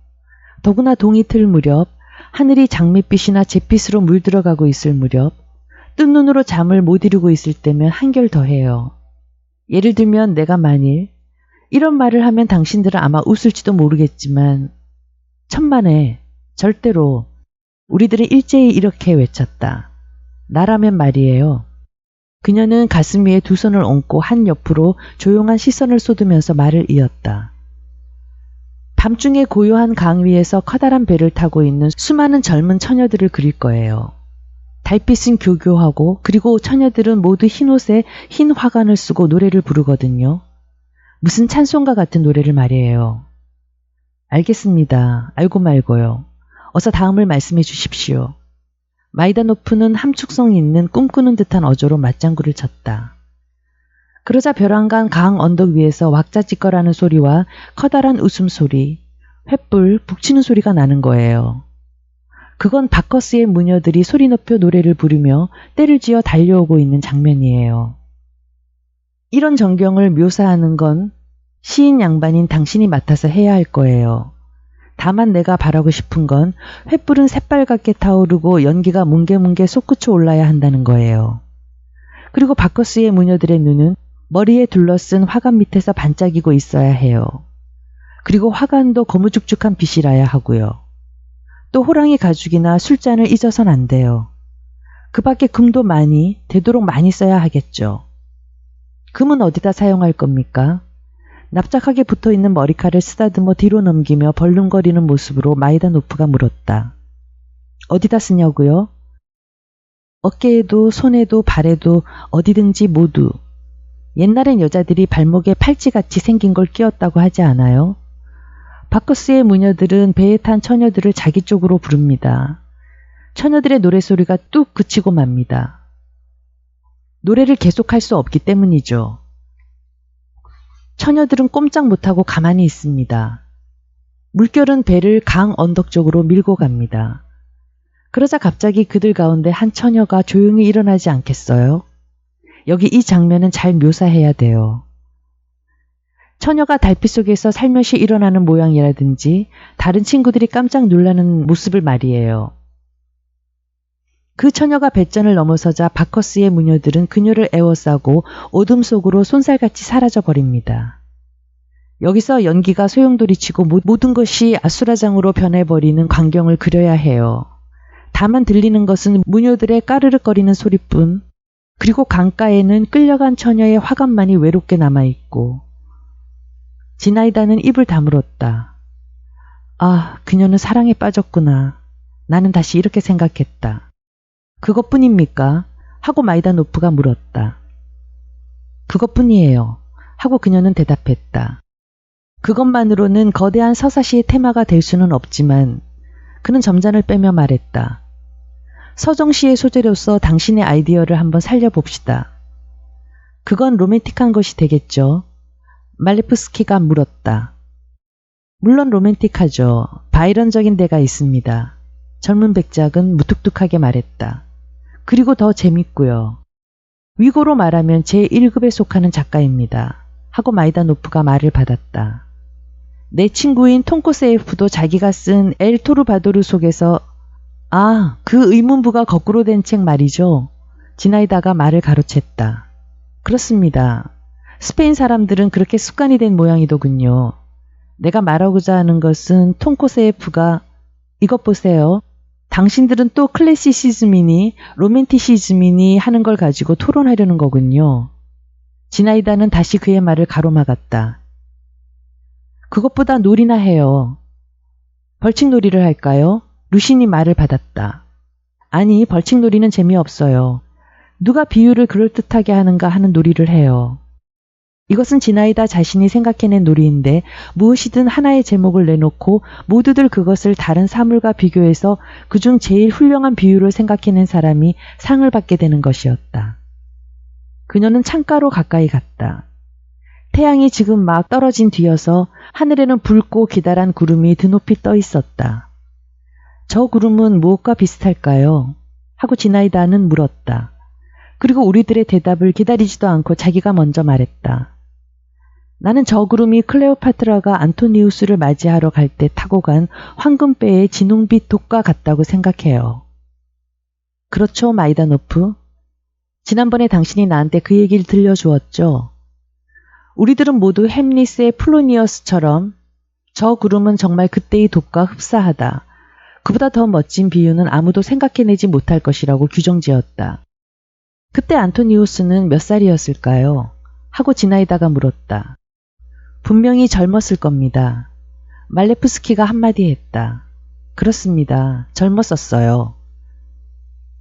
더구나 동이틀 무렵, 하늘이 장밋빛이나 잿빛으로 물들어가고 있을 무렵, 뜬 눈으로 잠을 못 이루고 있을 때면 한결 더해요. 예를 들면 내가 만일 이런 말을 하면 당신들은 아마 웃을지도 모르겠지만 천만에 절대로 우리들은 일제히 이렇게 외쳤다. 나라면 말이에요. 그녀는 가슴 위에 두 손을 얹고 한 옆으로 조용한 시선을 쏟으면서 말을 이었다. 밤중에 고요한 강 위에서 커다란 배를 타고 있는 수많은 젊은 처녀들을 그릴 거예요. 달빛은 교교하고 그리고 처녀들은 모두 흰 옷에 흰 화관을 쓰고 노래를 부르거든요. 무슨 찬송가 같은 노래를 말이에요. 알겠습니다. 알고 말고요. 어서 다음을 말씀해 주십시오. 마이다노프는 함축성 있는 꿈꾸는 듯한 어조로 맞장구를 쳤다. 그러자 벼랑간 강 언덕 위에서 왁자지껄하는 소리와 커다란 웃음소리, 횃불, 북치는 소리가 나는 거예요. 그건 바커스의 무녀들이 소리 높여 노래를 부르며 떼를 쥐어 달려오고 있는 장면이에요. 이런 전경을 묘사하는 건 시인 양반인 당신이 맡아서 해야 할 거예요. 다만 내가 바라고 싶은 건 횃불은 새빨갛게 타오르고 연기가 뭉게뭉게 솟구쳐 올라야 한다는 거예요. 그리고 바커스의 무녀들의 눈은 머리에 둘러쓴 화관 밑에서 반짝이고 있어야 해요. 그리고 화관도 거무죽죽한 빛이라야 하고요. 또 호랑이 가죽이나 술잔을 잊어선 안 돼요. 그 밖에 금도 많이, 되도록 많이 써야 하겠죠. 금은 어디다 사용할 겁니까? 납작하게 붙어있는 머리칼을 쓰다듬어 뒤로 넘기며 벌름거리는 모습으로 마이다노프가 물었다. 어디다 쓰냐고요? 어깨에도 손에도 발에도 어디든지 모두. 옛날엔 여자들이 발목에 팔찌같이 생긴 걸 끼웠다고 하지 않아요? 바커스의 무녀들은 배에 탄 처녀들을 자기 쪽으로 부릅니다. 처녀들의 노래소리가 뚝 그치고 맙니다. 노래를 계속할 수 없기 때문이죠. 처녀들은 꼼짝 못하고 가만히 있습니다. 물결은 배를 강 언덕 쪽으로 밀고 갑니다. 그러자 갑자기 그들 가운데 한 처녀가 조용히 일어나지 않겠어요? 여기 이 장면은 잘 묘사해야 돼요. 처녀가 달빛 속에서 살며시 일어나는 모양이라든지 다른 친구들이 깜짝 놀라는 모습을 말이에요. 그 처녀가 배전을 넘어서자 바커스의 무녀들은 그녀를 에워싸고 어둠 속으로 쏜살같이 사라져버립니다. 여기서 연기가 소용돌이치고 모든 것이 아수라장으로 변해버리는 광경을 그려야 해요. 다만 들리는 것은 무녀들의 까르륵거리는 소리뿐, 그리고 강가에는 끌려간 처녀의 화관만이 외롭게 남아있고, 지나이다는 입을 다물었다. 아, 그녀는 사랑에 빠졌구나. 나는 다시 이렇게 생각했다. 그것뿐입니까? 하고 마이다노프가 물었다. 그것뿐이에요. 하고 그녀는 대답했다. 그것만으로는 거대한 서사시의 테마가 될 수는 없지만 그는 점잔을 빼며 말했다. 서정시의 소재로서 당신의 아이디어를 한번 살려봅시다. 그건 로맨틱한 것이 되겠죠? 말레프스키가 물었다. 물론 로맨틱하죠. 바이런적인 데가 있습니다. 젊은 백작은 무뚝뚝하게 말했다. 그리고 더 재밌고요. 위고로 말하면 제1급에 속하는 작가입니다. 하고 마이다노프가 말을 받았다. 내 친구인 톤코세예프도 자기가 쓴 엘 토르바도르 속에서 아, 그 의문부가 거꾸로 된 책 말이죠. 지나이다가 말을 가로챘다. 그렇습니다. 스페인 사람들은 그렇게 습관이 된 모양이더군요. 내가 말하고자 하는 것은 톤코세프가 이것 보세요. 당신들은 또 클래시시즘이니 로맨티시즘이니 하는 걸 가지고 토론하려는 거군요. 지나이다는 다시 그의 말을 가로막았다. 그것보다 놀이나 해요. 벌칙놀이를 할까요? 루신이 말을 받았다. 아니, 벌칙놀이는 재미없어요. 누가 비유를 그럴듯하게 하는가 하는 놀이를 해요. 이것은 지나이다 자신이 생각해낸 놀이인데 무엇이든 하나의 제목을 내놓고 모두들 그것을 다른 사물과 비교해서 그중 제일 훌륭한 비유를 생각해낸 사람이 상을 받게 되는 것이었다. 그녀는 창가로 가까이 갔다. 태양이 지금 막 떨어진 뒤여서 하늘에는 붉고 기다란 구름이 드높이 떠 있었다. 저 구름은 무엇과 비슷할까요? 하고 지나이다는 물었다. 그리고 우리들의 대답을 기다리지도 않고 자기가 먼저 말했다. 나는 저 구름이 클레오파트라가 안토니우스를 맞이하러 갈 때 타고 간 황금배의 진홍빛 돛과 같다고 생각해요. 그렇죠, 마이다노프? 지난번에 당신이 나한테 그 얘기를 들려주었죠. 우리들은 모두 햄리스의 플로니어스처럼 저 구름은 정말 그때의 돛과 흡사하다. 그보다 더 멋진 비유는 아무도 생각해내지 못할 것이라고 규정지었다. 그때 안토니우스는 몇 살이었을까요? 하고 지나이다가 물었다. 분명히 젊었을 겁니다. 말레프스키가 한마디 했다. 그렇습니다. 젊었었어요.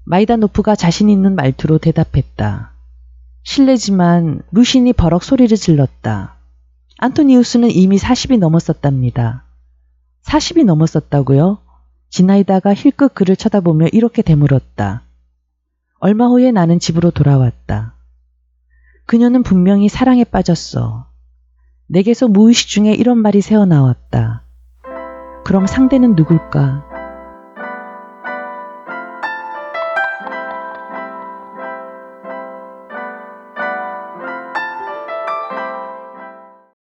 마이다노프가 자신 있는 말투로 대답했다. 실례지만 루신이 버럭 소리를 질렀다. 안토니우스는 이미 40이 넘었었답니다. 40이 넘었었다고요? 지나이다가 힐끗 그를 쳐다보며 이렇게 되물었다. 얼마 후에 나는 집으로 돌아왔다. 그녀는 분명히 사랑에 빠졌어. 내게서 무의식 중에 이런 말이 새어나왔다. 그럼 상대는 누굴까?